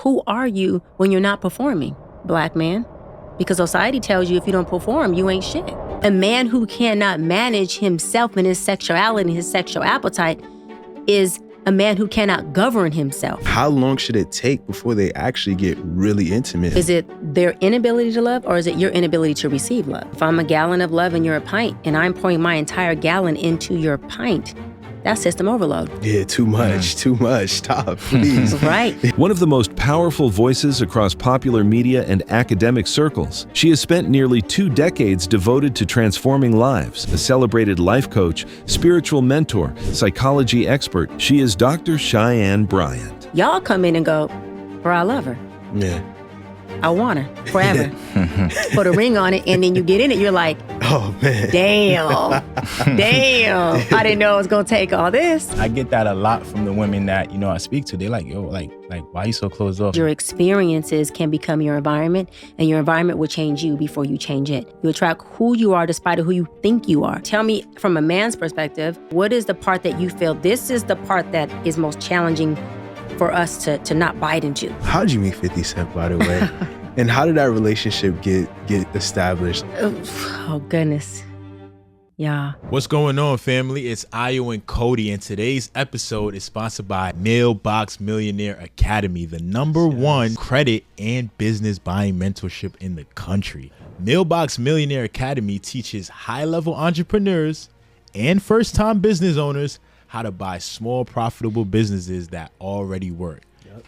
who are you when you're not performing, Black man? Because society tells you if you don't perform, you ain't shit. A man who cannot manage himself and his sexuality and his sexual appetite is a man who cannot govern himself. How long should it take before they actually get really intimate? Is it their inability to love, or is it your inability to receive love? If I'm a gallon of love and you're a pint, and I'm pouring my entire gallon into your pint, that's system overload. Yeah, too much. Stop, please. Right. One of the most powerful voices across popular media and academic circles, she has spent nearly 2 decades devoted to transforming lives. A celebrated life coach, spiritual mentor, psychology expert, she is Dr. Cheyenne Bryant. Y'all come in and go, bro, I love her. Yeah. I want her forever. Put a ring on it, and then you get in it, you're like, oh, man. Damn. I didn't know it was going to take all this. I get that a lot from the women that, I speak to. They're like, yo, like, why are you so closed off? Your experiences can become your environment, and your environment will change you before you change it. You attract who you are despite of who you think you are. Tell me, from a man's perspective, what is the part that you feel this is the part that is most challenging for us to not bite into? How did you meet 50 Cent, by the way? And how did that relationship get established? Oh, goodness. Yeah. What's going on, family? It's Ayo and Cody, and today's episode is sponsored by Mailbox Millionaire Academy, the #1 credit and business buying mentorship in the country. Mailbox Millionaire Academy teaches high-level entrepreneurs and first-time business owners how to buy small, profitable businesses that already work.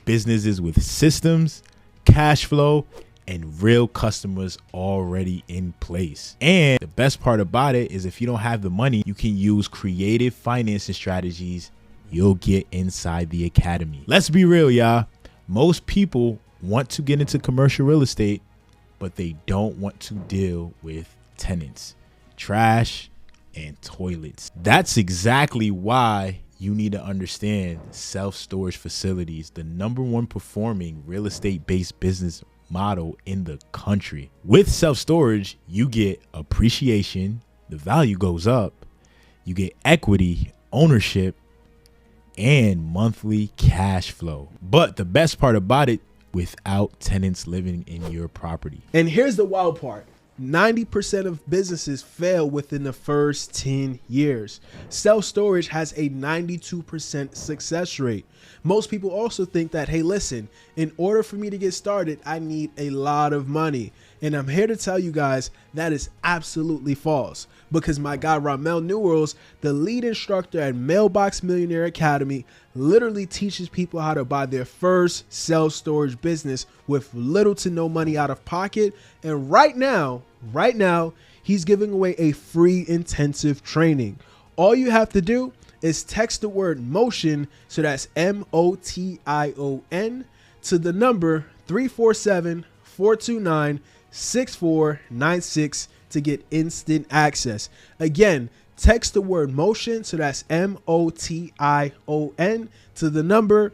Businesses with systems, cash flow, and real customers already in place. And the best part about it is if you don't have the money, you can use creative financing strategies you'll get inside the academy. Let's be real, y'all. Most people want to get into commercial real estate, but they don't want to deal with tenants, trash, and toilets. That's exactly why you need to understand self-storage facilities, the #1 performing real estate-based business model in the country. With self-storage, you get appreciation, the value goes up, you get equity, ownership, and monthly cash flow. But the best part about it, without tenants living in your property. And here's the wild part. 90% of businesses fail within the first 10 years. Self-storage has a 92% success rate. Most people also think that, hey, listen, in order for me to get started, I need a lot of money. And I'm here to tell you guys that is absolutely false, because my guy Ramel Newworlds, the lead instructor at Mailbox Millionaire Academy, literally teaches people how to buy their first self-storage business with little to no money out of pocket. And right now, he's giving away a free intensive training. All you have to do is text the word motion, so that's MOTION, to the number 347-429-6496 to get instant access. Again, text the word motion, so that's MOTION, to the number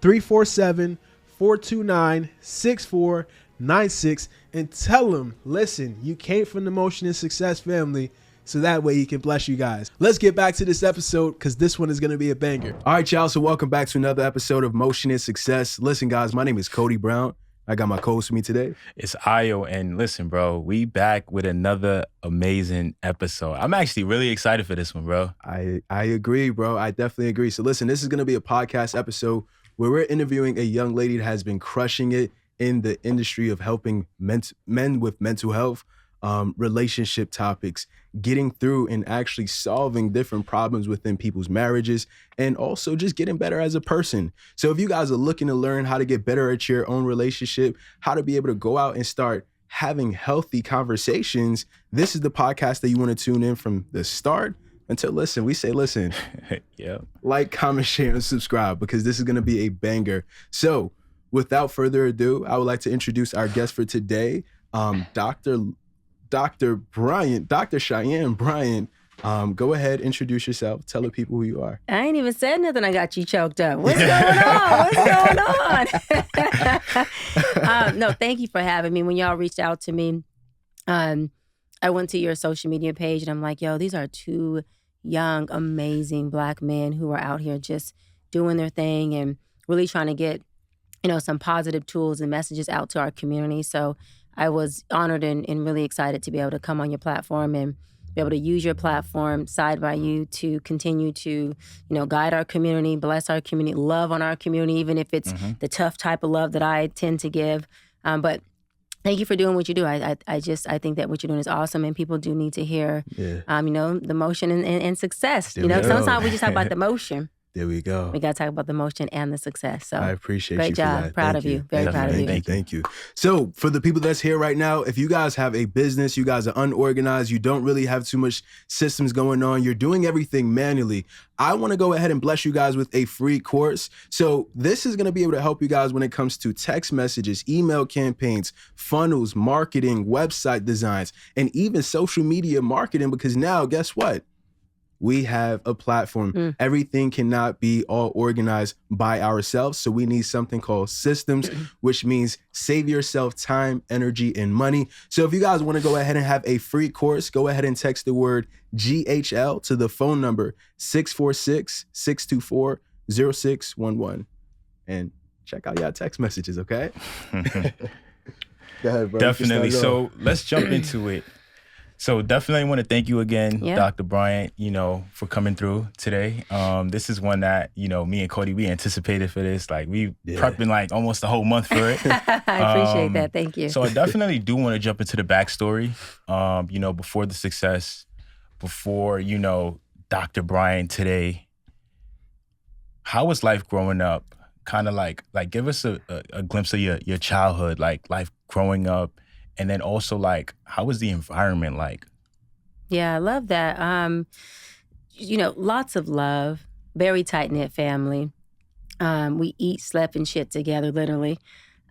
347-429-6496 and tell them, listen, you came from the Motion and Success family, so that way he can bless you guys. Let's get back to this episode, because this one is going to be a banger. All right, y'all, so welcome back to another episode of Motion and Success. Listen, guys, my name is Cody Brown. I got my co-host with me today. It's Ayo, and listen, bro, we back with another amazing episode. I'm actually really excited for this one, bro. I agree, bro. I definitely agree. So listen, this is going to be a podcast episode where we're interviewing a young lady that has been crushing it in the industry of helping men with mental health, relationship topics, getting through and actually solving different problems within people's marriages, and also just getting better as a person. So if you guys are looking to learn how to get better at your own relationship, how to be able to go out and start having healthy conversations, this is the podcast that you want to tune in from the start until listen. Yeah. Like, comment, share, and subscribe, because this is going to be a banger. So without further ado, I would like to introduce our guest for today, Dr. Bryant, Dr. Cheyenne Bryant. Go ahead, introduce yourself. Tell the people who you are. I ain't even said nothing. I got you choked up. What's going on? No, thank you for having me. When y'all reached out to me, I went to your social media page and I'm like, yo, these are two young, amazing Black men who are out here just doing their thing and really trying to get some positive tools and messages out to our community. So I was honored and really excited to be able to come on your platform and be able to use your platform side by you to continue to, guide our community, bless our community, love on our community, even if it's the tough type of love that I tend to give. But thank you for doing what you do. I think that what you're doing is awesome, and people do need to hear, the motion and success. Sometimes we just talk about the motion. There we go. We got to talk about the motion and the success. So I appreciate great you job. for that. Proud Thank of you. Very proud of you. Thank you. So for the people that's here right now, if you guys have a business, you guys are unorganized, you don't really have too much systems going on, you're doing everything manually, I want to go ahead and bless you guys with a free course. So this is going to be able to help you guys when it comes to text messages, email campaigns, funnels, marketing, website designs, and even social media marketing, because now guess what? We have a platform. Everything cannot be all organized by ourselves. So we need something called systems, which means save yourself time, energy, and money. So if you guys want to go ahead and have a free course, go ahead and text the word GHL to the phone number 646-624-0611 and check out your text messages, okay? Go ahead, bro. Definitely. So let's jump into it. So definitely want to thank you again, Dr. Bryant, for coming through today. This is one that, me and Cody, we anticipated for this. Like we prepping like almost a whole month for it. I appreciate that. Thank you. So I definitely do want to jump into the backstory, before the success, before, Dr. Bryant today. How was life growing up? Kind of like give us a glimpse of your childhood, like life growing up. And then also, how was the environment like? Yeah, I love that. Lots of love, very tight-knit family. We eat, slept, and shit together, literally.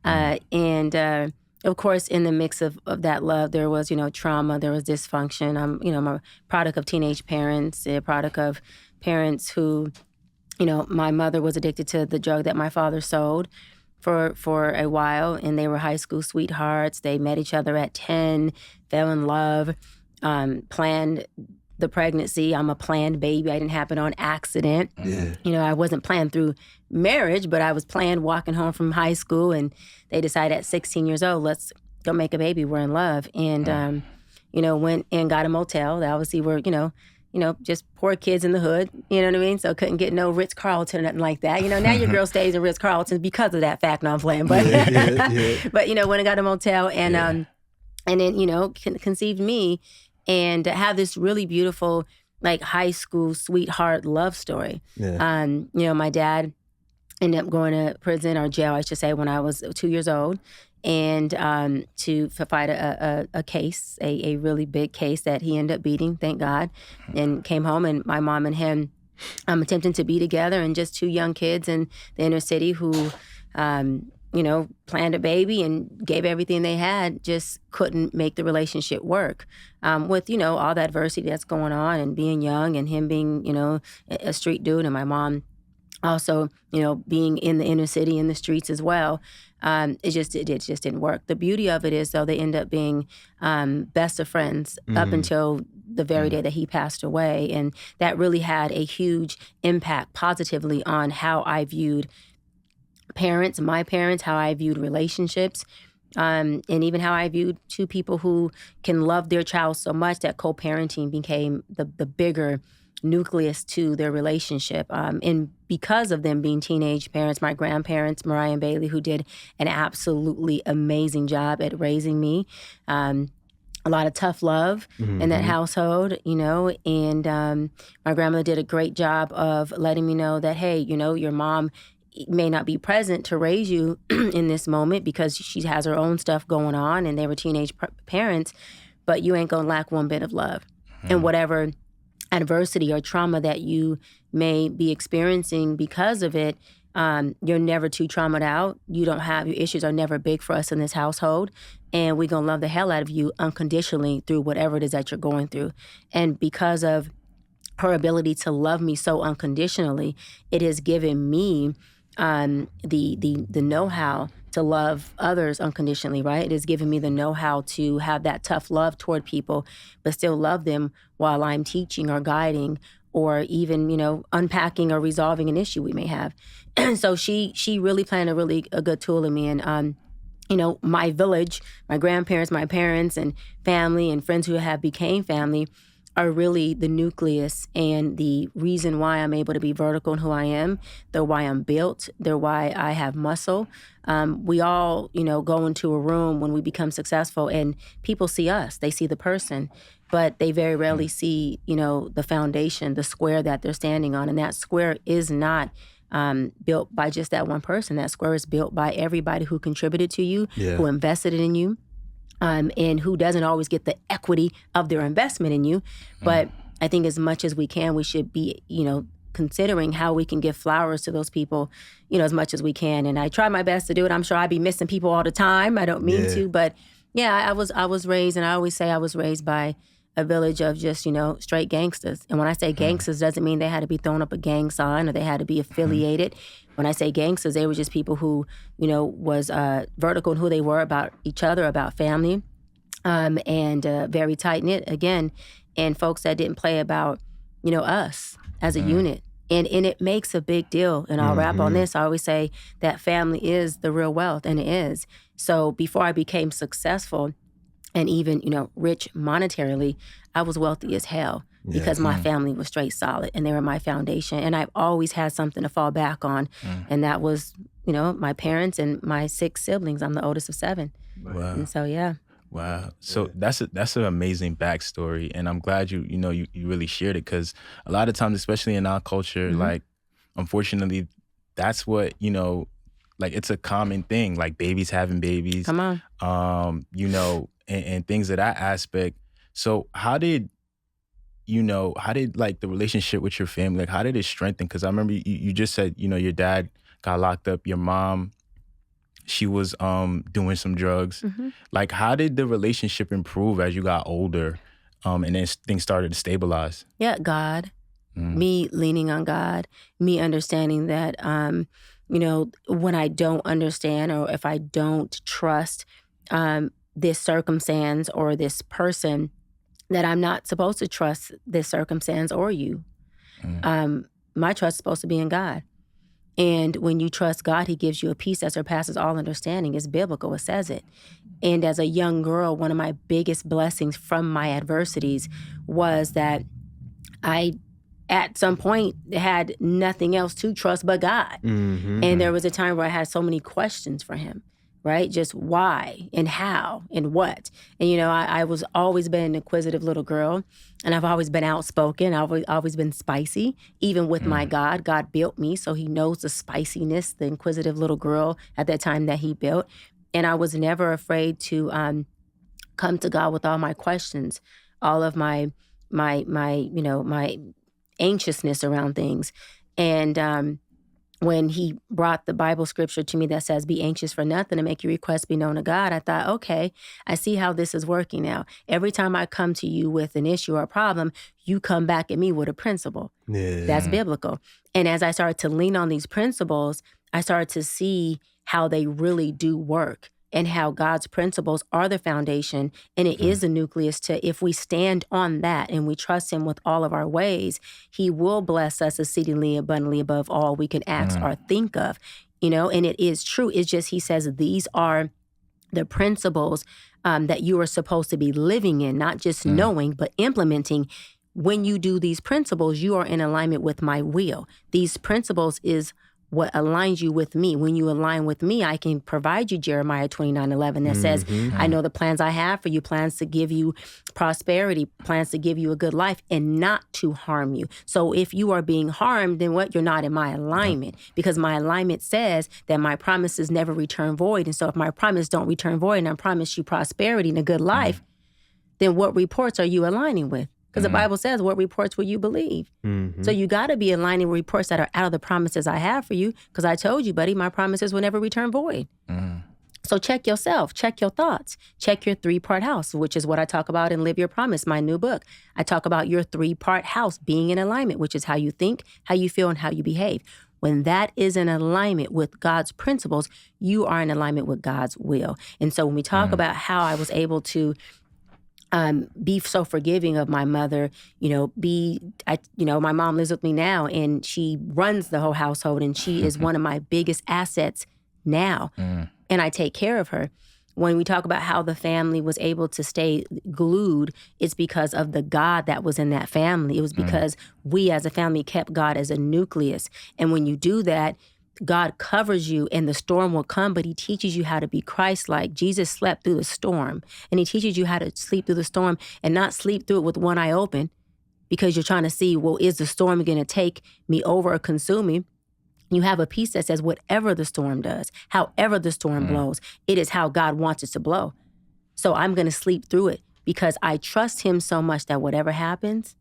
And of course, in the mix of that love, there was, trauma, there was dysfunction. I'm a product of teenage parents, a product of parents who, my mother was addicted to the drug that my father sold for a while, and they were high school sweethearts. They met each other at 10, fell in love, planned the pregnancy. I'm a planned baby. I didn't happen on accident. I wasn't planned through marriage, but I was planned walking home from high school, and they decided at 16 years old, let's go make a baby. We're in love. And, went and got a motel. Obviously, we're, just poor kids in the hood, you know what I mean? So couldn't get no Ritz-Carlton or nothing like that. Now your girl stays in Ritz-Carlton because of that fact. No, I'm playing. But, but went and got a motel and then, conceived me and have this really beautiful, high school sweetheart love story. My dad ended up going to prison or jail, I should say, when I was 2 years old. And to fight a case, a really big case that he ended up beating, thank God, and came home. And my mom and him attempting to be together, and just two young kids in the inner city who, planned a baby and gave everything they had, just couldn't make the relationship work with, all the adversity that's going on and being young and him being, a street dude, and my mom also, being in the inner city, in the streets as well. It just didn't work. The beauty of it is, though, they end up being best of friends up until the very day that he passed away. And that really had a huge impact positively on how I viewed parents, my parents, how I viewed relationships, and even how I viewed two people who can love their child so much that co-parenting became the bigger nucleus to their relationship. And because of them being teenage parents, my grandparents, Mariah and Bailey, who did an absolutely amazing job at raising me, a lot of tough love in that household, and my grandmother did a great job of letting me know that, hey, your mom may not be present to raise you in this moment because she has her own stuff going on, and they were teenage parents, but you ain't gonna lack one bit of love. And whatever adversity or trauma that you may be experiencing because of it, you're never too traumatized out. Your issues are never big for us in this household. And we're gonna love the hell out of you unconditionally through whatever it is that you're going through. And because of her ability to love me so unconditionally, it has given me the know-how to love others unconditionally, right? It has given me the know-how to have that tough love toward people, but still love them while I'm teaching or guiding or even, unpacking or resolving an issue we may have. So she really planted a good tool in me. And, my village, my grandparents, my parents, and family and friends who have became family are really the nucleus and the reason why I'm able to be vertical in who I am. They're why I'm built. They're why I have muscle. We all, go into a room when we become successful and people see us. They see the person, but they very rarely see, the foundation, the square that they're standing on. And that square is not built by just that one person. That square is built by everybody who contributed to you, who invested in you. And who doesn't always get the equity of their investment in you. But I think as much as we can, we should be, considering how we can give flowers to those people, as much as we can. And I try my best to do it. I'm sure I be missing people all the time. I don't mean to, but I was raised, and I always say I was raised by a village of just, straight gangsters. And when I say gangsters, doesn't mean they had to be throwing up a gang sign or they had to be affiliated. When I say gangsters, they were just people who, was vertical in who they were about each other, about family, and very tight-knit, again, and folks that didn't play about, us as a unit. And it makes a big deal. And I'll wrap on this. I always say that family is the real wealth, and it is. So before I became successful and even, rich monetarily, I was wealthy as hell because my family was straight solid and they were my foundation. And I've always had something to fall back on. And that was, my parents and my 6 siblings. I'm the oldest of 7. Wow. And so, Wow. So that's an amazing backstory. And I'm glad you really shared it, because a lot of times, especially in our culture, like, unfortunately, that's what, like, it's a common thing, like babies having babies. Come on. And things of that aspect. So how did like the relationship with your family, like how did it strengthen? Because I remember you just said, your dad got locked up, your mom, she was doing some drugs. Like, how did the relationship improve as you got older, and then things started to stabilize? Yeah, God. Me leaning on God, me understanding that, when I don't understand or if I don't trust this circumstance or this person, that I'm not supposed to trust this circumstance or you. My trust is supposed to be in God. And when you trust God, he gives you a peace that surpasses all understanding. It's biblical, it says it. And as a young girl, one of my biggest blessings from my adversities was that I, at some point, had nothing else to trust but God. And there was a time where I had so many questions for him, right? Just why and how and what. And, I was always been an inquisitive little girl, and I've always been outspoken. I've always been spicy, even with my God. God built me, so he knows the spiciness, the inquisitive little girl at that time that he built. And I was never afraid to come to God with all my questions, all of my anxiousness around things. And when he brought the Bible scripture to me that says, be anxious for nothing and make your requests be known to God, I thought, okay, I see how this is working now. Every time I come to you with an issue or a problem, you come back at me with a principle. That's biblical. And as I started to lean on these principles, I started to see how they really do work, and how God's principles are the foundation, and it is the nucleus to, if we stand on that and we trust him with all of our ways, he will bless us exceedingly abundantly above all we can ask or think of, and it is true. It's just, he says, these are the principles that you are supposed to be living in, not just knowing, but implementing. When you do these principles, you are in alignment with my will. These principles is what aligns you with me. When you align with me, I can provide you Jeremiah 29:11 that says, I know the plans I have for you, plans to give you prosperity, plans to give you a good life and not to harm you. So if you are being harmed, then what? You're not in my alignment, because my alignment says that my promises never return void. And so if my promise don't return void and I promise you prosperity and a good life, then what reports are you aligning with? Because the Bible says, what reports will you believe? So you got to be aligning with reports that are out of the promises I have for you, because I told you, buddy, my promises will never return void. So check yourself, check your thoughts, check your 3-part house, which is what I talk about in Live Your Promise, my new book. I talk about your 3-part house being in alignment, which is how you think, how you feel, and how you behave. When that is in alignment with God's principles, you are in alignment with God's will. And so when we talk about how I was able to be so forgiving of my mother, my mom lives with me now and she runs the whole household and she is one of my biggest assets now. And I take care of her. When we talk about how the family was able to stay glued, it's because of the God that was in that family. It was because we as a family kept God as a nucleus. And when you do that, God covers you and the storm will come, but he teaches you how to be Christ-like. Jesus slept through the storm and he teaches you how to sleep through the storm and not sleep through it with one eye open because you're trying to see, well, is the storm going to take me over or consume me? You have a peace that says whatever the storm does, however the storm blows, it is how God wants it to blow. So I'm going to sleep through it because I trust him so much that whatever happens,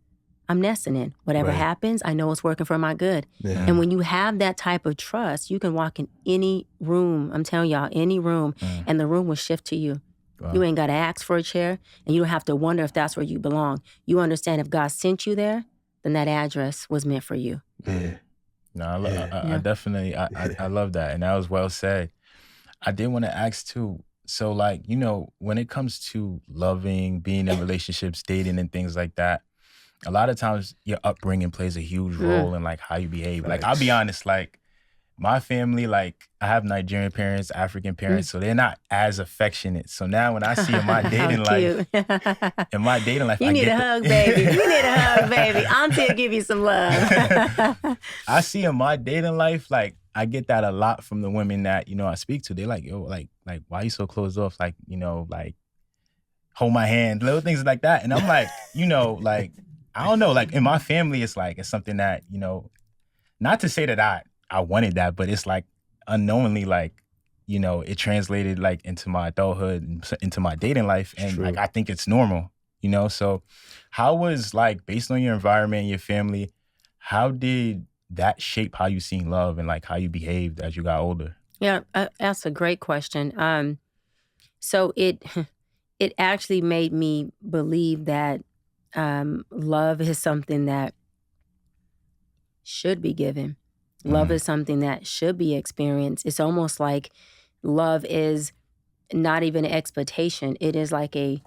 I'm nesting in. Whatever happens, I know it's working for my good. Yeah. And when you have that type of trust, you can walk in any room, I'm telling y'all, any room, and the room will shift to you. Wow. You ain't got to ask for a chair, and you don't have to wonder if that's where you belong. You understand if God sent you there, then that address was meant for you. Yeah. No, I definitely, I love that. And that was well said. I did want to ask too, so like, when it comes to loving, being in relationships, dating and things like that, a lot of times your upbringing plays a huge role in like how you behave. Like, I'll be honest, like my family, like I have Nigerian parents, African parents, so they're not as affectionate. So now when I see in my dating life, you need a hug, baby. You need a hug, baby. Auntie will give you some love. I see in my dating life, like I get that a lot from the women that, I speak to. They're like, yo, like why are you so closed off? Like, like hold my hand, little things like that. And I'm like, like, I don't know, like in my family, it's something that, not to say that I wanted that, but it's like unknowingly, like, it translated like into my adulthood and into my dating life. And like, I think it's normal, So how was like, based on your environment and your family, how did that shape how you seen love and like how you behaved as you got older? Yeah, that's a great question. So it actually made me believe that love is something that should be given. Love is something that should be experienced. It's almost like love is not even an expectation. It is like a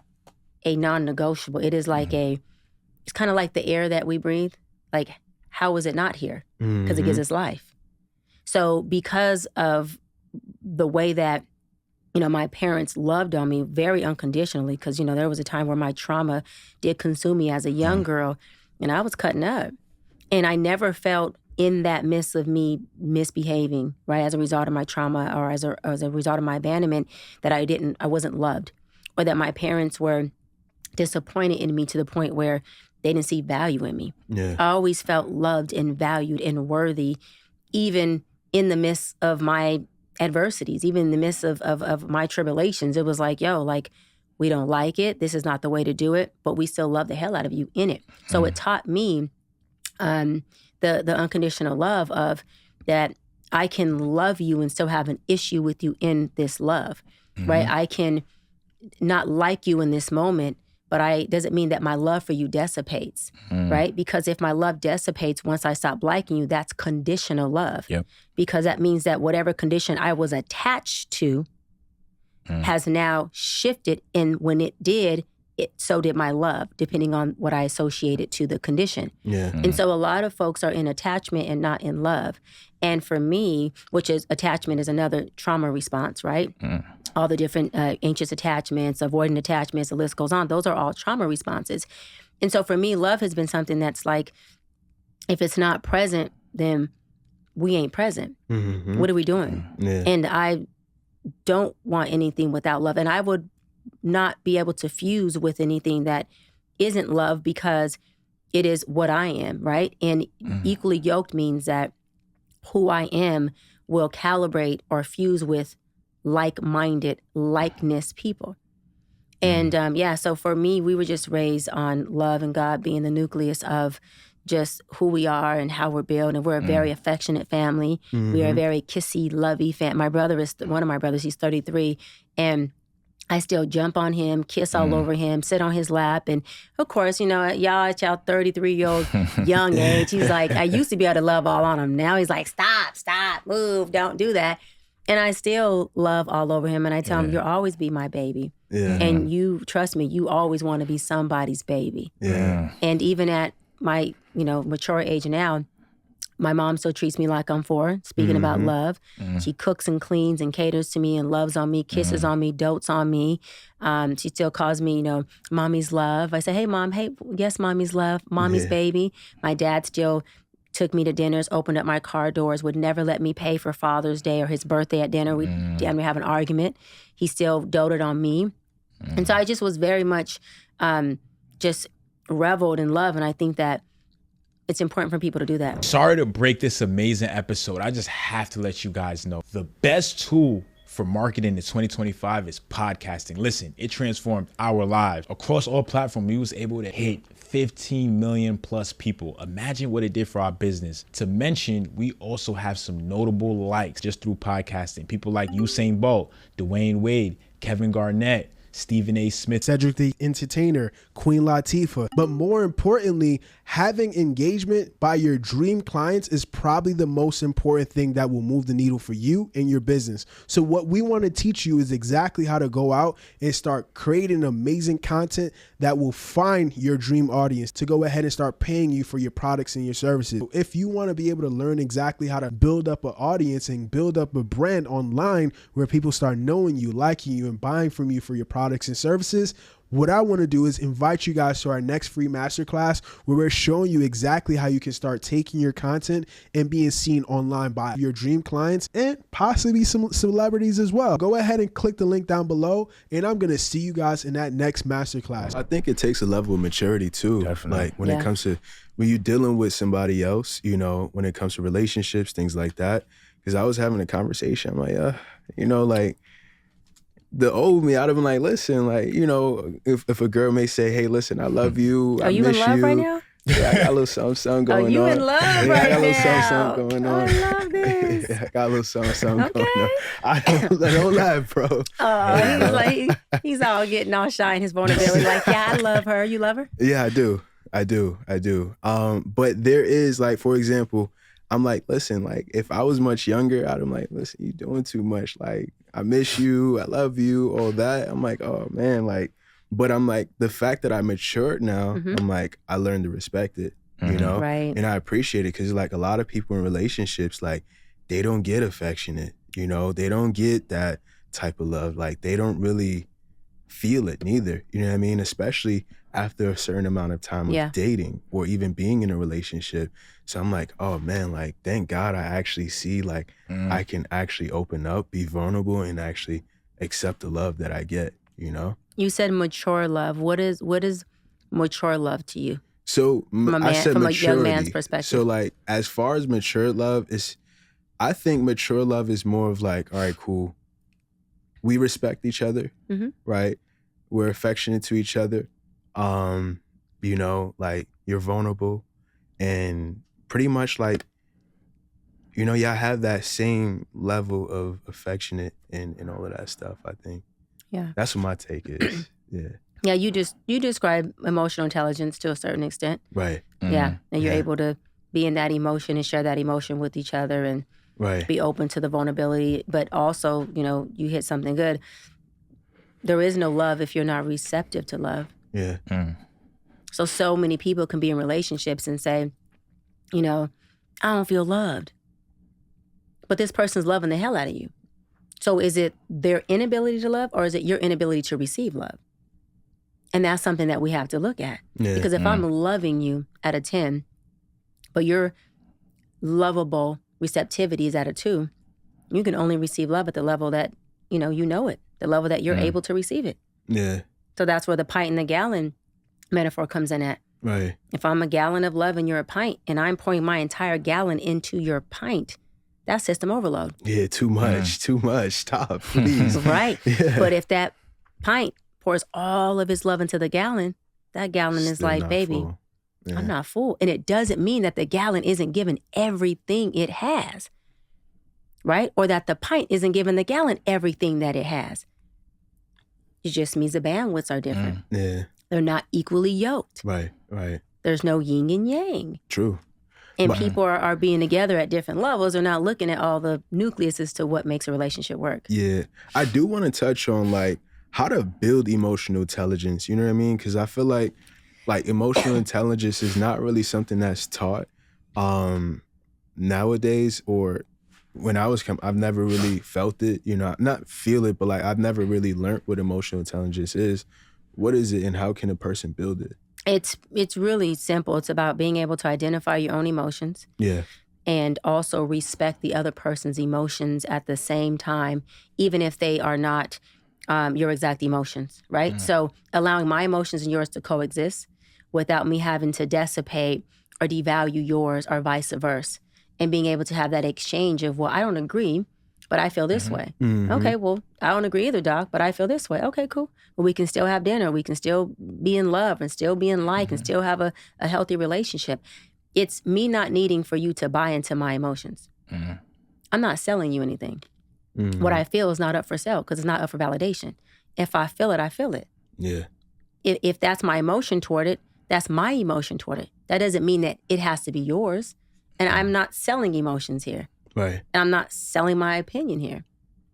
non-negotiable. It is like it's kind of like the air that we breathe. Like, how is it not here? Because it gives us life. So because of the way that, my parents loved on me very unconditionally, because, there was a time where my trauma did consume me as a young girl, and I was cutting up. And I never felt in that midst of me misbehaving, right, as a result of my trauma or as a result of my abandonment, that I wasn't loved, or that my parents were disappointed in me to the point where they didn't see value in me. Yeah. I always felt loved and valued and worthy, even in the midst of my adversities, even in the midst of my tribulations. It was like, yo, like, we don't like it. This is not the way to do it, but we still love the hell out of you in it. So it taught me the unconditional love of that I can love you and still have an issue with you in this love, right? I can not like you in this moment, but doesn't mean that my love for you dissipates, right? Because if my love dissipates once I stop liking you, that's conditional love. Yep. Because that means that whatever condition I was attached to has now shifted, and when it did, so did my love, depending on what I associated to the condition. Yeah. And so a lot of folks are in attachment and not in love. And for me, which is attachment is another trauma response, right? All the different anxious attachments, avoidant attachments, the list goes on. Those are all trauma responses. And so for me, love has been something that's like, if it's not present, then we ain't present. What are we doing? Yeah. And I don't want anything without love. And I would not be able to fuse with anything that isn't love, because it is what I am, right? And equally yoked means that who I am will calibrate or fuse with like-minded, likeness people. And so for me, we were just raised on love and God being the nucleus of just who we are and how we're built. And we're a very affectionate family. We are a very kissy, lovey family. One of my brothers, he's 33, and I still jump on him, kiss all over him, sit on his lap. And of course, y'all at y'all 33-year-old young age, he's like, I used to be able to love all on him. Now he's like, stop, move, don't do that. And I still love all over him. And I tell him, you'll always be my baby. Yeah. And you, trust me, you always want to be somebody's baby. Yeah. And even at my, mature age now, my mom still treats me like I'm 4, speaking about love. She cooks and cleans and caters to me and loves on me, kisses on me, dotes on me. She still calls me, mommy's love. I say, hey, mom, hey, yes, mommy's love, mommy's baby. My dad still took me to dinners, opened up my car doors, would never let me pay for Father's Day or his birthday at dinner. We'd damn near have an argument. He still doted on me. And so I just was very much just reveled in love. And I think that it's important for people to do that. Sorry to break this amazing episode. I just have to let you guys know the best tool for marketing in 2025 is podcasting. Listen, it transformed our lives. Across all platforms, we was able to hit 15 million plus people. Imagine what it did for our business. To mention, we also have some notable likes just through podcasting. People like Usain Bolt, Dwayne Wade, Kevin Garnett, Stephen A. Smith, Cedric the Entertainer, Queen Latifah. But more importantly, having engagement by your dream clients is probably the most important thing that will move the needle for you and your business. So what we want to teach you is exactly how to go out and start creating amazing content that will find your dream audience to go ahead and start paying you for your products and your services. So if you want to be able to learn exactly how to build up an audience and build up a brand online where people start knowing you, liking you, and buying from you for your products and services, what I want to do is invite you guys to our next free masterclass where we're showing you exactly how you can start taking your content and being seen online by your dream clients and possibly some celebrities as well. Go ahead and click the link down below, and I'm going to see you guys in that next masterclass. I think it takes a level of maturity too. Definitely. Like when it comes to when you're dealing with somebody else, when it comes to relationships, things like that. Because I was having a conversation, I'm like, like the old me, I'd have been like, listen, like, if a girl may say, hey, listen, I love you, I Are you miss in love you. right now? Yeah, I got a little something going on. Are you in love right now? I got a little something going on. I love this. Yeah, I got a little something Okay. going on. I don't laugh, bro. Oh, he's all getting all shy in his vulnerability. Like, yeah, I love her. You love her? Yeah, I do. But there is, like, for example, I'm like, listen, like, if I was much younger, I'd be like, listen, you doing too much. Like, I miss you, I love you, all that. I'm like, oh man, like, but I'm like, the fact that I matured now, I'm like, I learned to respect it, Right. And I appreciate it because like a lot of people in relationships, like, they don't get affectionate, they don't get that type of love. Like, they don't really feel it neither, you know what I mean? Especially after a certain amount of time of dating or even being in a relationship. So I'm like, oh man, like, thank God I actually see, like, I can actually open up, be vulnerable, and actually accept the love that I get, You said mature love. What is mature love to you? So I said from maturity. a young man's perspective. So like, as far as mature love is, I think mature love is more of like, all right, cool. We respect each other, right? We're affectionate to each other. Like, you're vulnerable, and pretty much like, y'all have that same level of affectionate and all of that stuff, I think. Yeah. That's what my take is. Yeah. Yeah, you describe emotional intelligence to a certain extent. Right. Yeah. And you're able to be in that emotion and share that emotion with each other and be open to the vulnerability. But also, you hit something good. There is no love if you're not receptive to love. Yeah. So many people can be in relationships and say, I don't feel loved. But this person's loving the hell out of you. So is it their inability to love, or is it your inability to receive love? And that's something that we have to look at. Yeah. Because if I'm loving you at a 10, but your lovable receptivity is at a 2, you can only receive love at the level that, you know it, the level that you're able to receive it. Yeah. So that's where the pint and the gallon metaphor comes in at. Right. If I'm a gallon of love and you're a pint, and I'm pouring my entire gallon into your pint, that's system overload. Yeah, too much. Stop, please. Right. Yeah. But if that pint pours all of its love into the gallon, that gallon is Still like, not baby, full. Yeah. I'm not full. And it doesn't mean that the gallon isn't given everything it has, right? Or that the pint isn't giving the gallon everything that it has. It just means the bandwidths are different. Yeah. They're not equally yoked. Right. There's no yin and yang. True. And people are being together at different levels. They're not looking at all the nucleus as to what makes a relationship work. Yeah. I do want to touch on like how to build emotional intelligence. You know what I mean? Because I feel like emotional intelligence is not really something that's taught nowadays, or when I was I've never really felt it, you know, not feel it, but like I've never really learned what emotional intelligence is. What is it and how can a person build it? It's really simple. It's about being able to identify your own emotions. Yeah. And also respect the other person's emotions at the same time, even if they are not your exact emotions, right? So allowing my emotions and yours to coexist without me having to dissipate or devalue yours or vice versa. And being able to have that exchange of, well, I don't agree, but I feel this way. Okay, well, I don't agree either, Doc, but I feel this way. Okay, cool. Well, we can still have dinner. We can still be in love and still be in like and still have a healthy relationship. It's me not needing for you to buy into my emotions. I'm not selling you anything. What I feel is not up for sale because it's not up for validation. If I feel it, I feel it. Yeah. If that's my emotion toward it, that's my emotion toward it. That doesn't mean that it has to be yours. And I'm not selling emotions here. Right. And I'm not selling my opinion here.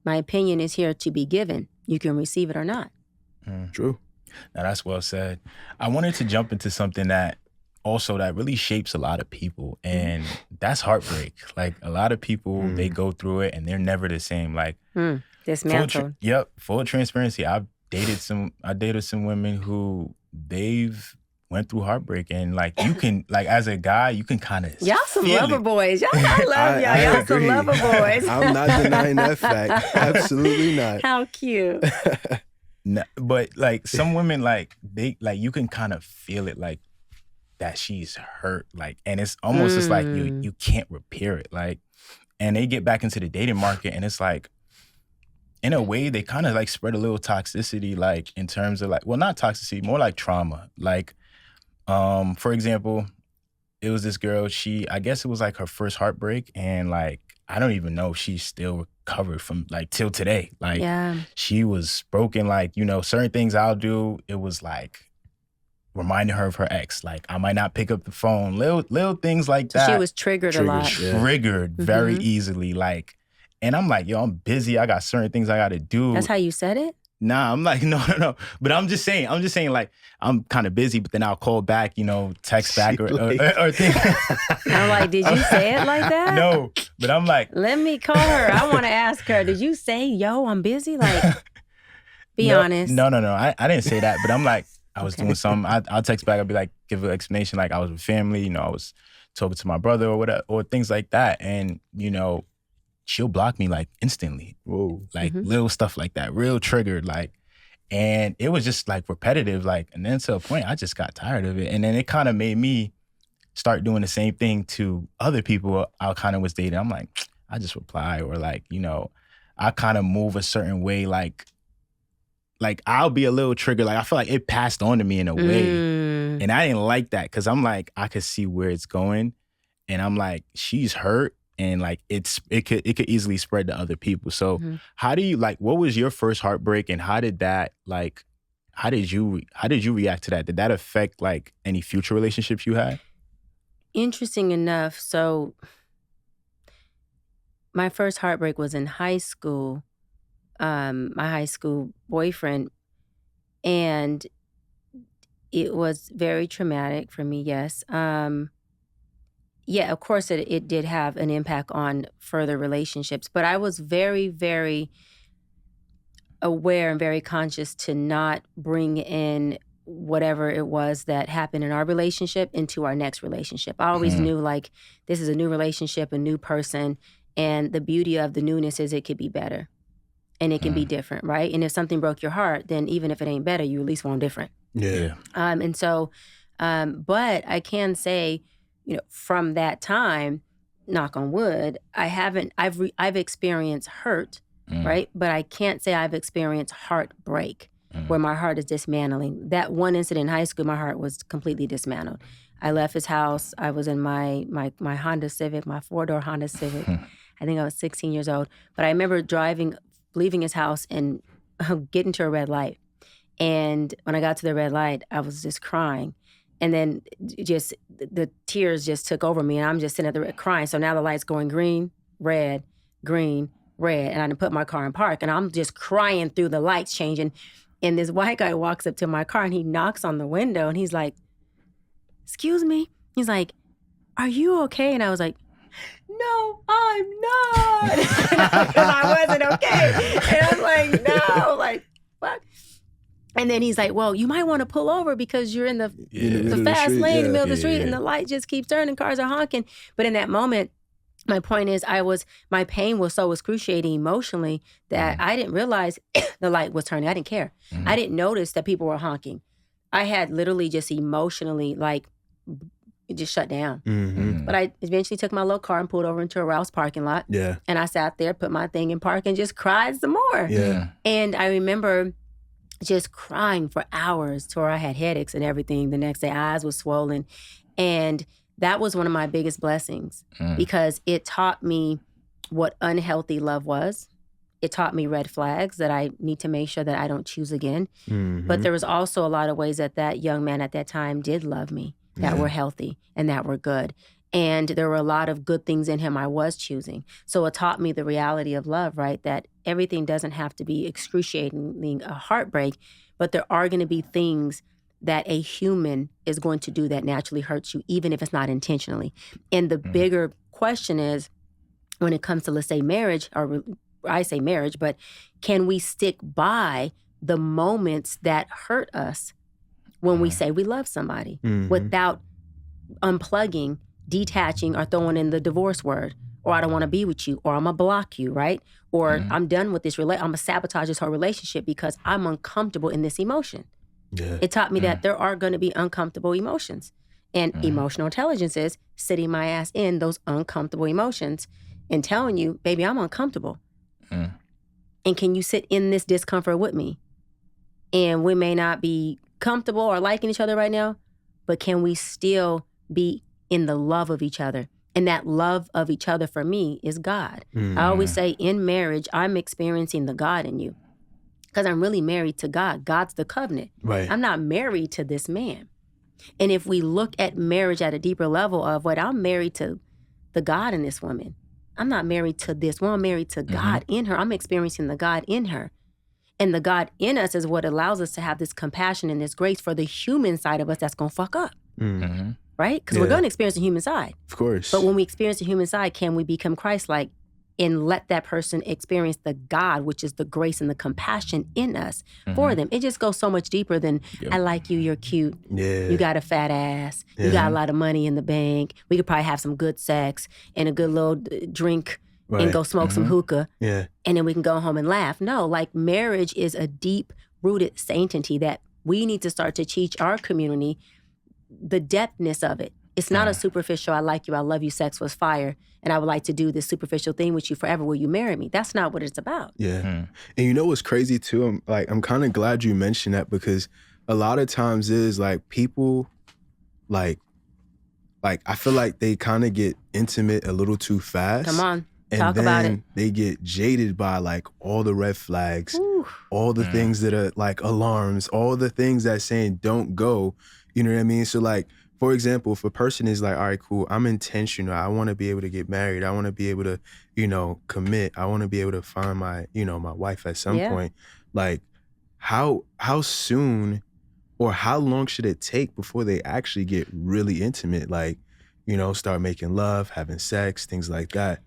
My opinion is here to be given. You can receive it or not. True. Now that's well said. I wanted to jump into something that really shapes a lot of people, and that's heartbreak. Like a lot of people, they go through it and they're never the same. Like Dismantled. Full transparency. I dated some women who they've went through heartbreak, and like you can, like as a guy, you can kind of Y'all some lover boys. Y'all, I love y'all. I Y'all agree. some lover boys. I'm not denying that fact. Absolutely not. How cute. No, but like some women, like they, like you can kind of feel it, like that she's hurt, like, and it's almost just like you can't repair it, like, and they get back into the dating market, and it's like, in a way, they kind of like spread a little toxicity, like in terms of like, well, not toxicity, more like trauma, like. For example, it was this girl, I guess it was like her first heartbreak, and like, I don't even know if she's still recovered from like till today. Like she was broken, like, you know, certain things I'll do, it was like reminding her of her ex. Like I might not pick up the phone, little things like that. She was triggered a lot. Triggered very easily. Like, and I'm like, yo, I'm busy. I got certain things I got to do. That's how you said it? Nah, I'm like, no. But I'm just saying, like, I'm kind of busy, but then I'll call back, you know, text back or things. I'm like, did you say it like that? No, but I'm like. Let me call her. I want to ask her, did you say, yo, I'm busy? Like, be honest. No. I didn't say that, but I'm like, I was doing something. I'll text back. I'll be like, give an explanation. Like I was with family, you know, I was talking to my brother or whatever, or things like that. And, you know, she'll block me like instantly. Whoa. Like little stuff like that, real triggered, like, and it was just like repetitive, like, and then to a point I just got tired of it. And then it kind of made me start doing the same thing to other people I kind of was dating. I'm like, I just reply, or like, you know, I kind of move a certain way, like I'll be a little triggered. Like I feel like it passed on to me in a way. And I didn't like that because I'm like, I could see where it's going. And I'm like, she's hurt. And like it could easily spread to other people. So how do you, like, what was your first heartbreak, and how did you react to that? Did that affect like any future relationships you had? Interesting enough. So my first heartbreak was in high school. My high school boyfriend, and it was very traumatic for me. Yes. Yeah, of course it did have an impact on further relationships, but I was very, very aware and very conscious to not bring in whatever it was that happened in our relationship into our next relationship. I always knew, like, this is a new relationship, a new person, and the beauty of the newness is it could be better and it can be different, right? And if something broke your heart, then even if it ain't better, you at least want different. Yeah. And so, but I can say, you know, from that time, knock on wood, I've experienced hurt, right? But I can't say I've experienced heartbreak where my heart is dismantling. That one incident in high school, my heart was completely dismantled. I left his house. I was in my Honda Civic, my 4-door Honda Civic. I think I was 16 years old. But I remember leaving his house and getting to a red light. And when I got to the red light, I was just crying. And then just the tears just took over me, and I'm just sitting there crying. So now the light's going green, red, and I done put my car in park, and I'm just crying through the lights changing. And this white guy walks up to my car, and he knocks on the window, and he's like, "Excuse me?" He's like, "Are you okay?" And I was like, "No, I'm not." Because I wasn't okay. And I'm like, "No," like, fuck. And then he's like, "Well, you might want to pull over because you're in the fast lane in the middle of the street and the light just keeps turning, cars are honking." But in that moment, my point is my pain was so excruciating emotionally that I didn't realize the light was turning. I didn't care. I didn't notice that people were honking. I had literally just emotionally it just shut down. But I eventually took my little car and pulled over into a Rouse parking lot. Yeah. And I sat there, put my thing in park and just cried some more. Yeah. And I remember just crying for hours to where I had headaches and everything. The next day, eyes were swollen. And that was one of my biggest blessings because it taught me what unhealthy love was. It taught me red flags that I need to make sure that I don't choose again. But there was also a lot of ways that young man at that time did love me that were healthy and that were good. And there were a lot of good things in him I was choosing. So it taught me the reality of love, right? That everything doesn't have to be excruciatingly a heartbreak, but there are going to be things that a human is going to do that naturally hurts you, even if it's not intentionally. And the bigger question is, when it comes to, let's say, marriage, or I say marriage, but can we stick by the moments that hurt us when we say we love somebody without unplugging, detaching, or throwing in the divorce word, or I don't want to be with you, or I'm going to block you, right? Or I'm done with this I'm going to sabotage this whole relationship because I'm uncomfortable in this emotion. Yeah. It taught me that there are going to be uncomfortable emotions. And emotional intelligence is sitting my ass in those uncomfortable emotions and telling you, baby, I'm uncomfortable. And can you sit in this discomfort with me? And we may not be comfortable or liking each other right now, but can we still be in the love of each other? And that love of each other for me is God. I always say in marriage, I'm experiencing the God in you because I'm really married to God. God's the covenant. Right. I'm not married to this man. And if we look at marriage at a deeper level of what I'm married to the God in this woman. I'm not married to this woman. I'm married to God in her. I'm experiencing the God in her. And the God in us is what allows us to have this compassion and this grace for the human side of us that's going to fuck up. Right? Because we're going to experience the human side. Of course. But when we experience the human side, can we become Christ-like and let that person experience the God, which is the grace and the compassion in us for them? It just goes so much deeper than, I like you, you're cute. Yeah. You got a fat ass. You got a lot of money in the bank. We could probably have some good sex and a good little drink and go smoke some hookah. Yeah. And then we can go home and laugh. No, like marriage is a deep-rooted sanctity that we need to start to teach our community the depthness of it. It's not a superficial, I like you, I love you, sex was fire, and I would like to do this superficial thing with you forever. Will you marry me? That's not what it's about. Yeah. And you know what's crazy too? I'm kind of glad you mentioned that because a lot of times is like people like I feel like they kind of get intimate a little too fast. Come on. And talk then about it. They get jaded by like all the red flags, all the things that are like alarms, all the things that saying don't go. You know what I mean? So like, for example, if a person is like, all right, cool, I'm intentional. I want to be able to get married. I want to be able to, commit. I want to be able to find my, my wife at some point. Like how soon or how long should it take before they actually get really intimate? Like, start making love, having sex, things like that.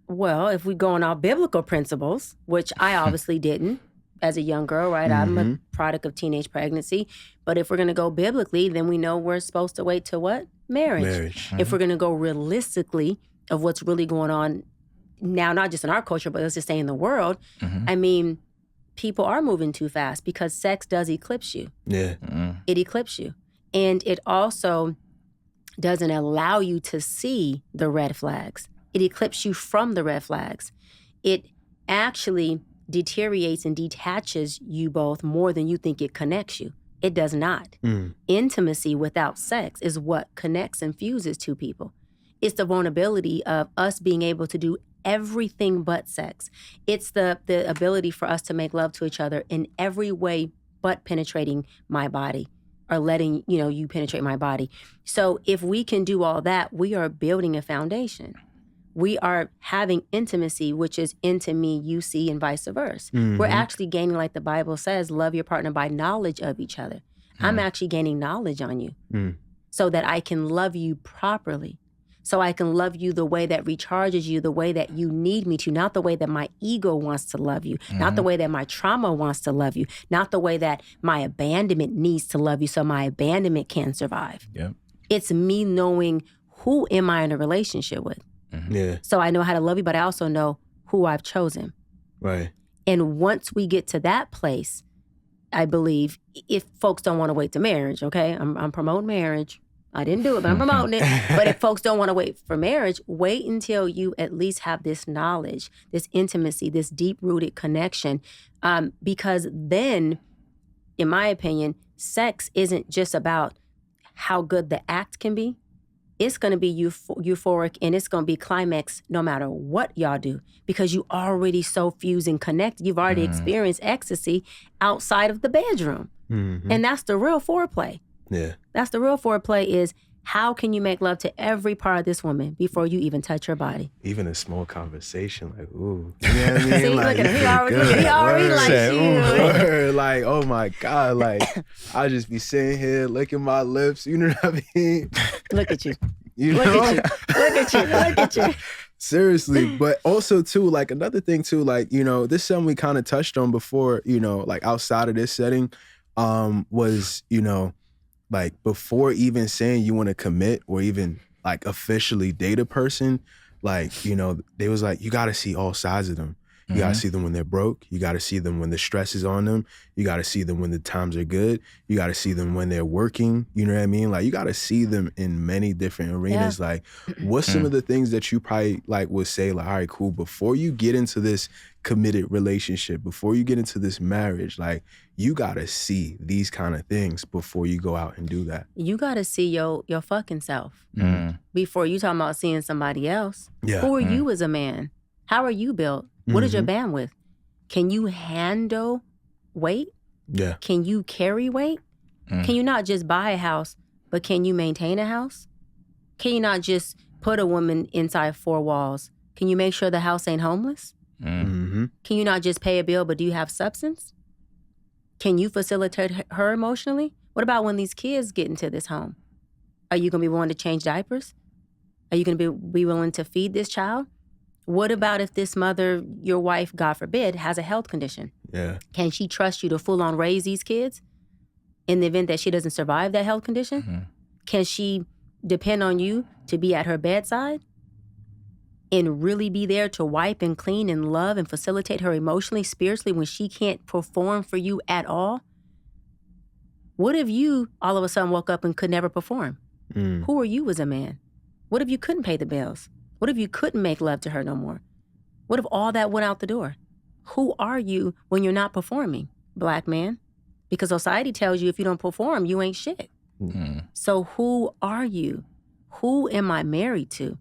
Well, if we go on our biblical principles, which I obviously didn't as a young girl, right? I'm a product of teenage pregnancy. But if we're going to go biblically, then we know we're supposed to wait till what? Marriage. If we're going to go realistically of what's really going on now, not just in our culture, but let's just say in the world, I mean, people are moving too fast because sex does eclipse you. Yeah. It eclipses you. And it also doesn't allow you to see the red flags. It eclipses you from the red flags. It actually deteriorates and detaches you both more than you think it connects you. It does not. Intimacy without sex is what connects and fuses two people. It's the vulnerability of us being able to do everything but sex. It's the ability for us to make love to each other in every way but penetrating my body or letting, you penetrate my body. So if we can do all that, we are building a foundation. We are having intimacy, which is into me, you see, and vice versa. We're actually gaining, like the Bible says, love your partner by knowledge of each other. I'm actually gaining knowledge on you so that I can love you properly. So I can love you the way that recharges you, the way that you need me to, not the way that my ego wants to love you, not the way that my trauma wants to love you, not the way that my abandonment needs to love you so my abandonment can survive. Yep. It's me knowing who am I in a relationship with. Yeah. So I know how to love you, but I also know who I've chosen. Right. And once we get to that place, I believe, if folks don't want to wait to marriage, okay? I'm promoting marriage. I didn't do it, but I'm promoting it. But if folks don't want to wait for marriage, wait until you at least have this knowledge, this intimacy, this deep-rooted connection. Because then, in my opinion, sex isn't just about how good the act can be. It's going to be euphoric, and it's going to be climax no matter what y'all do, because you already so fused and connected. You've already experienced ecstasy outside of the bedroom. And that's the real foreplay. Yeah. That's the real foreplay, is how can you make love to every part of this woman before you even touch her body? Even a small conversation, like, ooh. You know what I mean? See, like, look at him. He already likes you. Word. Like, oh my God. Like, I just be sitting here licking my lips. You know what I mean? Look at you. You Look know? at you. Look at you. Look at you. Seriously. But also too, like another thing too, like, this is something we kind of touched on before, like outside of this setting, was, like before even saying you want to commit or even like officially date a person, like, they was like, you got to see all sides of them. You got to see them when they're broke. You got to see them when the stress is on them. You got to see them when the times are good. You got to see them when they're working. You know what I mean? Like, you got to see them in many different arenas. Yeah. Like, what's some of the things that you probably like would say, like, all right, cool, before you get into this committed relationship, before you get into this marriage, like, you got to see these kind of things before you go out and do that. You got to see your fucking self before you talking about seeing somebody else. Yeah. Who are you as a man? How are you built? What is your bandwidth? Can you handle weight? Yeah. Can you carry weight? Can you not just buy a house, but can you maintain a house? Can you not just put a woman inside four walls? Can you make sure the house ain't homeless? Can you not just pay a bill, but do you have substance? Can you facilitate her emotionally? What about when these kids get into this home? Are you going to be willing to change diapers? Are you going to be willing to feed this child? What about if this mother, your wife, God forbid, has a health condition? Yeah. Can she trust you to full on raise these kids in the event that she doesn't survive that health condition? Can she depend on you to be at her bedside and really be there to wipe and clean and love and facilitate her emotionally, spiritually, when she can't perform for you at all? What if you all of a sudden woke up and could never perform? Who are you as a man? What if you couldn't pay the bills? What if you couldn't make love to her no more? What if all that went out the door? Who are you when you're not performing, black man? Because society tells you if you don't perform, you ain't shit. So who are you? Who am I married to?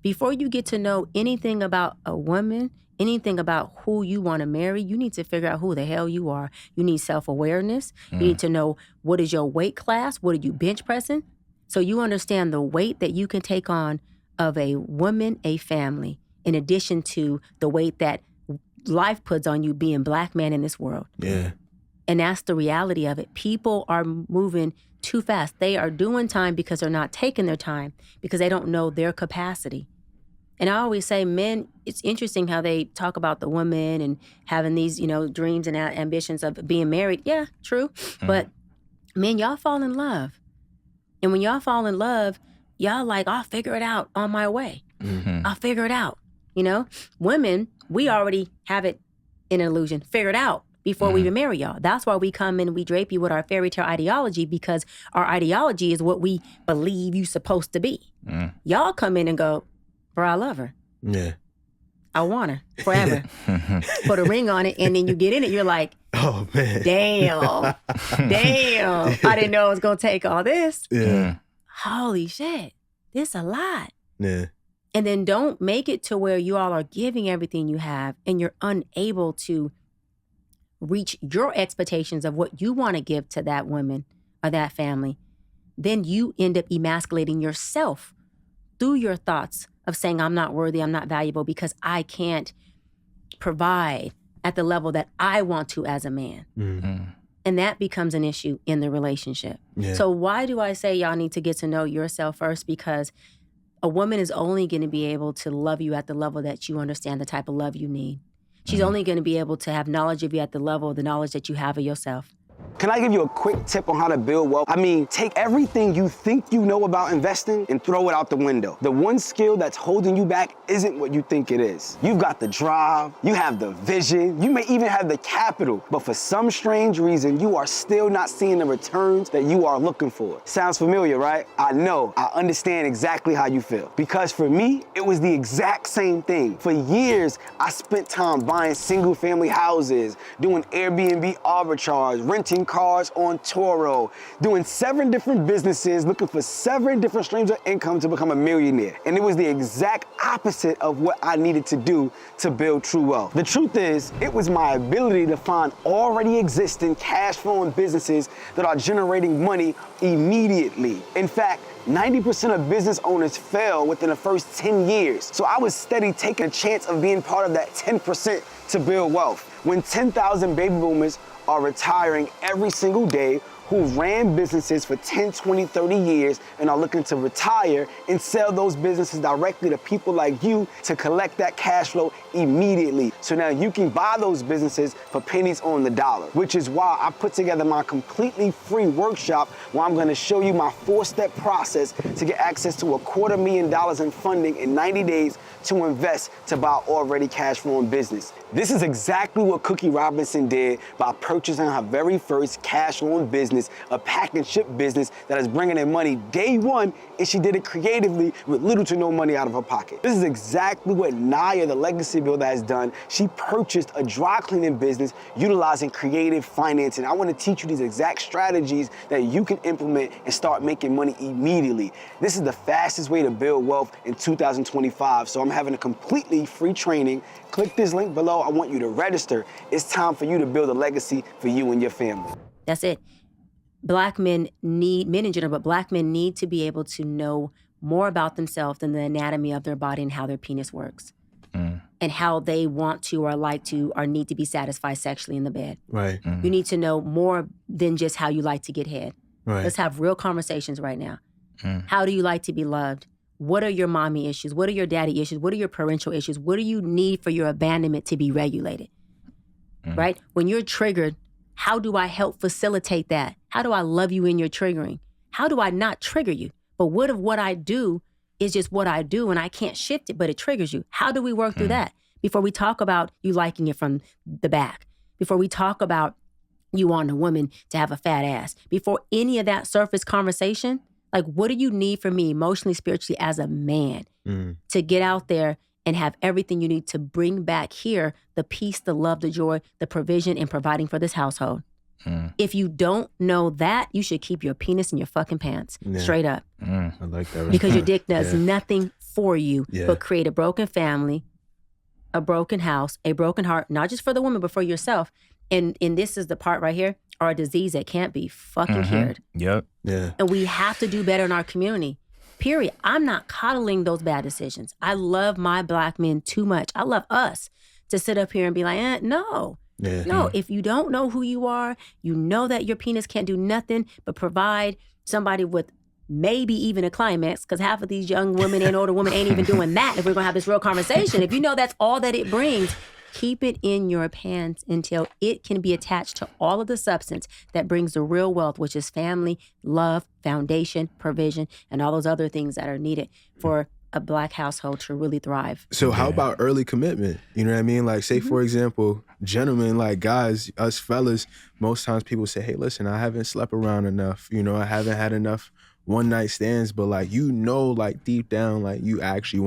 Before you get to know anything about a woman, anything about who you want to marry, you need to figure out who the hell you are. You need self-awareness. You need to know, what is your weight class? What are you bench pressing? So you understand the weight that you can take on of a woman, a family, in addition to the weight that life puts on you being black man in this world. Yeah. And that's the reality of it. People are moving too fast. They are doing time because they're not taking their time, because they don't know their capacity. And I always say, men, it's interesting how they talk about the woman and having these, dreams and ambitions of being married. Yeah, true. But men, y'all fall in love. And when y'all fall in love, y'all like, I'll figure it out on my way. I'll figure it out. Women, we already have it in an illusion figured out before we even marry y'all. That's why we come in and we drape you with our fairy tale ideology, because our ideology is what we believe you supposed to be. Y'all come in and go, bro, I love her. Yeah. I want her forever. Put a ring on it, and then you get in it, you're like, oh man, damn, I didn't know it was gonna take all this. Yeah. Holy shit, this a lot. Yeah. And then don't make it to where you all are giving everything you have and you're unable to reach your expectations of what you want to give to that woman of that family, then you end up emasculating yourself through your thoughts of saying, I'm not worthy, I'm not valuable because I can't provide at the level that I want to as a man. And that becomes an issue in the relationship. Yeah. So why do I say y'all need to get to know yourself first? Because a woman is only going to be able to love you at the level that you understand the type of love you need. She's only going to be able to have knowledge of you at the level of the knowledge that you have of yourself. Can I give you a quick tip on how to build wealth? I mean, take everything you think you know about investing and throw it out the window. The one skill that's holding you back isn't what you think it is. You've got the drive, you have the vision, you may even have the capital, but for some strange reason, you are still not seeing the returns that you are looking for. Sounds familiar, right? I know, I understand exactly how you feel. Because for me, it was the exact same thing. For years, I spent time buying single family houses, doing Airbnb arbitrage, renting cars on Turo, doing 7 different businesses, looking for 7 different streams of income to become a millionaire. And it was the exact opposite of what I needed to do to build true wealth. The truth is, it was my ability to find already existing cash flowing businesses that are generating money immediately. In fact, 90% of business owners fail within the first 10 years. So I was steady taking a chance of being part of that 10% to build wealth. When 10,000 baby boomers are retiring every single day, who ran businesses for 10, 20, 30 years and are looking to retire and sell those businesses directly to people like you to collect that cash flow immediately. So now you can buy those businesses for pennies on the dollar, which is why I put together my completely free workshop where I'm gonna show you my 4-step process to get access to $250,000 in funding in 90 days to invest to buy already cash flowing business. This is exactly what Cookie Robinson did by purchasing her very first cash flowing business, a pack and ship business that is bringing in money day one, and she did it creatively with little to no money out of her pocket. This is exactly what Naya, the legacy builder, has done. She purchased a dry cleaning business utilizing creative financing. I want to teach you these exact strategies that you can implement and start making money immediately. This is the fastest way to build wealth in 2025. So I'm having a completely free training. Click this link below. I want you to register. It's time for you to build a legacy for you and your family. That's it. Black men need, men in general, but black men need to be able to know more about themselves than the anatomy of their body and how their penis works. And how they want to or like to or need to be satisfied sexually in the bed. Right. You need to know more than just how you like to get head. Right. Let's have real conversations right now. How do you like to be loved? What are your mommy issues? What are your daddy issues? What are your parental issues? What do you need for your abandonment to be regulated? Right? When you're triggered, how do I help facilitate that? How do I love you in your triggering? How do I not trigger you? But what if what I do is just what I do and I can't shift it, but it triggers you? How do we work through that? Before we talk about you liking it from the back, before we talk about you want a woman to have a fat ass, before any of that surface conversation, like what do you need from me emotionally, spiritually as a man to get out there and have everything you need to bring back here the peace, the love, the joy, the provision, and providing for this household? If you don't know that, you should keep your penis in your fucking pants, straight up. I like that. Because your dick does nothing for you but create a broken family, a broken house, a broken heart, not just for the woman, but for yourself. And this is the part right here, or a disease that can't be fucking cured. Yep. Yeah. And we have to do better in our community. Period. I'm not coddling those bad decisions. I love my black men too much. I love us to sit up here and be like, no. Yeah. No, if you don't know who you are, you know that your penis can't do nothing but provide somebody with maybe even a climax, because half of these young women and older women ain't even doing that if we're going to have this real conversation. If you know that's all that it brings, keep it in your pants until it can be attached to all of the substance that brings the real wealth, which is family, love, foundation, provision, and all those other things that are needed for a black household to really thrive. So how about early commitment? You know what I mean? Like say for example, gentlemen, like guys, us fellas, most times people say, hey, listen, I haven't slept around enough. You know, I haven't had enough one night stands, but like, you know, like deep down, like you actually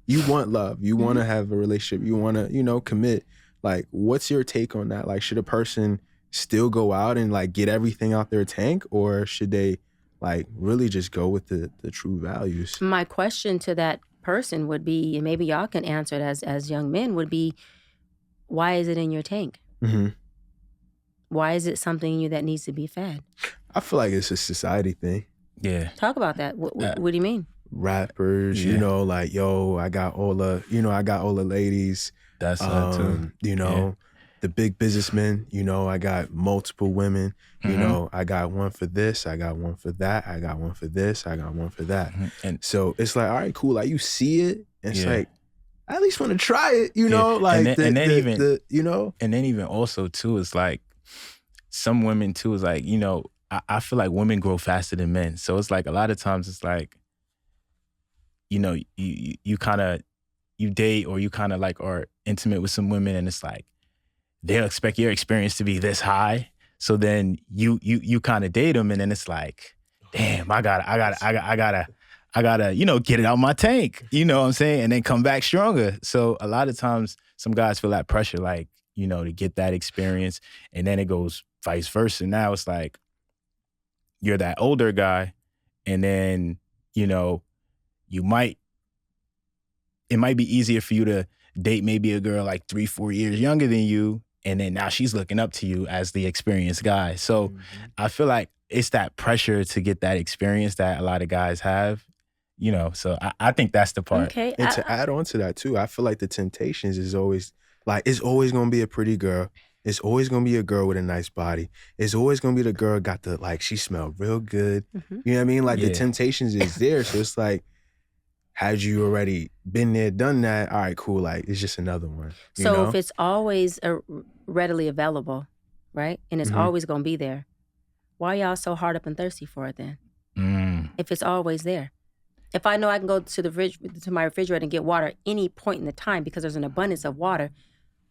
you want love. You want to have a relationship. You want to, you know, commit. Like, what's your take on that? Like, should a person still go out and like get everything out their tank, or should they like really just go with the true values? My question to that person would be, and maybe y'all can answer it as young men, would be, why is it in your tank? Why is it something in you that needs to be fed? I feel like it's a society thing. Yeah. Talk about that. What do you mean? Rappers, Yeah. you know, like, yo, I got all the ladies. That's too. You know, the big businessmen, you know, I got multiple women. You know, I got one for this, I got one for that, I got one for this, I got one for that. And so it's like, all right, cool. Like you see it, and it's Yeah. like, I at least want to try it, you know, like and then even you know, and then even also too, it's like some women too is like, you know, I feel like women grow faster than men. So it's like a lot of times it's like, you know, you kind of, you date or you kind of like are intimate with some women and it's like, they'll expect your experience to be this high. So then you kind of date them and then it's like, damn, I gotta, you know, get it out my tank. You know what I'm saying? And then come back stronger. So a lot of times some guys feel that pressure, like, you know, to get that experience. And then it goes vice versa. Now it's like, you're that older guy and then, you know, it might be easier for you to date maybe a girl like 3-4 years younger than you. And then now she's looking up to you as the experienced guy. So I feel like it's that pressure to get that experience that a lot of guys have, you know. So I think that's the part. Okay. and to add on to that too, I feel like the temptations is always like, it's always gonna be a pretty girl. It's always gonna be a girl with a nice body. It's always gonna be the girl got the, like, she smelled real good. You know what I mean? Like the temptations is there. So it's like, had you already been there, done that, all right, cool. Like, it's just another one. You So know? if it's always readily available, right? And it's always going to be there, why y'all so hard up and thirsty for it then? If it's always there. If I know I can go to my refrigerator and get water any point in the time because there's an abundance of water,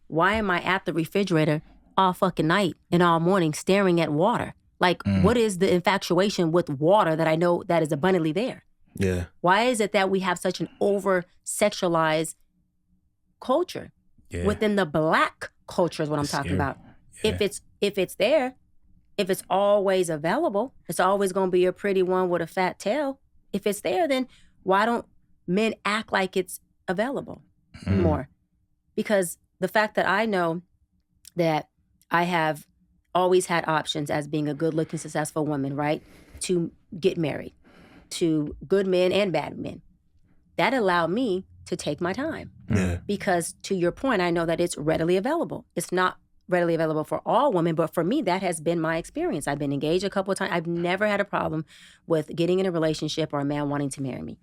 why am I at the refrigerator all fucking night and all morning staring at water? Like, what is the infatuation with water that I know that is abundantly there? Yeah. Why is it that we have such an over-sexualized culture within the Black culture is what I'm talking about. Yeah. If it's there, if it's always available, it's always going to be a pretty one with a fat tail. If it's there, then why don't men act like it's available more? Because the fact that I know that I have always had options as being a good-looking, successful woman, right, to get married to good men and bad men, that allowed me to take my time. Yeah. Because to your point, I know that it's readily available. It's not readily available for all women, but for me, that has been my experience. I've been engaged a couple of times. I've never had a problem with getting in a relationship or a man wanting to marry me.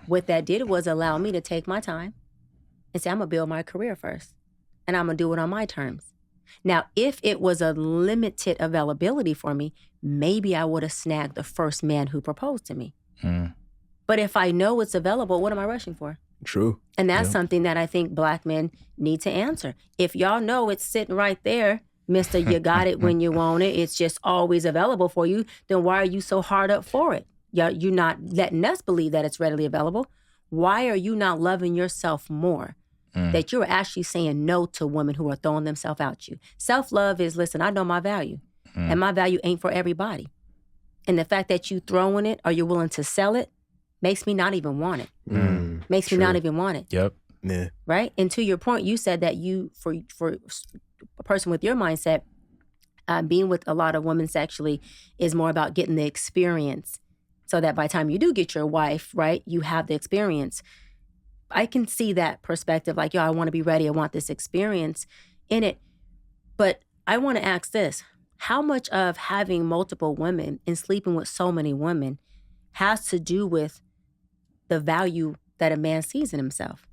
What that did was allow me to take my time and say, I'm gonna build my career first and I'm gonna do it on my terms. Now, if it was a limited availability for me, maybe I would have snagged the first man who proposed to me. But if I know it's available, what am I rushing for? True. And that's something that I think Black men need to answer. If y'all know it's sitting right there, Mr. You got it when you want it, it's just always available for you, then why are you so hard up for it? You're not letting us believe that it's readily available. Why are you not loving yourself more? That you're actually saying no to women who are throwing themselves at you. Self-love is, listen, I know my value. And my value ain't for everybody. And the fact that you throwing it or you're willing to sell it makes me not even want it. Makes me not even want it. Yep. Yeah. Right? And to your point, you said that you, for a person with your mindset, being with a lot of women sexually is more about getting the experience so that by the time you do get your wife, right, you have the experience. I can see that perspective, like, yo, I want to be ready. I want this experience in it. But I want to ask this. How much of having multiple women and sleeping with so many women has to do with the value that a man sees in himself?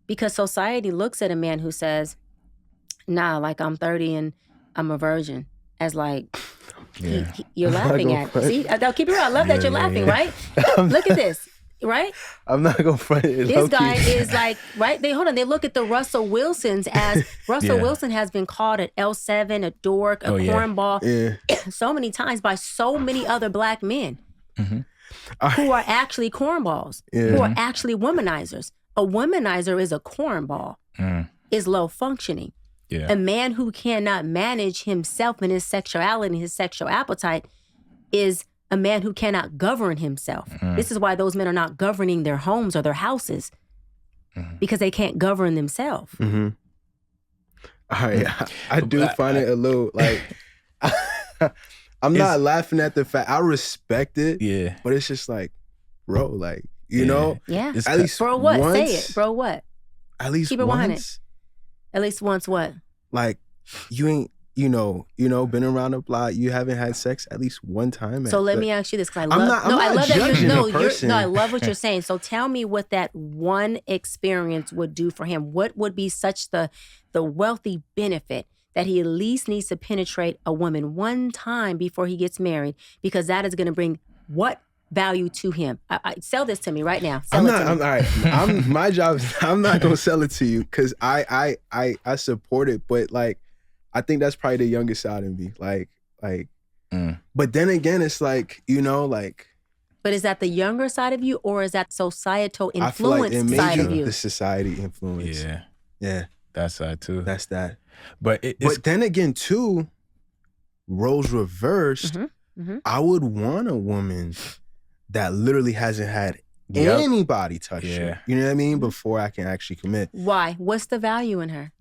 Because society looks at a man who says, nah, like I'm 30 and I'm a virgin, as like, you're laughing at it. See, I'll keep it real. I love that you're laughing, right? Look at this. Right? I'm not gonna front it. This guy is like, right? They look at the Russell Wilsons as Russell Wilson has been called an L7, a dork, a cornball so many times by so many other Black men who are actually cornballs, who are actually womanizers. A womanizer is a cornball, is low functioning. A man who cannot manage himself and his sexuality and his sexual appetite is a man who cannot govern himself. This is why those men are not governing their homes or their houses, because they can't govern themselves. All right, I do find it a little like, I'm not laughing at the fact. I respect it. Yeah. But it's just like, bro, like, you know? Yeah. At least bro, what? once. Say it. Bro, what? At least Keep it 100. once. At least once what? Like, you ain't, been around the block. You haven't had sex at least one time. So let me ask you this, because I I'm love. not I love that. judging a person. I love what you're saying. So tell me what that one experience would do for him. What would be such the wealthy benefit that he at least needs to penetrate a woman one time before he gets married? Because that is going to bring what value to him? Sell this to me right now. All right. My job is I'm not gonna sell it to you because I support it, but like I think that's probably the youngest side of me. But then again, it's like, like. But is that the younger side of you, or is that societal I feel like influence it side of made you? the society influence. Yeah. That side too. That's that. But then again, too, roles reversed. I would want a woman that literally hasn't had anybody touch her. You know what I mean? Before I can actually commit. Why? What's the value in her?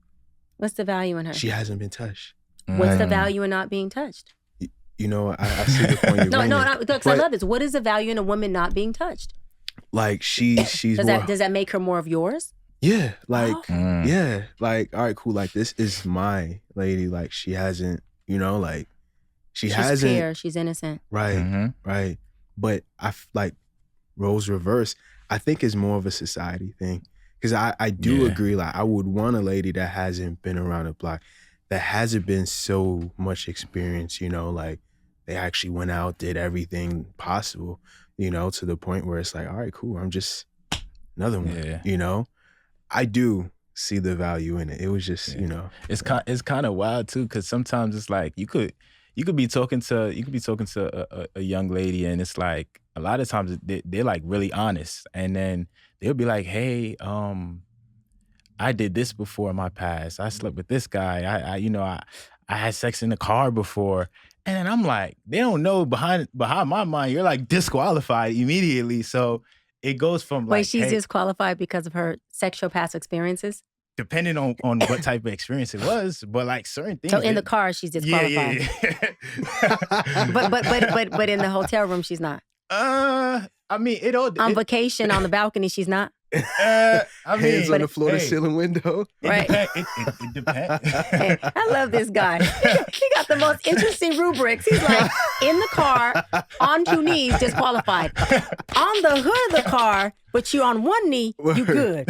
What's the value in her? She hasn't been touched. What's the value in not being touched? I see the point you're bringing. No, because I love this. What is the value in a woman not being touched? Like she's does that make her more of yours? Yeah, like yeah, like all right, cool. Like this is my lady. Like she hasn't, like she's pure, she's innocent. Right, right. But like roles reverse. I think is more of a society thing because I do agree. Like I would want a lady that hasn't been around the block, that hasn't been so much experience. Like they actually went out, did everything possible. To the point where it's like, all right, cool. I'm just another one. Yeah. I do see the value in it. It was just, it's kind of wild too, because sometimes it's like you could be talking to a young lady, and it's like a lot of times they're like really honest, and then they'll be like, hey, I did this before in my past. I slept with this guy. I had sex in the car before. And then I'm like, they don't know behind my mind, you're like disqualified immediately. So it goes from like, wait, she's disqualified because of her sexual past experiences? Depending on what type of experience it was, but like certain things. So in the car, she's disqualified. Yeah. but in the hotel room, she's not. I mean, it all on vacation on the balcony, she's not. I mean, hands on the floor to ceiling window. Right. It depends. Hey, I love this guy. He got the most interesting rubrics. He's like, in the car, on 2 knees, disqualified. On the hood of the car, but you on 1 knee, you good.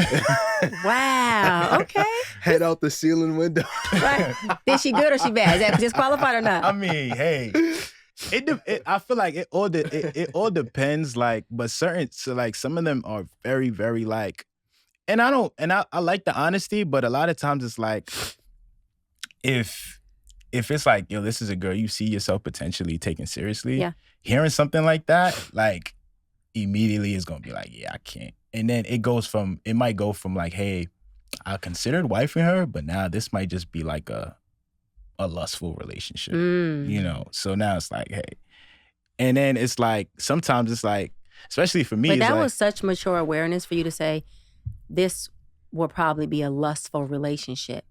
Wow. Okay. Head out the ceiling window. Right. Is she good or she bad? Is that disqualified or not? I mean, hey. I feel like it all depends, like, but some of them are very, very like, and I like the honesty, but a lot of times it's like, if it's like, yo, this is a girl you see yourself potentially taking seriously, hearing something like that, like immediately is gonna be like, yeah, I can't. And then it might go from like, hey, I considered wifing her, but now this might just be like a lustful relationship, so now it's like, hey, and then it's like sometimes it's like, especially for me, but that was such mature awareness for you to say this will probably be a lustful relationship,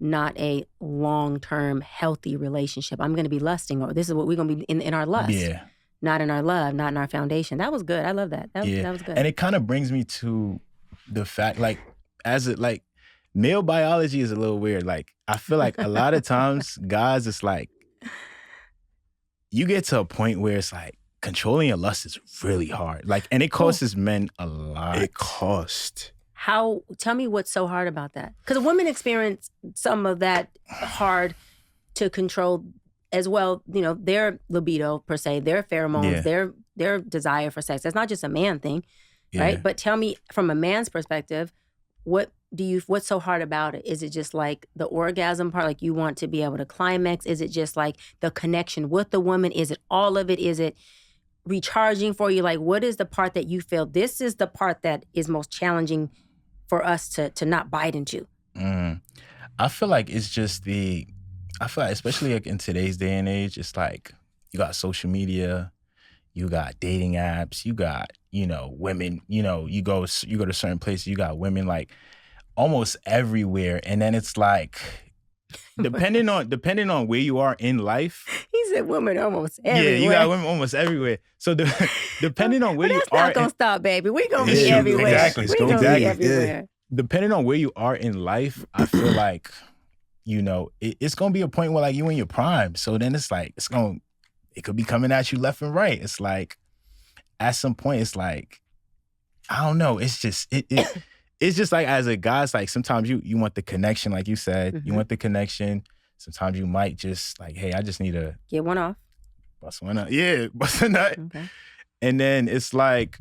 not a long-term healthy relationship. I'm going to be lusting, or this is what we're going to be in our lust, not in our love, not in our foundation. That was good. I love that. That was good. And it kind of brings me to the fact, like, male biology is a little weird. Like, I feel like a lot of times, guys, it's like, you get to a point where it's like, controlling your lust is really hard. Like, and it costs men a lot. It costs. How? Tell me what's so hard about that. Because women experience some of that hard to control as well. Their libido, per se, their pheromones, their desire for sex. That's not just a man thing, right? But tell me, from a man's perspective, what's so hard about it? Is it just like the orgasm part, like you want to be able to climax? Is it just like the connection with the woman? Is it all of it? Is it recharging for you? Like, what is the part that you feel this is the part that is most challenging for us to not bite into? I feel like it's just especially like in today's day and age, it's like you got social media, you got dating apps, you got, women, you go to certain places, you got women like almost everywhere. And then it's like, depending on where you are in life. He said women almost everywhere. Yeah, you got women almost everywhere. So depending on where but you that's are, not gonna stop, baby. We gonna be Yeah, everywhere. exactly. We gonna be everywhere. depending on where you are in life, I feel like, you know, it's gonna be a point where like you in your prime. So then it's like it could be coming at you left and right. It's like at some point, it's like, I don't know. It's just it's just like as a guy, it's like sometimes you want the connection, like you said. You want the connection. Sometimes you might just like, hey, I just need to get one off. Bust one up. Yeah, bust a nut. Okay. And then it's like,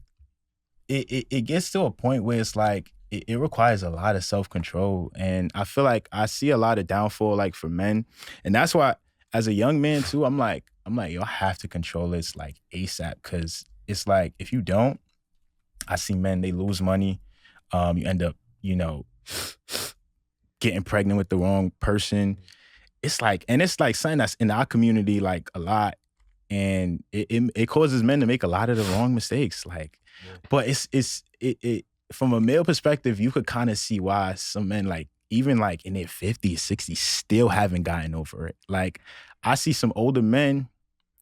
it gets to a point where it's like, it requires a lot of self-control. And I feel like I see a lot of downfall like for men. And that's why as a young man too, I'm like, yo, I have to control this like ASAP. Cause it's like, if you don't, I see men, they lose money. You end up, you know, getting pregnant with the wrong person. It's like something that's in our community like a lot. And it causes men to make a lot of the wrong mistakes. Like, but it from a male perspective, you could kind of see why some men like, even like in their 50s, 60s, still haven't gotten over it. Like, I see some older men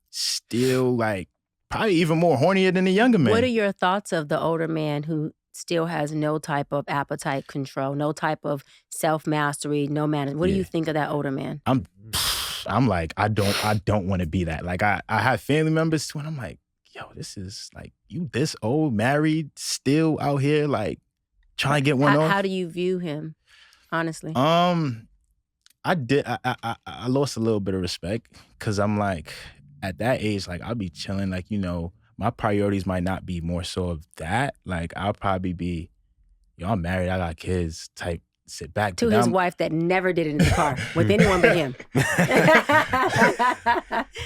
still like probably even more hornier than the younger men. What are your thoughts of the older man who still has no type of appetite control, no type of self-mastery, no management? What do you think of that older man? I'm like, I don't want to be that. Like, I have family members too, and I'm like, yo, this is like, you this old, married, still out here, like, trying to get one off. How do you view him, honestly? I lost a little bit of respect, because I'm like, at that age, like, I'll be chilling, like, you know, my priorities might not be more so of that. Like, I'll probably be, yo, I'm married, I got kids, type, sit back. To his wife that never did it in the car with anyone but him.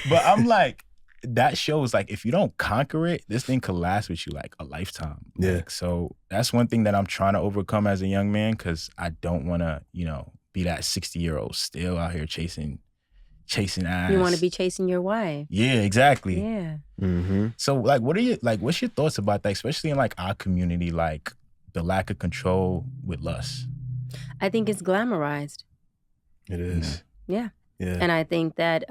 But I'm like, that shows like, if you don't conquer it, this thing could last with you like a lifetime. Yeah. Like, so that's one thing that I'm trying to overcome as a young man, because I don't want to, you know, be that 60-year-old still out here chasing ass. You want to be chasing your wife. Yeah, exactly. Yeah. Mm-hmm. So like, what's your thoughts about that, especially in like our community, like the lack of control with lust? I think it's glamorized. It is. Yeah. Yeah. And I think that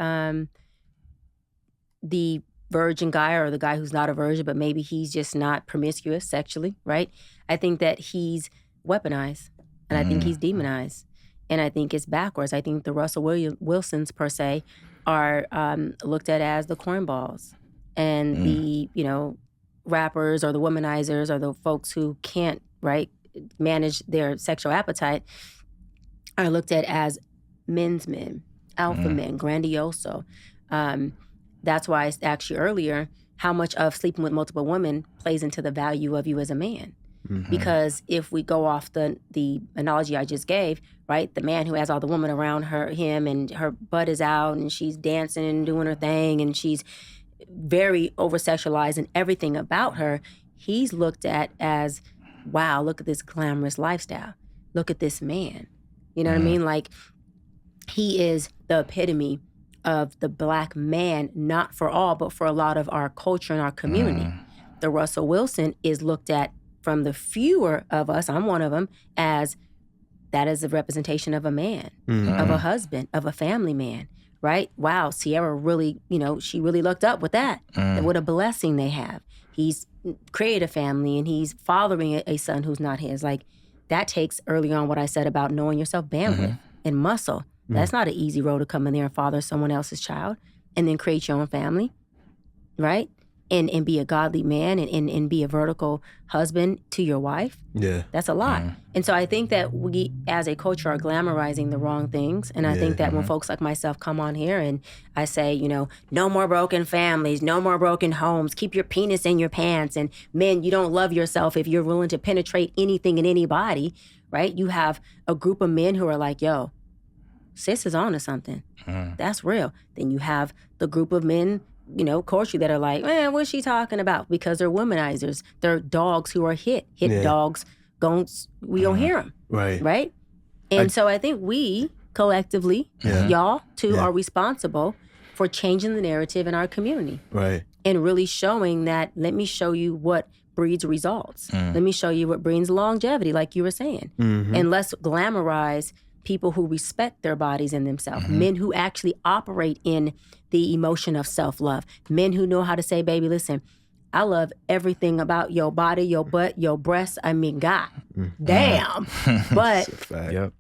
the virgin guy, or the guy who's not a virgin, but maybe he's just not promiscuous sexually, right? I think that he's weaponized, and I think he's demonized. And I think it's backwards. I think the Russell Wilsons, per se, are looked at as the cornballs. And the, you know, rappers or the womanizers or the folks who can't, right, manage their sexual appetite are looked at as men's men, alpha men, grandioso. That's why I asked you earlier how much of sleeping with multiple women plays into the value of you as a man. Because if we go off the analogy I just gave, right, the man who has all the women around him and her butt is out and she's dancing and doing her thing and she's very oversexualized and everything about her, he's looked at as, wow, look at this glamorous lifestyle. Look at this man. You know what I mean? Like, he is the epitome of the Black man, not for all, but for a lot of our culture and our community. The Russell Wilson is looked at, from the fewer of us, I'm one of them, as that is a representation of a man, of a husband, of a family man, right? Wow, Sierra really, you know, she really looked up with that. What a blessing they have. He's created a family and he's fathering a son who's not his. Like, that takes early on what I said about knowing yourself, bandwidth and muscle. That's not an easy road to come in there and father someone else's child and then create your own family, right? And be a godly man and be a vertical husband to your wife. Yeah. That's a lot. And so I think that we, as a culture, are glamorizing the wrong things. And I think that when folks like myself come on here and I say, you know, no more broken families, no more broken homes, keep your penis in your pants. And men, you don't love yourself if you're willing to penetrate anything and anybody, right? You have a group of men who are like, yo, sis is on to something. That's real. Then you have the group of men, you know, culturally, that are like, man, what's she talking about? Because they're womanizers. They're dogs who are hit dogs. We don't hear them. Right? And so I think we collectively, y'all too, are responsible for changing the narrative in our community. Right. And really showing that, let me show you what breeds results. Let me show you what brings longevity, like you were saying. And let's glamorize people who respect their bodies and themselves, men who actually operate in the emotion of self-love, men who know how to say, baby, listen, I love everything about your body, your butt, your breasts. I mean, God, damn. But Yep.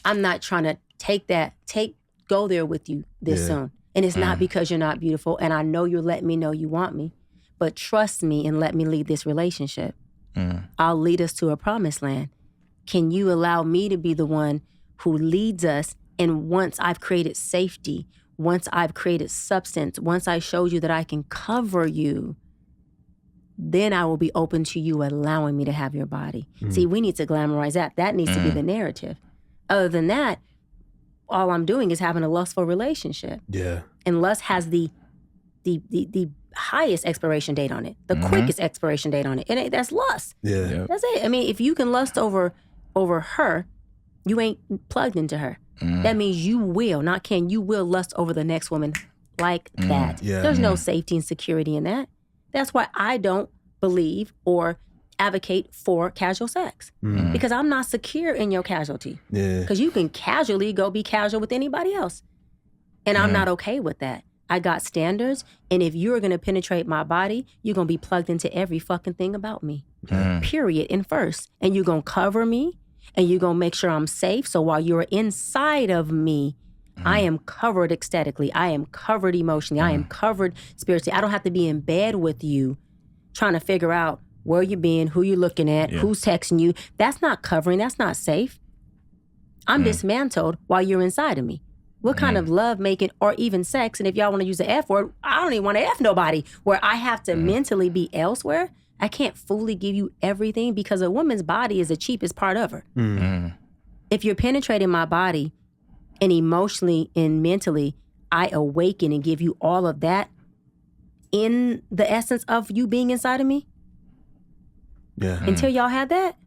I'm not trying to go there with you this soon. And it's not because you're not beautiful. And I know you're letting me know you want me, but trust me and let me lead this relationship. I'll lead us to a promised land. Can you allow me to be the one who leads us? And once I've created safety, once I've created substance, once I showed you that I can cover you, then I will be open to you allowing me to have your body. See, we need to glamorize that. That needs to be the narrative. Other than that, all I'm doing is having a lustful relationship. Yeah. And lust has the highest expiration date on it, the quickest expiration date on it. And that's lust. Yeah. Yep. That's it. I mean, if you can lust over her, you ain't plugged into her. That means you will lust over the next woman like that. Yeah. There's no safety and security in that. That's why I don't believe or advocate for casual sex, because I'm not secure in your casualty. Yeah. Because you can casually go be casual with anybody else. And I'm not okay with that. I got standards, and if you're gonna penetrate my body, you're gonna be plugged into every fucking thing about me. Period. And first. And you're gonna cover me, and you're gonna make sure I'm safe. So while you're inside of me, I am covered ecstatically. I am covered emotionally. I am covered spiritually. I don't have to be in bed with you trying to figure out where you're being, who you're looking at, who's texting you. That's not covering. That's not safe. I'm dismantled while you're inside of me. What kind of love making or even sex, and if y'all want to use the F word, I don't even want to F nobody, where I have to mentally be elsewhere. I can't fully give you everything because a woman's body is the cheapest part of her. If you're penetrating my body and emotionally and mentally, I awaken and give you all of that in the essence of you being inside of me. Yeah. Until y'all had that,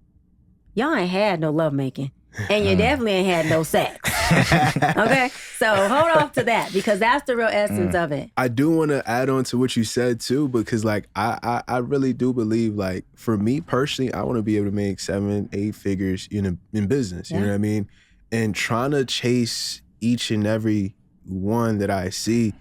y'all ain't had no lovemaking. And you definitely ain't had no sex. Okay? So hold off to that, because that's the real essence of it. I do want to add on to what you said too, because like I really do believe, like, for me personally, I want to be able to make 7-8 figures in business. You know what I mean? And trying to chase each and every one that I see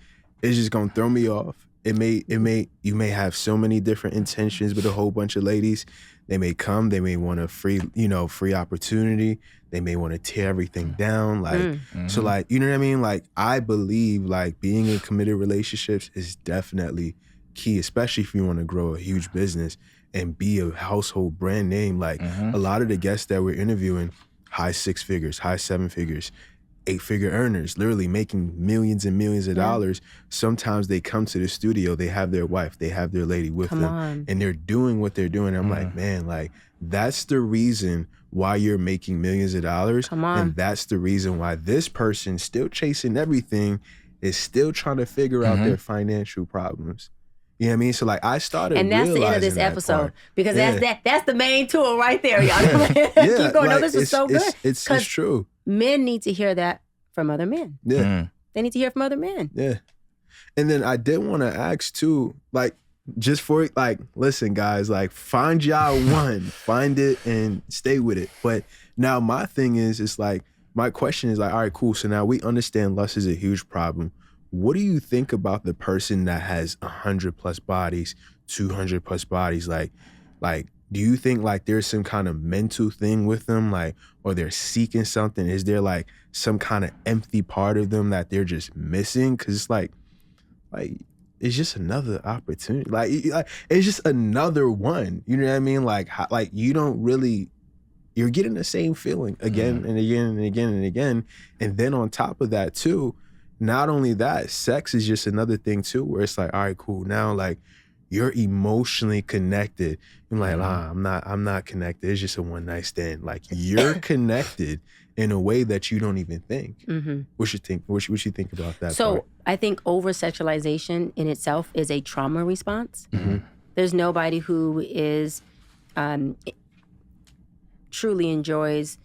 is just gonna throw me off. You may have so many different intentions with a whole bunch of ladies. They may come, they may want a free opportunity. They may want to tear everything down. Like, so like, you know what I mean? Like, I believe like being in committed relationships is definitely key, especially if you want to grow a huge business and be a household brand name. Like a lot of the guests that we're interviewing, high 6 figures, high 7 figures, 8-figure earners, literally making millions and millions of dollars. Sometimes they come to the studio, they have their wife, they have their lady with them, and they're doing what they're doing. I'm like, man, like, that's the reason why you're making millions of dollars. And that's the reason why this person still chasing everything is still trying to figure out their financial problems. You know what I mean? So like, I started and that's the end of this episode, because that's the main tool right there, y'all. Keep going. Like, no, this is so good. It's true. Men need to hear that from other men. Yeah. They need to hear from other men. Yeah. And then I did want to ask too, like, just for like, listen guys, like, find y'all one, find it and stay with it. But now my thing is, it's like, my question is like, all right, cool. So now we understand lust is a huge problem. What do you think about the person that has 100+ bodies, 200+ bodies? Like, do you think like there's some kind of mental thing with them, like, or they're seeking something? Is there like some kind of empty part of them that they're just missing? Cause it's like it's just another opportunity. Like it's just another one. You know what I mean? Like you don't really, you're getting the same feeling again and again and again and again. And then on top of that too, not only that, sex is just another thing too, where it's like, all right, cool. Now like you're emotionally connected. I'm like, I'm not connected. It's just a one night stand. Like you're connected in a way that you don't even think. What you think? What you think about that? So part? I think oversexualization in itself is a trauma response. There's nobody who is truly enjoys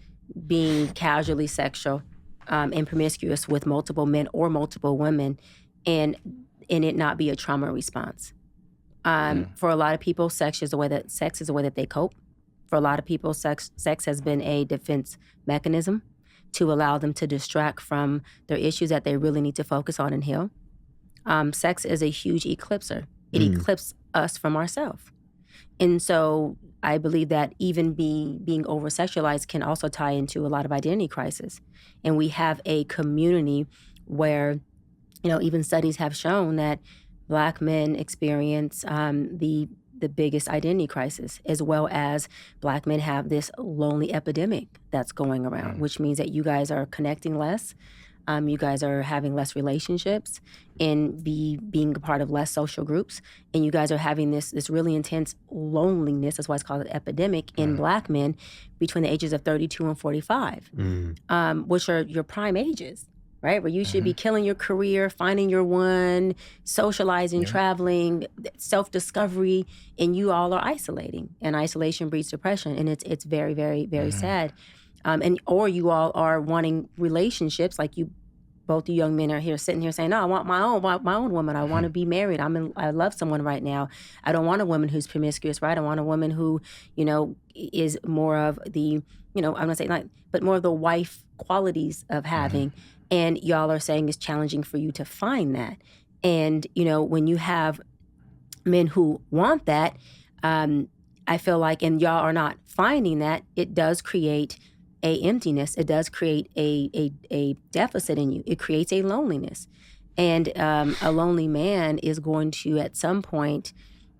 being casually sexual and promiscuous with multiple men or multiple women, and it not be a trauma response. For a lot of people, sex is the way that they cope. For a lot of people, sex has been a defense mechanism to allow them to distract from their issues that they really need to focus on and heal. Sex is a huge eclipser. It eclipses us from ourselves. And so I believe that even being over-sexualized can also tie into a lot of identity crisis. And we have a community where, even studies have shown that Black men experience the biggest identity crisis, as well as Black men have this lonely epidemic that's going around, which means that you guys are connecting less. You guys are having less relationships and being a part of less social groups. And you guys are having this really intense loneliness, that's why it's called an epidemic, in Black men between the ages of 32 and 45, which are your prime ages, right? Where you should be killing your career, finding your one, socializing, traveling, self-discovery, and you all are isolating. And isolation breeds depression. And it's very, very, very sad. Or you all are wanting relationships, like both you young men are here sitting here saying, no, I want my own woman. I want to be married. I love someone right now. I don't want a woman who's promiscuous, right? I want a woman who, is more of the, I'm gonna say but more of the wife qualities of having. And y'all are saying it's challenging for you to find that. And, when you have men who want that, I feel like, and y'all are not finding that, it does create a emptiness. It does create a deficit in you. It creates a loneliness. And a lonely man is going to, at some point,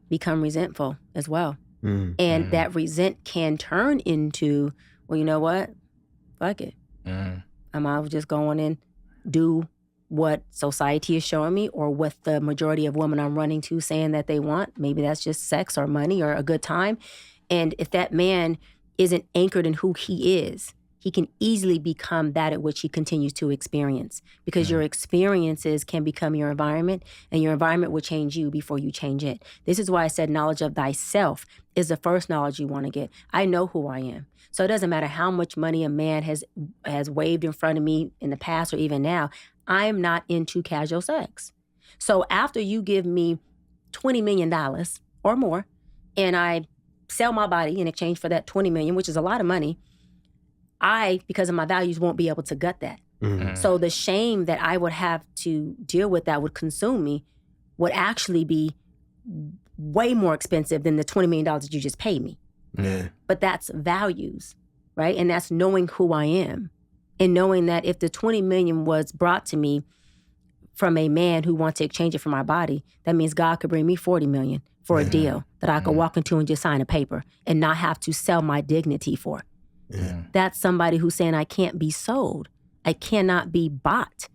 become resentful as well. And that resent can turn into, well, you know what? Fuck it. I'm just going and do what society is showing me or what the majority of women I'm running to saying that they want. Maybe that's just sex or money or a good time. And if that man isn't anchored in who he is, he can easily become that at which he continues to experience, because your experiences can become your environment, and your environment will change you before you change it. This is why I said knowledge of thyself is the first knowledge you want to get. I know who I am. So it doesn't matter how much money a man has waved in front of me in the past or even now, I'm not into casual sex. So after you give me $20 million or more, and I sell my body in exchange for that $20 million, which is a lot of money, I, because of my values, won't be able to gut that. So the shame that I would have to deal with that would consume me would actually be way more expensive than the $20 million that you just paid me. But that's values, right? And that's knowing who I am, and knowing that if the $20 million was brought to me from a man who wants to exchange it for my body, that means God could bring me $40 million for a deal that I could walk into and just sign a paper and not have to sell my dignity for. That's somebody who's saying I can't be sold. I cannot be bought.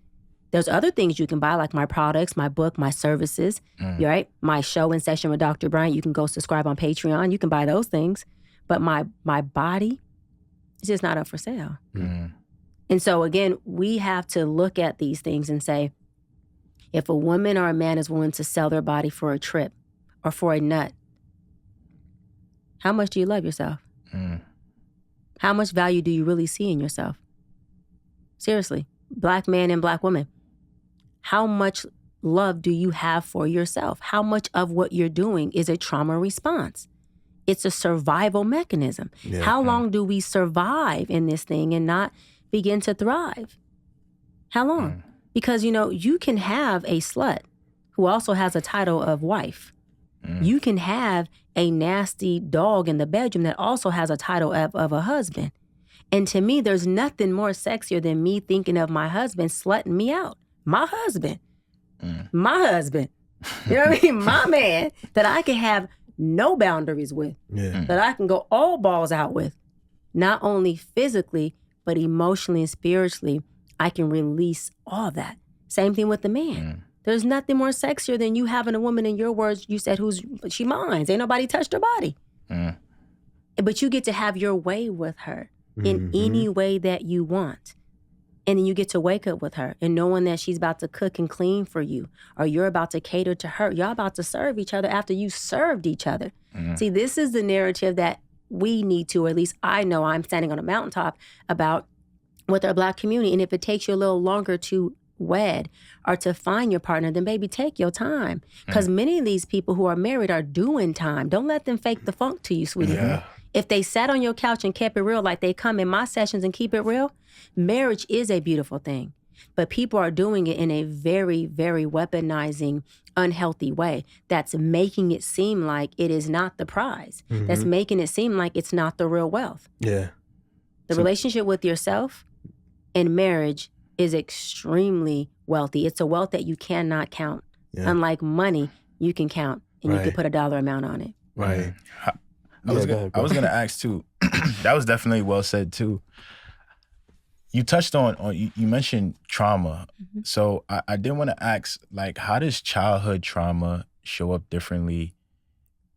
There's other things you can buy, like my products, my book, my services, right? My show and session with Dr. Bryant, you can go subscribe on Patreon. You can buy those things. But my body is just not up for sale. And so again, we have to look at these things and say, if a woman or a man is willing to sell their body for a trip or for a nut, how much do you love yourself? How much value do you really see in yourself? Seriously, Black man and Black woman, how much love do you have for yourself? How much of what you're doing is a trauma response? It's a survival mechanism. How long do we survive in this thing and not begin to thrive? How long? Because, you can have a slut who also has a title of wife. You can have a nasty dog in the bedroom that also has a title of a husband. And to me, there's nothing more sexier than me thinking of my husband slutting me out. My husband. My husband. You know what I mean? My man that I can have no boundaries with. That I can go all balls out with. Not only physically, but emotionally and spiritually, I can release all that. Same thing with the man. There's nothing more sexier than you having a woman, in your words, you said, she mine. Ain't nobody touched her body. But you get to have your way with her in any way that you want. And then you get to wake up with her and knowing that she's about to cook and clean for you, or you're about to cater to her. Y'all about to serve each other after you served each other. See, this is the narrative that we need to, or at least I know I'm standing on a mountaintop about with our Black community. And if it takes you a little longer to wed or to find your partner, then baby, take your time. Because many of these people who are married are doing time. Don't let them fake the funk to you, sweetie. Yeah. If they sat on your couch and kept it real like they come in my sessions and keep it real, marriage is a beautiful thing. But people are doing it in a very, very weaponizing, unhealthy way that's making it seem like it is not the prize. That's making it seem like it's not the real wealth. Yeah. The relationship with yourself and marriage is extremely wealthy. It's a wealth that you cannot count. Yeah. Unlike money, you can count and you can put a dollar amount on it. Right. I was going to ask too. That was definitely well said too. You touched on you mentioned trauma. So I did want to ask, like, how does childhood trauma show up differently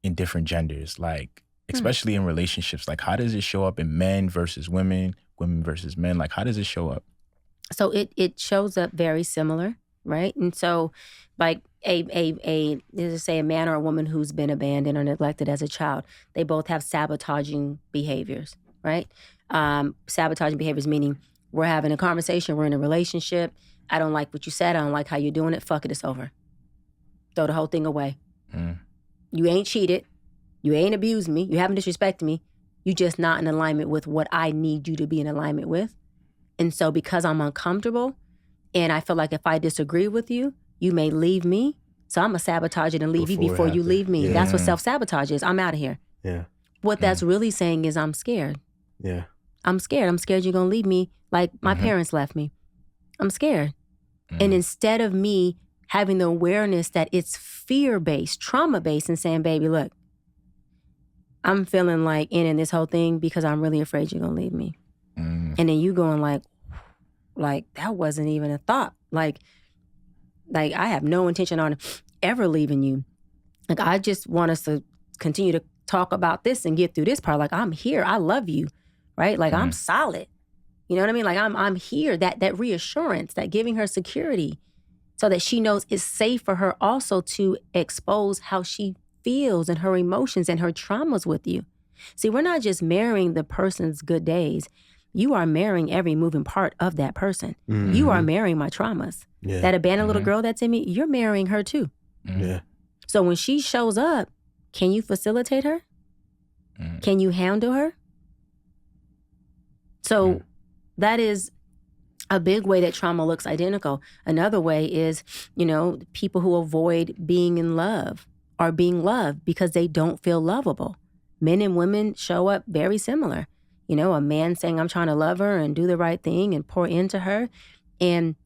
in different genders? Like, especially in relationships, like how does it show up in men versus women, women versus men? Like, how does it show up? So it shows up very similar, right? And so like let's say a man or a woman who's been abandoned or neglected as a child, they both have sabotaging behaviors, right? Sabotaging behaviors meaning we're having a conversation, we're in a relationship, I don't like what you said, I don't like how you're doing it, fuck it, it's over. Throw the whole thing away. You ain't cheated, you ain't abused me, you haven't disrespected me, you just not in alignment with what I need you to be in alignment with. And so because I'm uncomfortable and I feel like if I disagree with you, you may leave me. So I'm going to sabotage it and leave you before you leave me. Yeah. That's what self-sabotage is. I'm out of here. Yeah. What that's really saying is I'm scared. Yeah. I'm scared. I'm scared you're going to leave me like my parents left me. I'm scared. And instead of me having the awareness that it's fear-based, trauma-based and saying, baby, look, I'm feeling like in this whole thing because I'm really afraid you're going to leave me. And then you going like that wasn't even a thought. Like I have no intention on ever leaving you. Like I just want us to continue to talk about this and get through this part. Like I'm here. I love you, right? Like I'm solid. You know what I mean? Like I'm here. That reassurance, that giving her security, so that she knows it's safe for her also to expose how she feels and her emotions and her traumas with you. See, we're not just marrying the person's good days. You are marrying every moving part of that person. You are marrying my traumas. Yeah. That abandoned little girl that's in me, you're marrying her too. Yeah. So when she shows up, can you facilitate her? Can you handle her? So that is a big way that trauma looks identical. Another way is, people who avoid being in love or being loved because they don't feel lovable. Men and women show up very similar. A man saying, I'm trying to love her and do the right thing and pour into her. And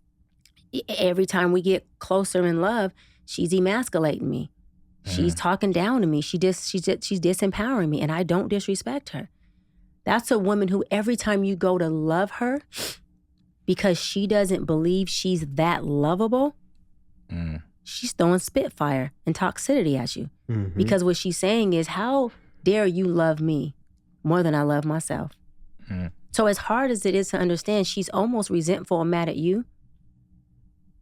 every time we get closer in love, she's emasculating me. She's talking down to me. She's disempowering me, and I don't disrespect her. That's a woman who every time you go to love her, because she doesn't believe she's that lovable, she's throwing spitfire and toxicity at you. Because what she's saying is, how dare you love me more than I love myself? So as hard as it is to understand, she's almost resentful and mad at you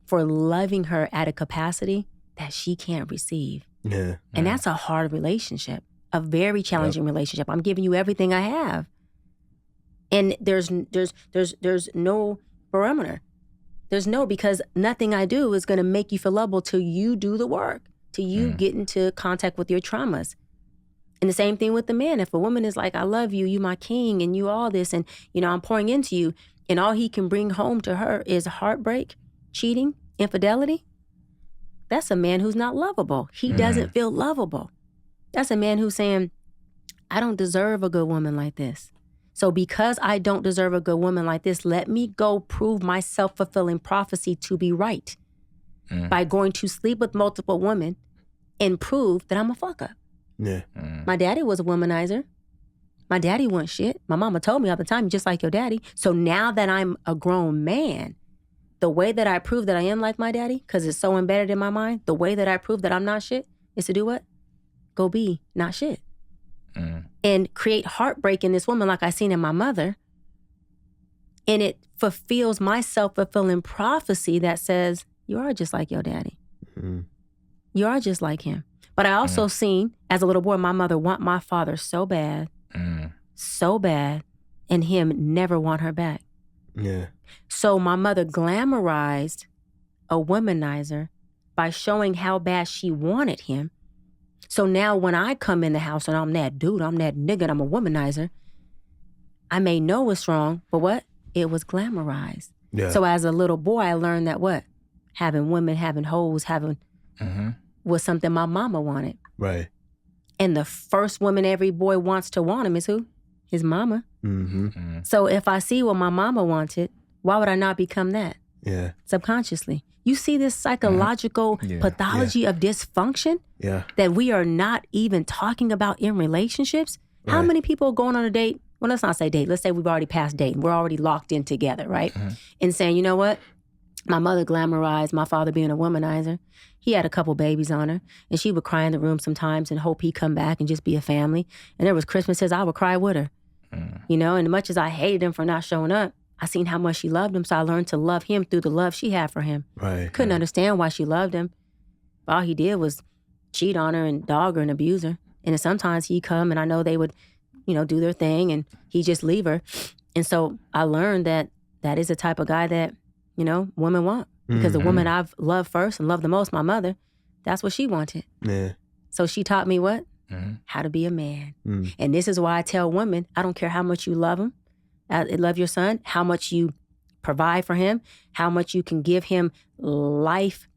for loving her at a capacity that she can't receive. Yeah. And that's a hard relationship, a very challenging relationship. I'm giving you everything I have. And there's no barometer. Because nothing I do is going to make you feel lovable till you do the work, till you get into contact with your traumas. And the same thing with the man. If a woman is like, I love you, you my king, and you all this, and I'm pouring into you, and all he can bring home to her is heartbreak, cheating, infidelity, that's a man who's not lovable. He doesn't feel lovable. That's a man who's saying, I don't deserve a good woman like this. So because I don't deserve a good woman like this, let me go prove my self-fulfilling prophecy to be right by going to sleep with multiple women and prove that I'm a fuck up. Yeah. My daddy was a womanizer. My daddy wasn't shit. My mama told me all the time, just like your daddy. So now that I'm a grown man, the way that I prove that I am like my daddy, because it's so embedded in my mind, the way that I prove that I'm not shit is to do what? Go be not shit. And create heartbreak in this woman like I seen in my mother. And it fulfills my self-fulfilling prophecy that says, you are just like your daddy. You are just like him. But I also seen, as a little boy, my mother want my father so bad, and him never want her back. Yeah. So my mother glamorized a womanizer by showing how bad she wanted him. So now when I come in the house and I'm that dude, I'm that nigga, and I'm a womanizer, I may know what's wrong, but what? It was glamorized. Yeah. So as a little boy, I learned that what? Having women, having hoes, having was something my mama wanted. Right. And the first woman every boy wants to want him is who? His mama. So if I see what my mama wanted, why would I not become that? Yeah. Subconsciously. You see this psychological pathology of dysfunction that we are not even talking about in relationships? How Right. many people are going on a date? Well, let's not say date. Let's say we've already passed dating. We're already locked in together, right? And saying, you know what? My mother glamorized my father being a womanizer. He had a couple babies on her, and she would cry in the room sometimes and hope he'd come back and just be a family. And there was Christmases I would cry with her, you know? And as much as I hated him for not showing up, I seen how much she loved him, so I learned to love him through the love she had for him. Right. Couldn't understand why she loved him. All he did was cheat on her and dog her and abuse her. And then sometimes he'd come and I know they would, you know, do their thing and he'd just leave her. And so I learned that that is the type of guy that, you know, women want. Because the woman I've loved first and loved the most, my mother, that's what she wanted. Yeah. So she taught me what? How to be a man. And this is why I tell women, I don't care how much you love him, love your son, how much you provide for him, how much you can give him life,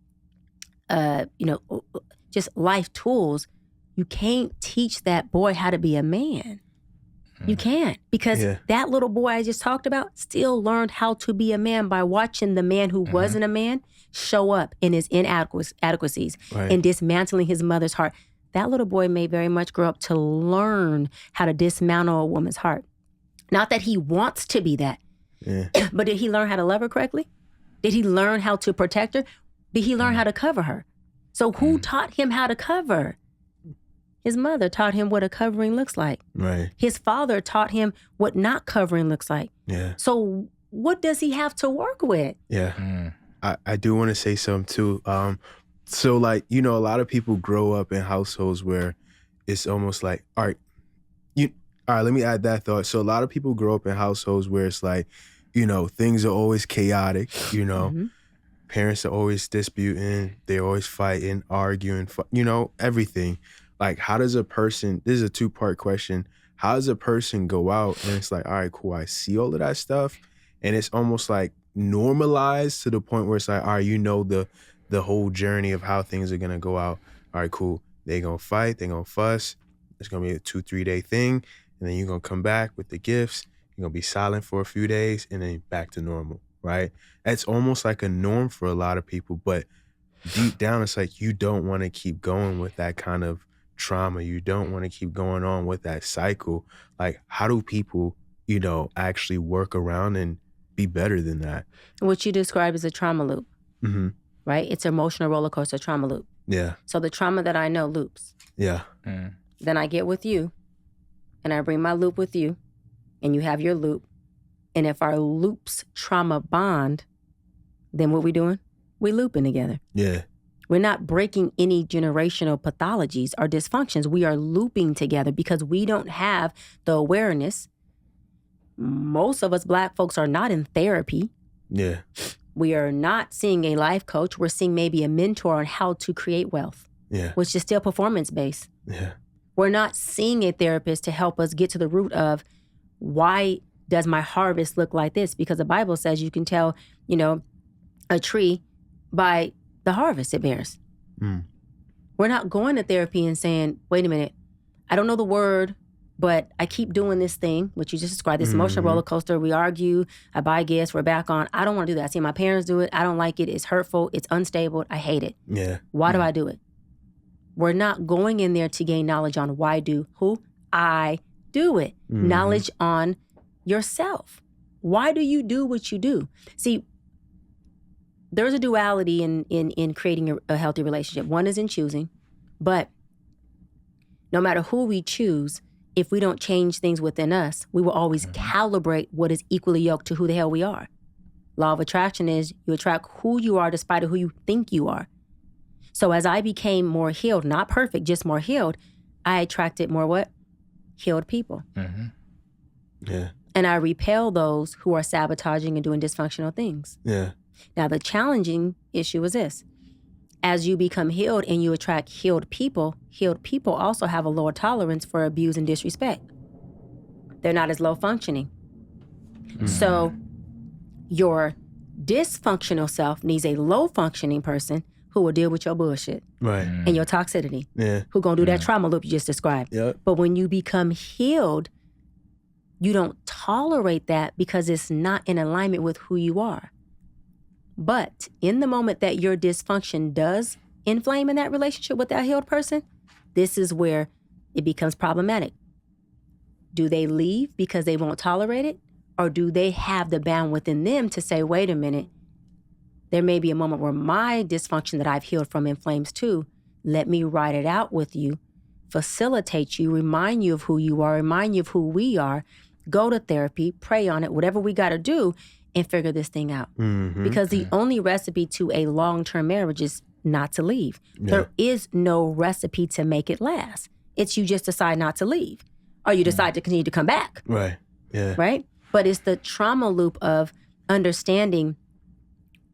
you know, just life tools. You can't teach that boy how to be a man. You can't, because that little boy I just talked about still learned how to be a man by watching the man who wasn't a man show up in his inadequacies and dismantling his mother's heart. That little boy may very much grow up to learn how to dismantle a woman's heart. Not that he wants to be that, but did he learn how to love her correctly? Did he learn how to protect her? Did he learn how to cover her? So who taught him how to cover? His mother taught him what a covering looks like. Right. His father taught him what not covering looks like. Yeah. So what does he have to work with? Yeah. I do want to say something too. So like, you know, a lot of people grow up in households where it's almost like, all right, let me add that thought. So a lot of people grow up in households where it's like, you know, things are always chaotic, you know, parents are always disputing, they're always fighting, arguing, you know, everything. Like, how does a person, this is a two-part question, how does a person go out and it's like, all right, cool, I see all of that stuff, and it's almost like normalized to the point where it's like, all right, you know the whole journey of how things are gonna go out. All right, cool, they're gonna fight, they're gonna fuss, it's gonna be a 2-3 day thing, and then you're gonna come back with the gifts, you're gonna be silent for a few days, and then back to normal, right? That's almost like a norm for a lot of people, but deep down, it's like you don't wanna keep going with that kind of trauma. You don't want to keep going on with that cycle. Like, how do people, you know, actually work around and be better than that? What you describe as a trauma loop, right? It's an emotional roller coaster trauma loop. Yeah. So the trauma that I know loops. Yeah. Then I get with you and I bring my loop with you and you have your loop. And if our loops trauma bond, then what we doing? We looping together. Yeah. We're not breaking any generational pathologies or dysfunctions. We are looping together because we don't have the awareness. Most of us Black folks are not in therapy. Yeah. We are not seeing a life coach. We're seeing maybe a mentor on how to create wealth, which is still performance-based. Yeah. We're not seeing a therapist to help us get to the root of why does my harvest look like this? Because the Bible says you can tell, you know, a tree by the harvest it bears. We're not going to therapy and saying, wait a minute, I don't know the word, but I keep doing this thing, which you just described, this emotional roller coaster. We argue, I buy gifts, we're back on. I don't want to do that. I see my parents do it. I don't like it. It's hurtful. It's unstable. I hate it. Yeah. Why do I do it? We're not going in there to gain knowledge on why do who I do it. Knowledge on yourself. Why do you do what you do? See, there's a duality in creating a healthy relationship. One is in choosing, but no matter who we choose, if we don't change things within us, we will always calibrate what is equally yoked to who the hell we are. Law of attraction is you attract who you are despite of who you think you are. So as I became more healed, not perfect, just more healed, I attracted more what? Healed people. Yeah. And I repel those who are sabotaging and doing dysfunctional things. Yeah. Now, the challenging issue is this. As you become healed and you attract healed people also have a lower tolerance for abuse and disrespect. They're not as low functioning. So your dysfunctional self needs a low functioning person who will deal with your bullshit Right. and your toxicity. Yeah. Who gonna do that trauma loop you just described. Yep. But when you become healed, you don't tolerate that because it's not in alignment with who you are. But in the moment that your dysfunction does inflame in that relationship with that healed person, this is where it becomes problematic. Do they leave because they won't tolerate it? Or do they have the bandwidth in them to say, wait a minute, there may be a moment where my dysfunction that I've healed from inflames too. Let me ride it out with you, facilitate you, remind you of who you are, remind you of who we are, go to therapy, pray on it, whatever we got to do, and figure this thing out. Because the only recipe to a long-term marriage is not to leave. Yeah. There is no recipe to make it last. It's you just decide not to leave or you decide to continue to come back, Right. Yeah. right? But it's the trauma loop of understanding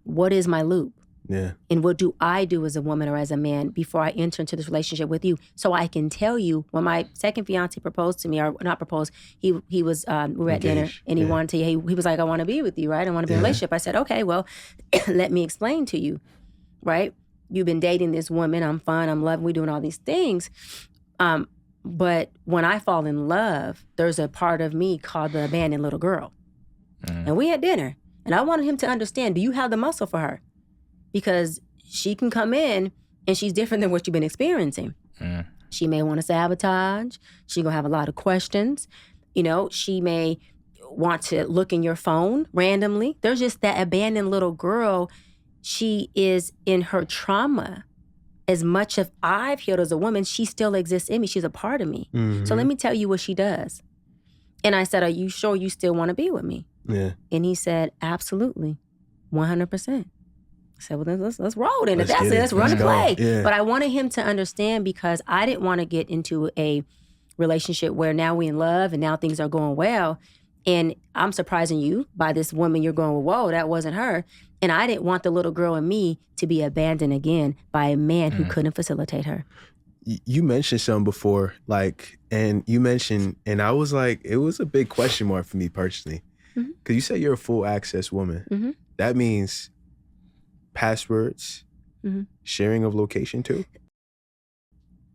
what is my loop Yeah. and what do I do as a woman or as a man before I enter into this relationship with you, so I can tell you. When my second fiance proposed to me, or not proposed, he was we were at dinner Engaged, and he yeah. wanted to. He was like, I want to be with you, right? I want to be in a relationship. I said, okay, well, let me explain to you, right? You've been dating this woman. I'm fun. I'm loving. We're doing all these things. But when I fall in love, there's a part of me called the abandoned little girl. And we had dinner. And I wanted him to understand, do you have the muscle for her? Because she can come in and she's different than what you've been experiencing. She may want to sabotage. She's going to have a lot of questions. You know, she may want to look in your phone randomly. There's just that abandoned little girl. She is in her trauma. As much as I've healed as a woman, she still exists in me. She's a part of me. So let me tell you what she does. And I said, are you sure you still want to be with me? Yeah. And he said, absolutely, 100%. I said, well, let's roll then. If Let's that's get it, it. let's run Let's the play. go. Yeah. But I wanted him to understand, because I didn't want to get into a relationship where now we in love and now things are going well. And I'm surprising you by this woman you're going, whoa, that wasn't her. And I didn't want the little girl in me to be abandoned again by a man who couldn't facilitate her. You mentioned something before, and you mentioned, and I was like, it was a big question mark for me personally. Because you said you're a full access woman. That means passwords, sharing of location too?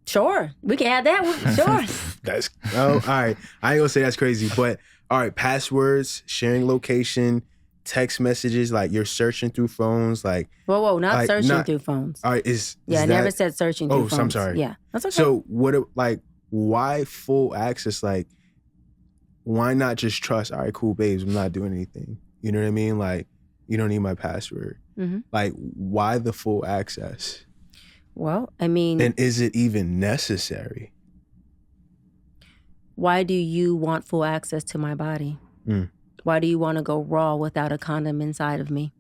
Sure, we can add that one, sure. That's, all right. I ain't gonna say that's crazy, but all right, passwords, sharing location, text messages, like you're searching through phones, like. Whoa, not like, searching not- through phones. All right, is Yeah, I that, never said searching through phones. I'm sorry. Yeah, that's okay. So why full access? Like, why not just trust, all right, cool, babes, I'm not doing anything. You know what I mean? Like, you don't need my password. Like, why the full access? Well, I mean, And is it even necessary? why do you want full access to my body? Why do you want to go raw without a condom inside of me?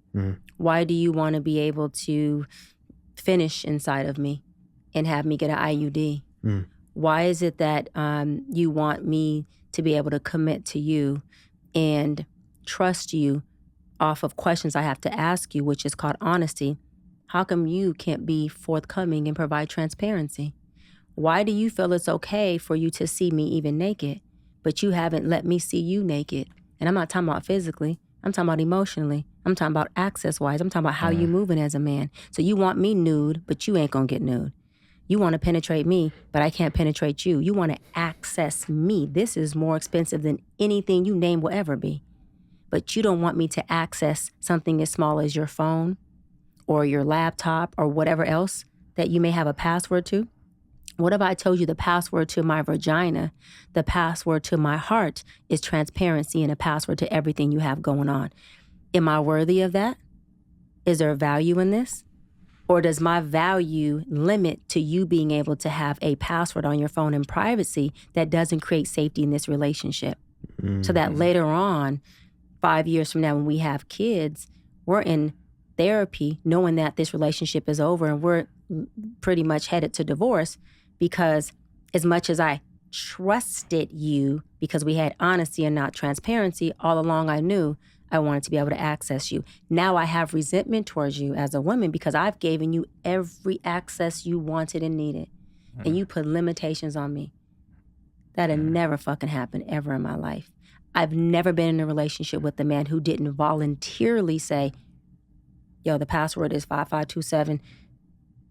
Why do you want to be able to finish inside of me and have me get an IUD? Why is it that you want me to be able to commit to you and trust you off of questions I have to ask you, which is called honesty? How come you can't be forthcoming and provide transparency? Why do you feel it's okay for you to see me even naked, but you haven't let me see you naked? And I'm not talking about physically. I'm talking about emotionally. I'm talking about access-wise. I'm talking about how you moving as a man. So you want me nude, but you ain't gonna get nude. You want to penetrate me, but I can't penetrate you. You want to access me. This is more expensive than anything you name will ever be. But you don't want me to access something as small as your phone or your laptop or whatever else that you may have a password to. What if I told you the password to my vagina, the password to my heart is transparency, and a password to everything you have going on? Am I worthy of that? Is there value in this? Or does my value limit to you being able to have a password on your phone in privacy that doesn't create safety in this relationship? So that later on, 5 years from now when we have kids, we're in therapy knowing that this relationship is over and we're pretty much headed to divorce, because as much as I trusted you because we had honesty and not transparency, all along I knew I wanted to be able to access you. Now I have resentment towards you as a woman because I've given you every access you wanted and needed. And you put limitations on me. That'd never fucking happen ever in my life. I've never been in a relationship with a man who didn't voluntarily say, yo, the password is 5527,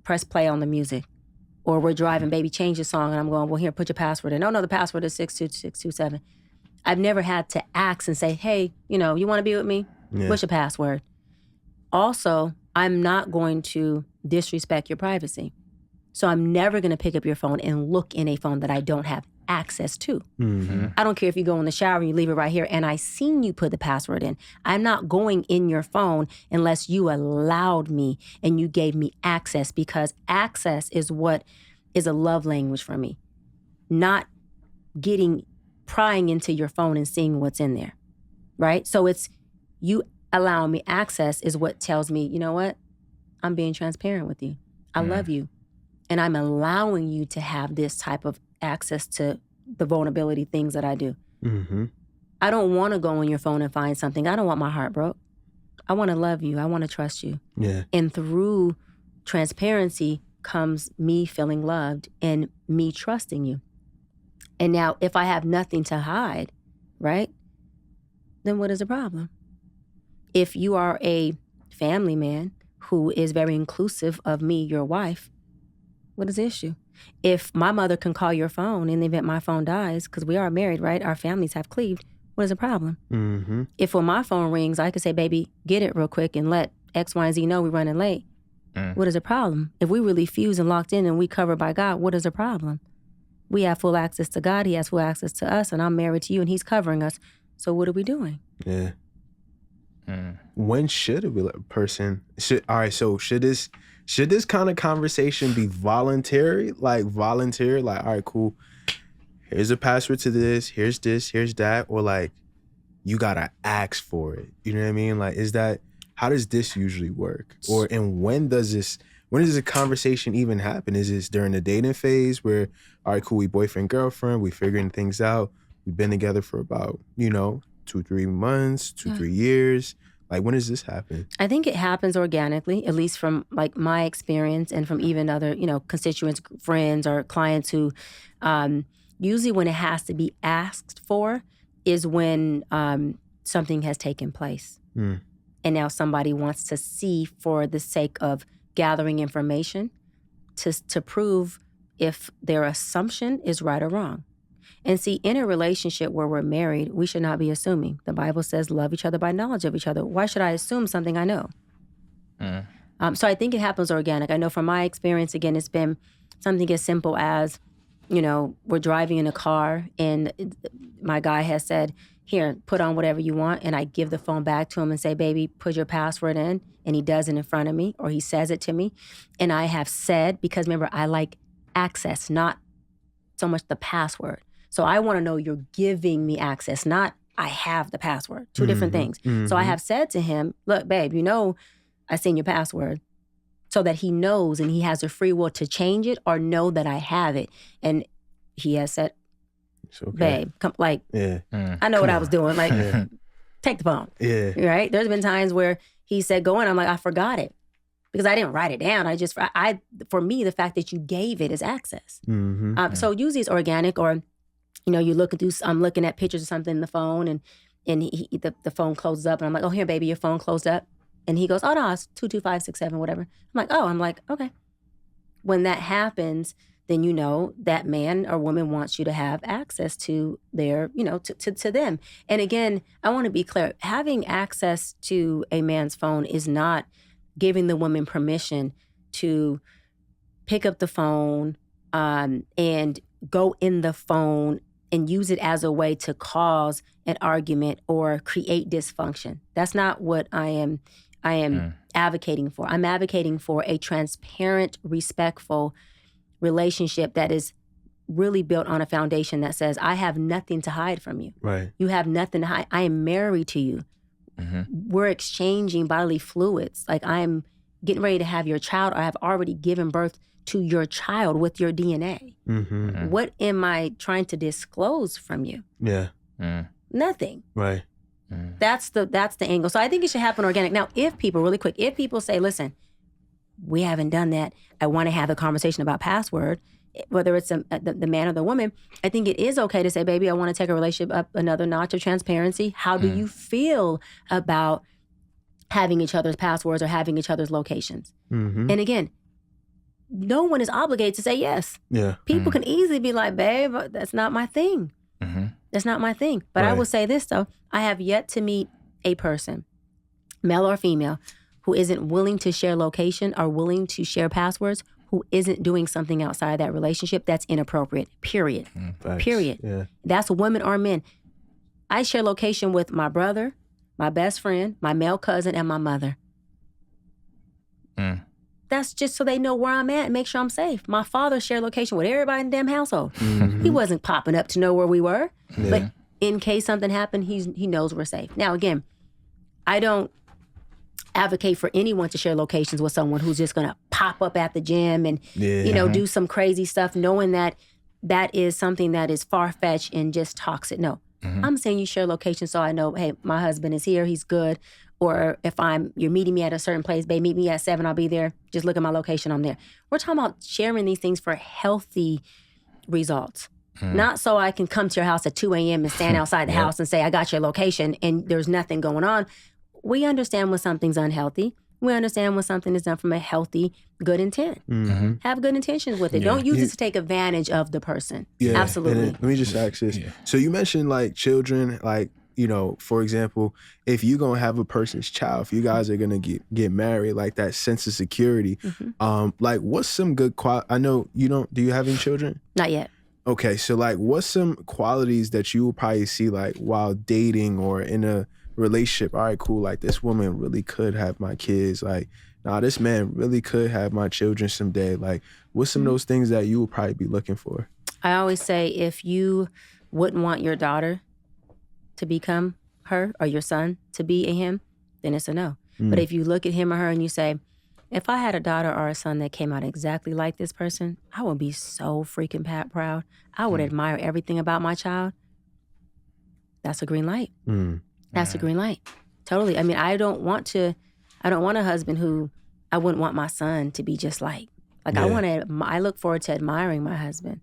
press play on the music. Or we're driving, baby, change the song. And I'm going, well, here, put your password in. Oh, no, the password is 62627. I've never had to ask and say, hey, you want to be with me? Yeah. What's your password? Also, I'm not going to disrespect your privacy. So I'm never going to pick up your phone and look in a phone that I don't have access to. Mm-hmm. I don't care if you go in the shower and you leave it right here and I seen you put the password in. I'm not going in your phone unless you allowed me and you gave me access, because access is what is a love language for me. Not prying into your phone and seeing what's in there, right? So it's you allowing me access is what tells me, you know what? I'm being transparent with you. I love you. And I'm allowing you to have this type of access to the vulnerability things that I do. Mm-hmm. I don't want to go on your phone and find something. I don't want my heart broke. I want to love you. I want to trust you. Yeah. And through transparency comes me feeling loved and me trusting you. And now if I have nothing to hide, right, then what is the problem? If you are a family man who is very inclusive of me, your wife, what is the issue? If my mother can call your phone in the event my phone dies, because we are married, right? Our families have cleaved. What is the problem? Mm-hmm. If when my phone rings, I could say, baby, get it real quick and let X, Y, and Z know we're running late. What is the problem? If we really fused and locked in and we covered by God, what is the problem? We have full access to God. He has full access to us, and I'm married to you, and he's covering us. So what are we doing? Yeah. When should a person should this kind of conversation be voluntary? Like, all right, cool. Here's a password to this, here's that, or like you gotta ask for it. You know what I mean? Like, how does this usually work? And when does a conversation even happen? Is this during the dating phase where, all right, cool, we boyfriend, girlfriend, we figuring things out, we've been together for about, 2-3 months, 2-3 years. Like, when does this happen? I think it happens organically, at least from like my experience and from even other, constituents, friends or clients who, usually when it has to be asked for is when something has taken place. And now somebody wants to see for the sake of gathering information to prove if their assumption is right or wrong. And see, in a relationship where we're married, we should not be assuming. The Bible says love each other by knowledge of each other. Why should I assume something I know? So I think it happens organic. I know from my experience, again, it's been something as simple as, we're driving in a car and my guy has said, here, put on whatever you want. And I give the phone back to him and say, baby, put your password in. And he does it in front of me, or he says it to me. And I have said, because remember, I like access, not so much the password. So I want to know you're giving me access, not I have the password. Two different things. So I have said to him, look, babe, I seen your password, so that he knows and he has the free will to change it or know that I have it. And he has said, okay, babe, come, like, I know what I was doing. Like, take the phone. Yeah. Right? There's been times where he said, go in. I'm like, I forgot it because I didn't write it down. For me, the fact that you gave it is access. So usually it's organic, or I'm looking at pictures of something in the phone and the phone closes up and I'm like, oh, here, baby, your phone closed up. And he goes, oh, no, it's 22567, whatever. I'm like, okay. When that happens, then that man or woman wants you to have access to their, to them. And again, I want to be clear. Having access to a man's phone is not giving the woman permission to pick up the phone and go in the phone and use it as a way to cause an argument or create dysfunction. That's not what I am advocating for. I'm advocating for a transparent, respectful relationship that is really built on a foundation that says, I have nothing to hide from you. Right. You have nothing to hide. I am married to you. We're exchanging bodily fluids. Like, I'm getting ready to have your child, or I have already given birth to your child with your DNA. What am I trying to disclose from you? Yeah. Nothing. Right. That's the angle. So I think it should happen organic. Now, if people say, listen, we haven't done that, I want to have a conversation about password, whether it's the man or the woman, I think it is okay to say, baby, I want to take a relationship up another notch of transparency. How do you feel about having each other's passwords or having each other's locations? And again, no one is obligated to say yes. Yeah. People can easily be like, babe, that's not my thing. That's not my thing. But I will say this, though. I have yet to meet a person, male or female, who isn't willing to share location or willing to share passwords, who isn't doing something outside that relationship that's inappropriate, period. Period. Yeah. That's women or men. I share location with my brother, my best friend, my male cousin, and my mother. That's just so they know where I'm at and make sure I'm safe. My father shared location with everybody in the damn household. He wasn't popping up to know where we were. Yeah. But in case something happened, he knows we're safe. Now, again, I don't advocate for anyone to share locations with someone who's just going to pop up at the gym and, do some crazy stuff, knowing that that is something that is far-fetched and just toxic. No. I'm saying you share locations so I know, hey, my husband is here, he's good. Or if you're meeting me at a certain place, babe, meet me at 7, I'll be there. Just look at my location, I'm there. We're talking about sharing these things for healthy results. Not so I can come to your house at 2 a.m. and stand outside the house and say, I got your location and there's nothing going on. We understand when something's unhealthy. We understand when something is done from a healthy, good intent. Have good intentions with it. Don't use it to take advantage of the person. Yeah. Absolutely. Let me just ask this. So you mentioned like children, like, for example, if you're going to have a person's child, if you guys are going to get married, like that sense of security, like what's some good I know you don't, do you have any children? Not yet. Okay. So like what's some qualities that you will probably see like while dating or in a relationship? All right, cool. Like this woman really could have my kids. Like, nah, this man really could have my children someday. Like what's some of those things that you will probably be looking for? I always say if you wouldn't want your daughter to become her or your son to be a him, then it's a no. But if you look at him or her and you say, if I had a daughter or a son that came out exactly like this person, I would be so freaking proud. I would admire everything about my child. That's a green light. That's a green light. Totally. I mean, I don't want a husband who I wouldn't want my son to be just like. I look forward to admiring my husband,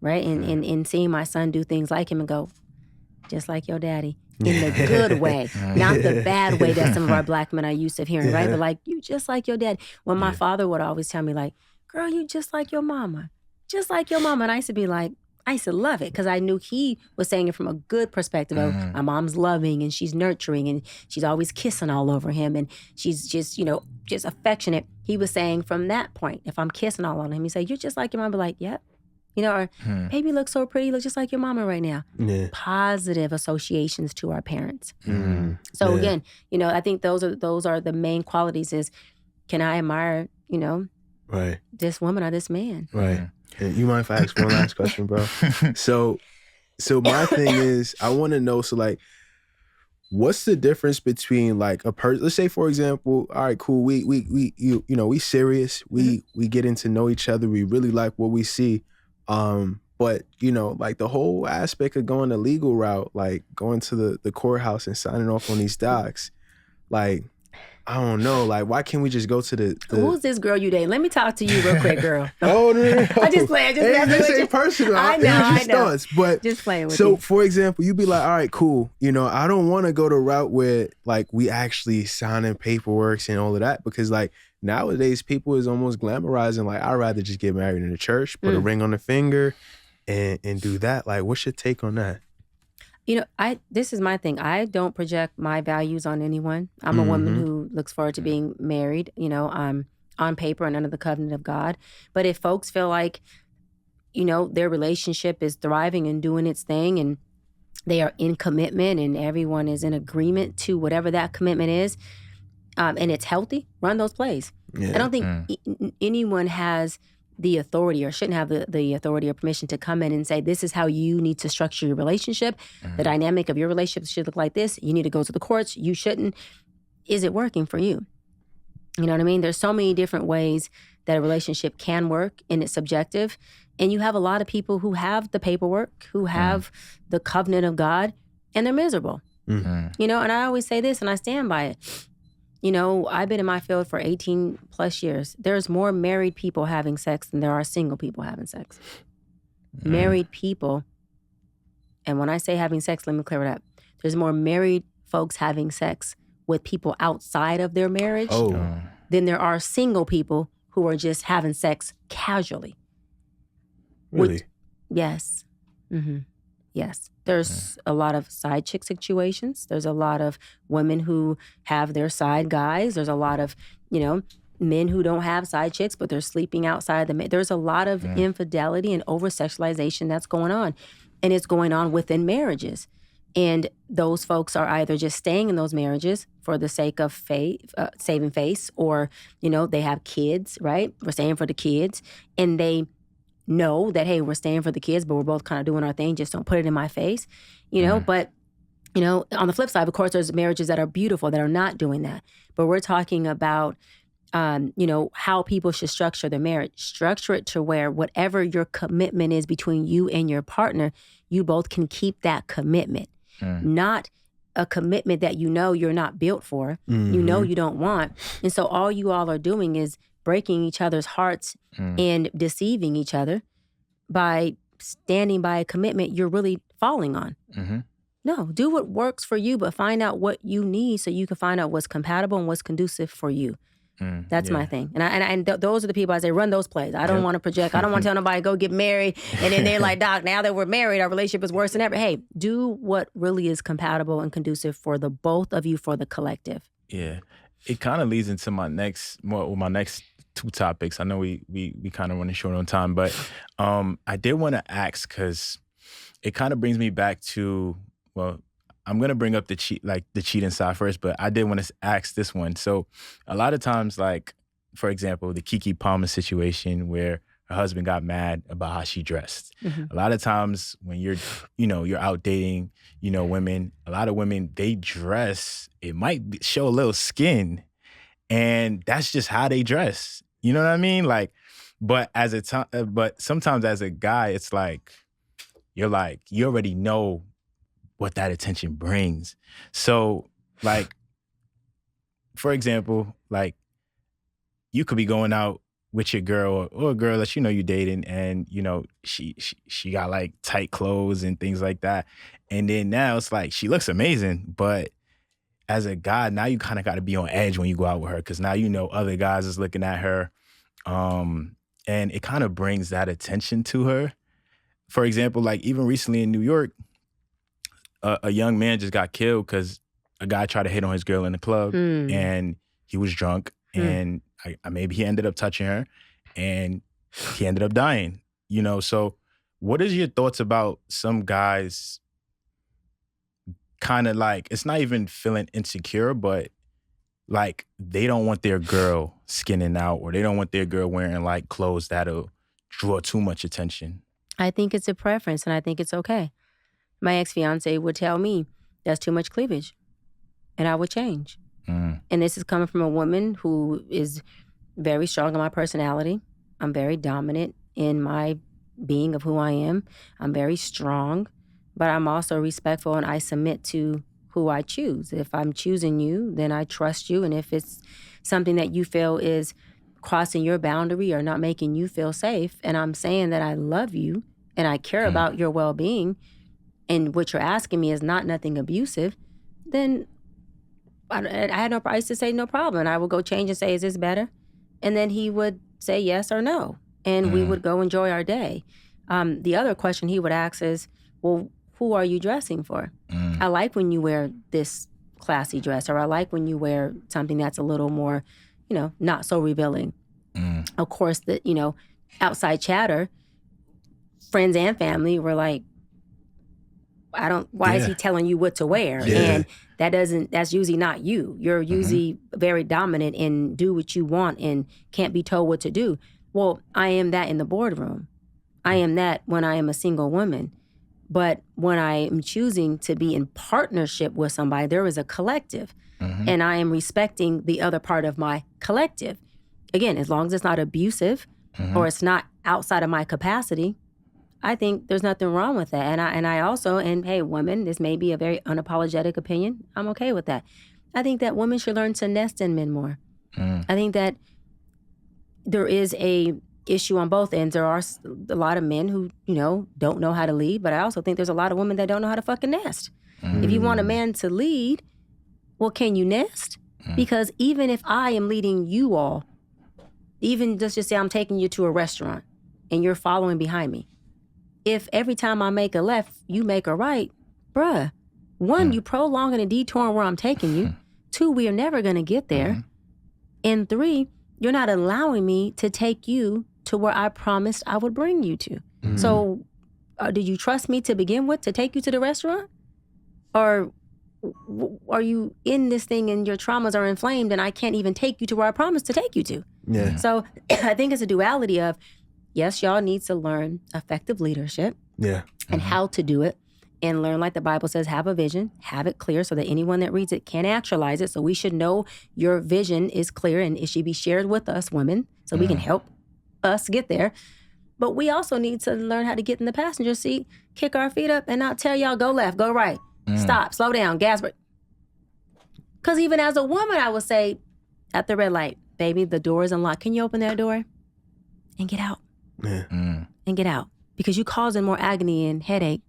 right? And seeing my son do things like him and go, just like your daddy, in the good way, not the bad way that some of our black men are used to hearing, right? But like, you just like your dad. When my father would always tell me like, girl, you just like your mama. Just like your mama. And I used to be like, I used to love it because I knew he was saying it from a good perspective of my mom's loving and she's nurturing and she's always kissing all over him and she's just, just affectionate. He was saying from that point, if I'm kissing all on him, he say, you're just like your mama. I'd be like, yep. Or baby looks so pretty, look just like your mama right now. Positive associations to our parents. So again, I think those are the main qualities is, can I admire, right, this woman or this man? Right. And you mind if I ask one last question, bro? So my thing is, I want to know, so like, what's the difference between like a person, let's say for example, all right, cool, we serious, we getting to know each other, we really like what we see. But like the whole aspect of going the legal route, like going to the courthouse and signing off on these docs, like, I don't know, like why can't we just go to the Who's this girl you dating? Let me talk to you real quick, girl. No. I just play. This ain't personal. I know. Thoughts, but just playing with so you. For example, you'd be like, all right, cool. I don't want to go the route where like we actually signing paperwork and all of that, because like nowadays people is almost glamorizing. Like I'd rather just get married in the church, put a ring on the finger, and do that. Like, what's your take on that? This is my thing. I don't project my values on anyone. I'm a woman who looks forward to being married. I'm on paper and under the covenant of God. But if folks feel like, their relationship is thriving and doing its thing and they are in commitment and everyone is in agreement to whatever that commitment is, and it's healthy, run those plays. I don't think anyone has the authority or shouldn't have the authority or permission to come in and say, this is how you need to structure your relationship. The dynamic of your relationship should look like this. You need to go to the courts. You shouldn't. Is it working for you? You know what I mean? There's so many different ways that a relationship can work, and it's subjective. And you have a lot of people who have the paperwork, who have the covenant of God, and they're miserable. You know, and I always say this and I stand by it. You know, I've been in my field for 18 plus years. There's more married people having sex than there are single people having sex. Married people, and when I say having sex, let me clear it up. There's more married folks having sex with people outside of their marriage than there are single people who are just having sex casually. Really? Yes. Yes. There's a lot of side chick situations. There's a lot of women who have their side guys. There's a lot of, you know, men who don't have side chicks, but they're sleeping outside the There's a lot of infidelity and over-sexualization that's going on. And it's going on within marriages. And those folks are either just staying in those marriages for the sake of saving face, or, you know, they have kids, right? We're staying for the kids. And they know that, hey, we're staying for the kids, but we're both kind of doing our thing. Just don't put it in my face, you know? But, you know, on the flip side, of course, there's marriages that are beautiful that are not doing that. But we're talking about, you know, how people should structure their marriage. Structure it to where whatever your commitment is between you and your partner, you both can keep that commitment. Not a commitment that you know you're not built for, you know you don't want. And so all you all are doing is breaking each other's hearts and deceiving each other by standing by a commitment you're really falling on. No, do what works for you, but find out what you need so you can find out what's compatible and what's conducive for you. That's my thing. And those are the people I say, run those plays. I don't want to project. I don't want to tell nobody, go get married. And then they're like, Doc, now that we're married, our relationship is worse than ever. Hey, do what really is compatible and conducive for the both of you, for the collective. Yeah. It kind of leads into my next two topics. I know we kind of running short on time, but I did want to ask, because it kind of brings me back to, well, I'm gonna bring up the cheating side first, but I did want to ask this one. So a lot of times, like, for example, the Keke Palmer situation where her husband got mad about how she dressed. A lot of times when you're out dating, you know, women, a lot of women, they dress, it might show a little skin, and that's just how they dress. You know what I mean? Like, but sometimes as a guy, it's like, you already know what that attention brings. So, like, for example, like, you could be going out with your girl or a girl that you know you're dating, and you know she got like tight clothes and things like that, and then now it's like she looks amazing, but as a guy, now you kind of got to be on edge when you go out with her, because now you know other guys is looking at her, and it kind of brings that attention to her. For example, like even recently in New York, a young man just got killed because a guy tried to hit on his girl in the club, and he was drunk, and maybe he ended up touching her, and he ended up dying. You know, so what is your thoughts about some guys kind of like, it's not even feeling insecure, but like they don't want their girl skinning out, or they don't want their girl wearing like clothes that'll draw too much attention? I think it's a preference, and I think it's okay. My ex-fiance would tell me, that's too much cleavage, and I would change. And this is coming from a woman who is very strong in my personality. I'm very dominant in my being of who I am. I'm very strong, but I'm also respectful, and I submit to who I choose. If I'm choosing you, then I trust you, and if it's something that you feel is crossing your boundary or not making you feel safe, and I'm saying that I love you and I care about your well-being, and what you're asking me is nothing abusive, then I had no, I used to say no problem. And I would go change and say, is this better? And then he would say yes or no. And we would go enjoy our day. The other question he would ask is, well, who are you dressing for? I like when you wear this classy dress, or I like when you wear something that's a little more, you know, not so revealing. Of course, outside chatter, friends and family were like, why is he telling you what to wear? And that's usually not you. You're usually very dominant and do what you want and can't be told what to do. Well, I am that in the boardroom. I am that when I am a single woman. But when I am choosing to be in partnership with somebody, there is a collective. And I am respecting the other part of my collective. Again, as long as it's not abusive or it's not outside of my capacity, I think there's nothing wrong with that. And I also, and hey, women, this may be a very unapologetic opinion. I'm okay with that. I think that women should learn to nest in men more. I think that there is a issue on both ends. There are a lot of men who, don't know how to lead, but I also think there's a lot of women that don't know how to fucking nest. If you want a man to lead, well, can you nest? Because even if I am leading you all, even let's just say I'm taking you to a restaurant and you're following behind me. If every time I make a left, you make a right, bruh, one, you prolonging a detour where I'm taking you. Two, we are never going to get there. And three, you're not allowing me to take you to where I promised I would bring you to. So did you trust me to begin with to take you to the restaurant? Or are you in this thing and your traumas are inflamed and I can't even take you to where I promised to take you to? Yeah. So I think it's a duality of, yes, y'all need to learn effective leadership and how to do it and learn, like the Bible says, have a vision, have it clear so that anyone that reads it can actualize it. So we should know your vision is clear and it should be shared with us women so we can help us get there. But we also need to learn how to get in the passenger seat, kick our feet up and not tell y'all go left, go right, stop, slow down, gas brake. Because even as a woman, I would say at the red light, baby, the door is unlocked. Can you open that door and get out? And get out. Because you causing more agony and headache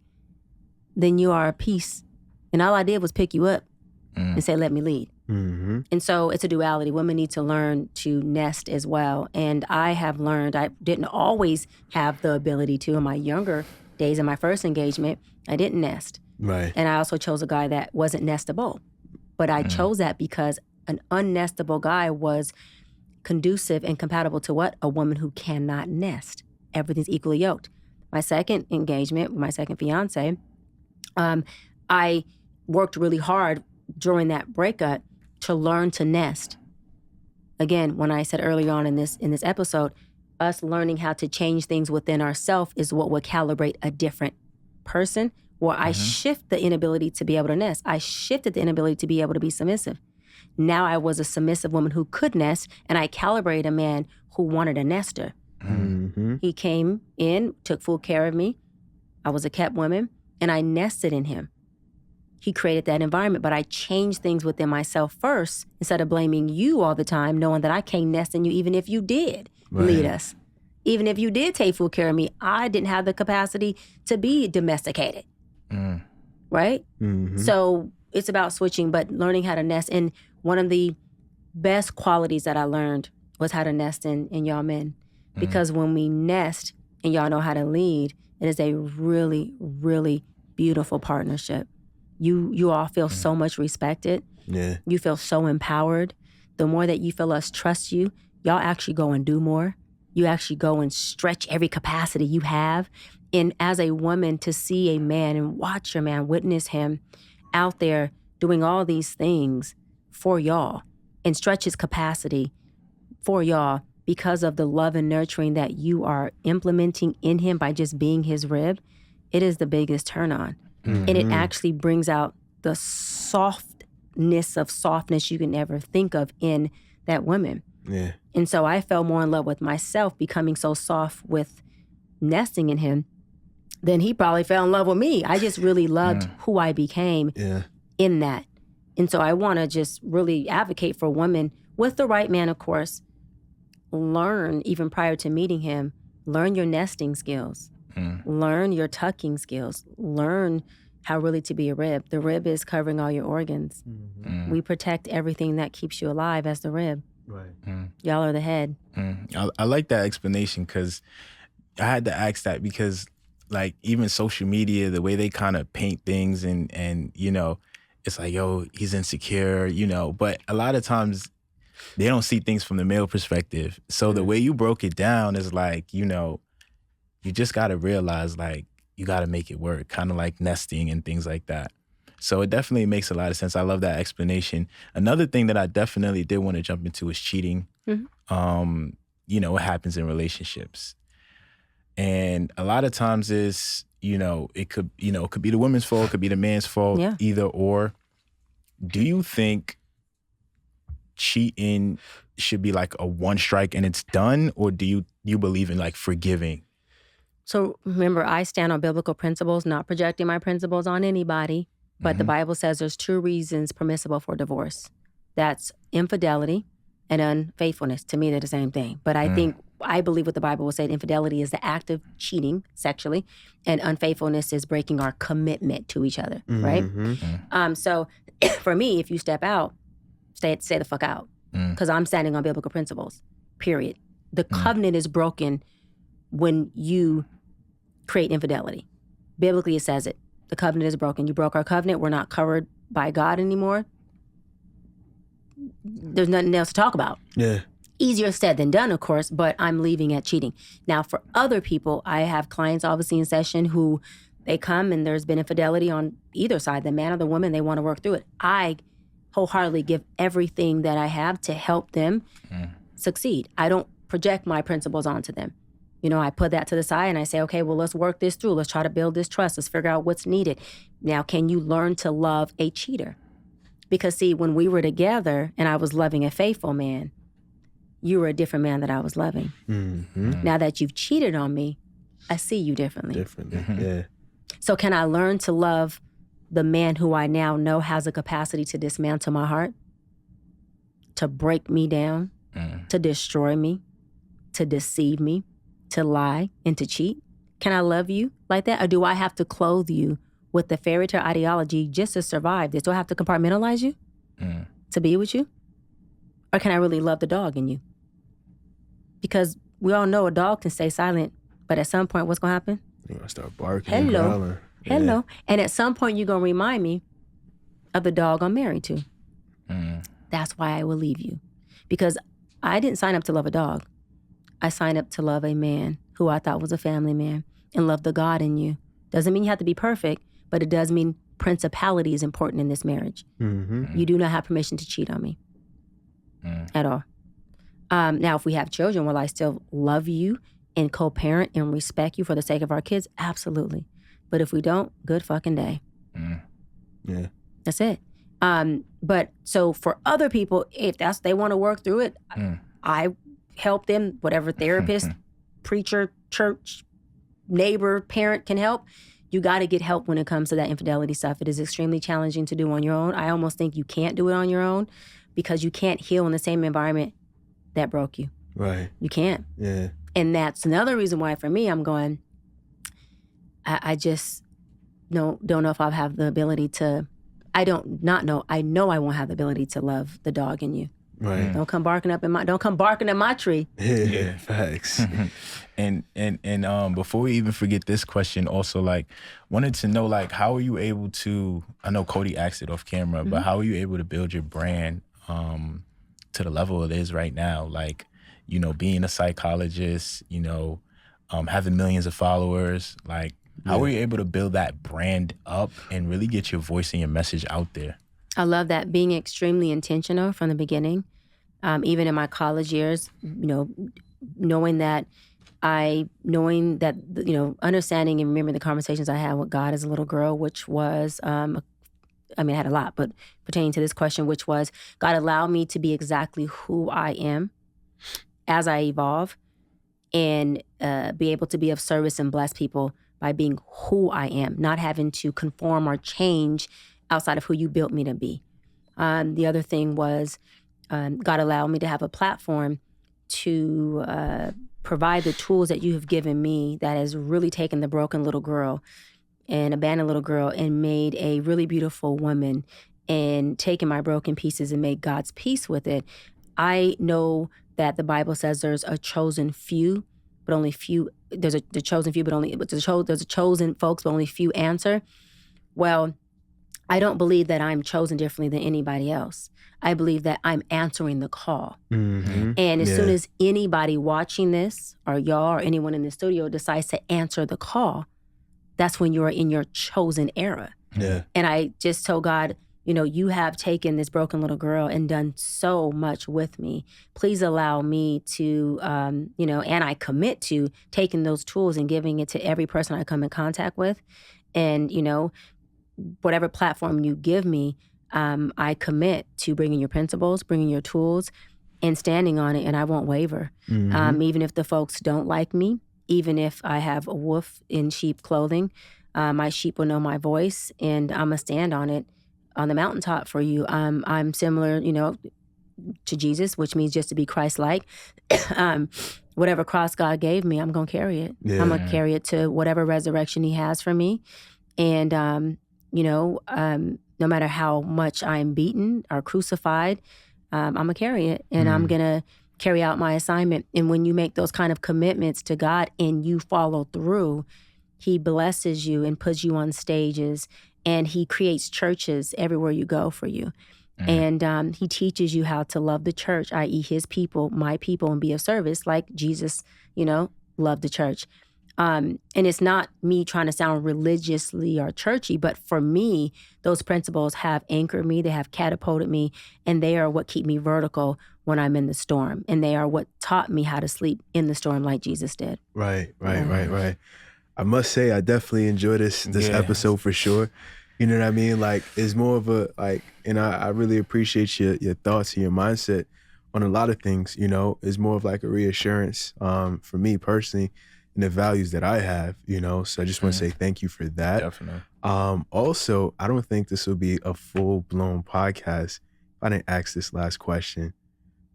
than you are peace. And all I did was pick you up and say, let me lead. And so it's a duality. Women need to learn to nest as well. And I have learned, I didn't always have the ability to. In my younger days, in my first engagement, I didn't nest. Right. And I also chose a guy that wasn't nestable. But I chose that because an unnestable guy was conducive and compatible to what? A woman who cannot nest. Everything's equally yoked. My second engagement, my second fiance, I worked really hard during that breakup to learn to nest. Again, when I said earlier on in this episode, us learning how to change things within ourselves is what will calibrate a different person. Where I shift the inability to be able to nest. I shifted the inability to be able to be submissive. Now I was a submissive woman who could nest, and I calibrated a man who wanted a nester. He came in, took full care of me. I was a kept woman, and I nested in him. He created that environment, but I changed things within myself first instead of blaming you all the time, knowing that I can't nest in you even if you did lead us. Even if you did take full care of me, I didn't have the capacity to be domesticated. Right? So it's about switching, but learning how to nest. And one of the best qualities that I learned was how to nest in y'all men. Because when we nest and y'all know how to lead, it is a really, really beautiful partnership. You all feel so much respected. Yeah. You feel so empowered. The more that you feel us trust you, y'all actually go and do more. You actually go and stretch every capacity you have. And as a woman, to see a man and watch your man, witness him out there doing all these things for y'all and stretch his capacity for y'all because of the love and nurturing that you are implementing in him by just being his rib, it is the biggest turn on. And it actually brings out the softness of softness you can ever think of in that woman. Yeah. And so I fell more in love with myself, becoming so soft with nesting in him, then he probably fell in love with me. I just really loved who I became in that. And so I want to just really advocate for women with the right man, of course, learn, even prior to meeting him, learn your nesting skills, learn your tucking skills, learn how really to be a rib. The rib is covering all your organs. We protect everything that keeps you alive as the rib. Right. Y'all are the head. I like that explanation because I had to ask that because like even social media, the way they kind of paint things and you know, it's like, yo, he's insecure, you know, but a lot of times they don't see things from the male perspective. So the way you broke it down is like, you know, you just got to realize like you got to make it work, kind of like nesting and things like that. So it definitely makes a lot of sense. I love that explanation. Another thing that I definitely did want to jump into is cheating. You know, what happens in relationships. And a lot of times is, you know, it could be the woman's fault, it could be the man's fault, either or. Do you think cheating should be like a one strike and it's done? Or do you believe in like forgiving? So remember, I stand on biblical principles, not projecting my principles on anybody. But the Bible says there's 2 reasons permissible for divorce. That's infidelity and unfaithfulness. To me, they're the same thing. But I believe what the Bible will say, infidelity is the act of cheating sexually, and unfaithfulness is breaking our commitment to each other, right? So for me, if you step out, stay the fuck out, because I'm standing on biblical principles, period. The covenant is broken when you create infidelity. Biblically, it says it. The covenant is broken. You broke our covenant. We're not covered by God anymore. There's nothing else to talk about. Yeah. Easier said than done, of course, but I'm leaving at cheating. Now, for other people, I have clients obviously in session who they come and there's been infidelity on either side, the man or the woman, they want to work through it. I wholeheartedly give everything that I have to help them succeed. I don't project my principles onto them. You know, I put that to the side and I say, okay, well, let's work this through. Let's try to build this trust. Let's figure out what's needed. Now, can you learn to love a cheater? Because see, when we were together and I was loving a faithful man, you were a different man that I was loving. Now that you've cheated on me, I see you differently. Yeah. So can I learn to love the man who I now know has a capacity to dismantle my heart, to break me down, to destroy me, to deceive me, to lie and to cheat? Can I love you like that? Or do I have to clothe you with the fairy tale ideology just to survive this? Do I have to compartmentalize you to be with you? Or can I really love the dog in you? Because we all know a dog can stay silent, but at some point, what's going to happen? You're going to start barking and growling. Hello. And at some point, you're going to remind me of the dog I'm married to. That's why I will leave you. Because I didn't sign up to love a dog. I signed up to love a man who I thought was a family man and love the God in you. Doesn't mean you have to be perfect, but it does mean principality is important in this marriage. You do not have permission to cheat on me at all. Now, if we have children, will I still love you and co-parent and respect you for the sake of our kids? Absolutely. But if we don't, good fucking day. Yeah. That's it. But so for other people, if they want to work through it, I help them, whatever therapist, preacher, church, neighbor, parent can help. You got to get help when it comes to that infidelity stuff. It is extremely challenging to do on your own. I almost think you can't do it on your own because you can't heal in the same environment that broke you. Right. You can't. Yeah. And that's another reason why for me, I'm going, I just don't know if I'll have the ability to, I know I won't have the ability to love the dog in you. Right. Don't come barking at my tree. Yeah, facts. And before we even forget this question, also like wanted to know like how are you able to? I know Cody asked it off camera, but how are you able to build your brand to the level it is right now? Like, you know, being a psychologist, you know, having millions of followers. Like, how are you able to build that brand up and really get your voice and your message out there? I love that, being extremely intentional from the beginning. Even in my college years, you know, knowing that, understanding and remembering the conversations I had with God as a little girl, which was, I had a lot, but pertaining to this question, which was, God allowed me to be exactly who I am as I evolve and be able to be of service and bless people by being who I am, not having to conform or change outside of who you built me to be. The other thing was God allowed me to have a platform to provide the tools that you have given me that has really taken the broken little girl and abandoned little girl and made a really beautiful woman and taken my broken pieces and made God's peace with it. I know that the Bible says there's a chosen few, but only few. There's a chosen few, there's a chosen folks, but only few answer. Well, I don't believe that I'm chosen differently than anybody else. I believe that I'm answering the call. And as soon as anybody watching this, or y'all or anyone in the studio decides to answer the call, that's when you're in your chosen era. Yeah. And I just told God, you know, you have taken this broken little girl and done so much with me. Please allow me to, and I commit to taking those tools and giving it to every person I come in contact with. And, you know, whatever platform you give me, I commit to bringing your principles, bringing your tools, and standing on it, and I won't waver. Even if the folks don't like me, even if I have a wolf in sheep clothing, my sheep will know my voice, and I'm going to stand on it on the mountaintop for you. I'm similar, to Jesus, which means just to be Christ-like. Whatever cross God gave me, I'm going to carry it. Yeah. I'm going to carry it to whatever resurrection he has for me. And, no matter how much I'm beaten or crucified, I'm going to carry it. And I'm going to carry out my assignment. And when you make those kind of commitments to God and you follow through, he blesses you and puts you on stages, and he creates churches everywhere you go for you. And he teaches you how to love the church, i.e. his people, my people, and be of service like Jesus, loved the church. And it's not me trying to sound religiously or churchy, but for me, those principles have anchored me, they have catapulted me, and they are what keep me vertical when I'm in the storm. And they are what taught me how to sleep in the storm like Jesus did. Right. I must say, I definitely enjoy this episode for sure. You know what I mean? Like, it's more of a, and I really appreciate your thoughts and your mindset on a lot of things, It's more of like a reassurance for me personally and the values that I have, So I just want to say thank you for that. Definitely. Also, I don't think this will be a full-blown podcast if I didn't ask this last question.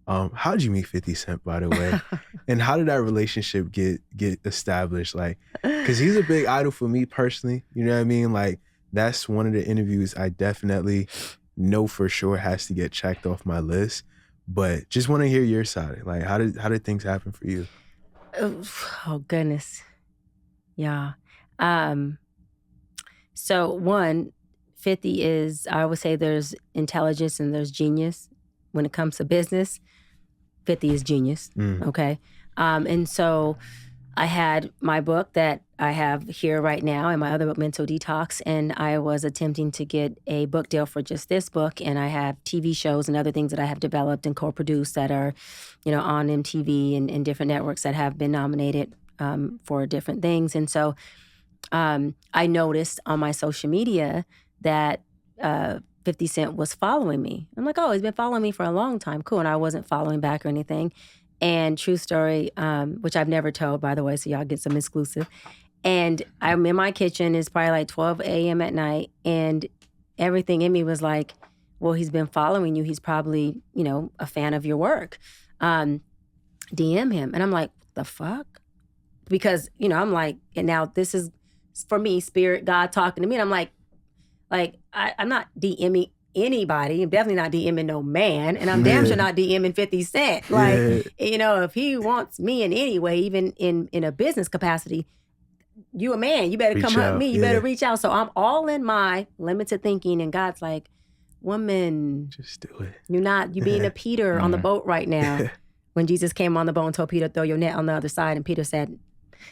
How did you meet 50 Cent, by the way? And how did that relationship get established? Because he's a big idol for me personally, you know what I mean? That's one of the interviews I definitely know for sure has to get checked off my list. But just want to hear your side. How did things happen for you? Oh goodness. Yeah. So one, 50 is, I would say there's intelligence and there's genius. When it comes to business, 50 is genius. Okay. And so I had my book that I have here right now and my other book, Mental Detox, and I was attempting to get a book deal for just this book, and I have TV shows and other things that I have developed and co-produced that are, on MTV and different networks that have been nominated for different things. And so I noticed on my social media that 50 Cent was following me. I'm like, oh, he's been following me for a long time. Cool. And I wasn't following back or anything. And true story, which I've never told, by the way, so y'all get some exclusive. And I'm in my kitchen. It's probably like 12 a.m. at night. And everything in me was like, well, he's been following you. He's probably, a fan of your work. DM him. And I'm like, what the fuck? Because, I'm like, and now this is, for me, spirit, God talking to me. And I'm like, I'm not DMing anybody. I'm definitely not DMing no man. And I'm damn sure not DMing 50 Cent. If he wants me in any way, even in a business capacity, you a man. You better come help me. You better reach out. So I'm all in my limited thinking. And God's like, woman, just do it. You being a Peter on the boat right now. When Jesus came on the boat and told Peter, throw your net on the other side. And Peter said,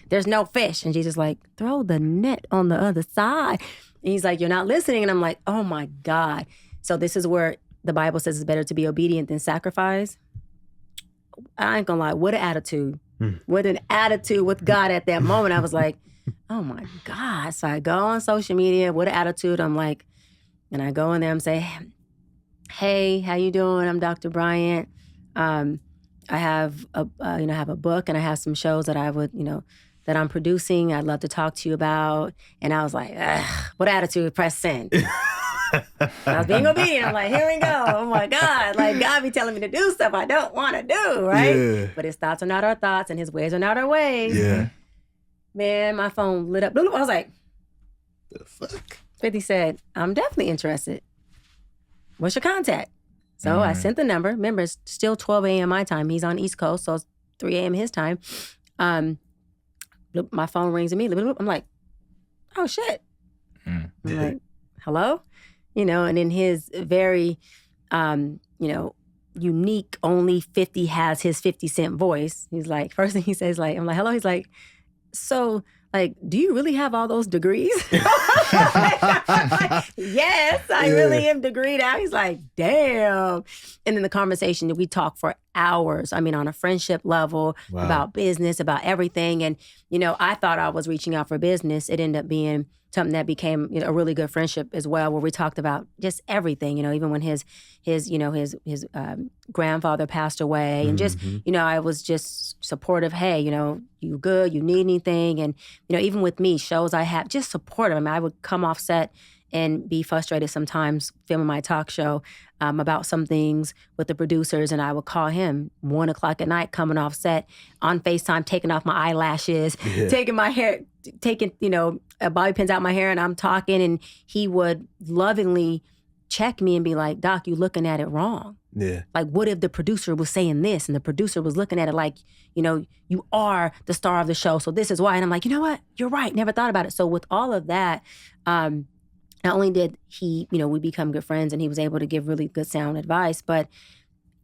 there's no fish. And Jesus like, throw the net on the other side. And he's like, you're not listening. And I'm like, oh my God. So this is where the Bible says it's better to be obedient than sacrifice. I ain't gonna lie, what an attitude. What an attitude with God at that moment. I was like, oh my God. So I go on social media, what an attitude. I'm like, and I go in there and say, hey, how you doing? I'm Dr. Bryant. I have a book and I have some shows that I would, that I'm producing. I'd love to talk to you about. And I was like, what attitude? Press send. I was being obedient. I'm like, here we go. Oh my God. God be telling me to do stuff I don't want to do, right? Yeah. But his thoughts are not our thoughts and his ways are not our ways. Yeah. Man, my phone lit up. I was like, The fuck? 50 said, I'm definitely interested. What's your contact? So I sent the number. Remember, it's still 12 a.m. my time. He's on East Coast, so it's 3 a.m. his time. My phone rings immediately. I'm like, oh, shit. I'm like, hello? And in his very, unique, only 50 has his 50 Cent voice. He's like, first thing he says, I'm like, hello? He's like, so, like, do you really have all those degrees? Yes, I really am degreed out. He's like, damn. And then the conversation, we talked for hours. I mean, on a friendship level, about business, about everything. And, you know, I thought I was reaching out for business. It ended up being something that became, you know, a really good friendship as well, where we talked about just everything, you know, even when his grandfather passed away, and just, you know, I was just supportive. Hey, you know, you good, you need anything. And, you know, even with me, shows I have, just supportive. I mean, I would come off set and be frustrated sometimes filming my talk show about some things with the producers, and I would call him 1 o'clock at night coming off set on FaceTime, taking off my eyelashes, taking my hair, taking, you know, bobby pins out my hair, and I'm talking, and he would lovingly check me and be like, Doc, you looking at it wrong. Yeah. Like, what if the producer was saying this and the producer was looking at it like, you know, you are the star of the show, so this is why. And I'm like, you know what? You're right. Never thought about it. So with all of that, not only did he, you know, we become good friends and he was able to give really good sound advice, but,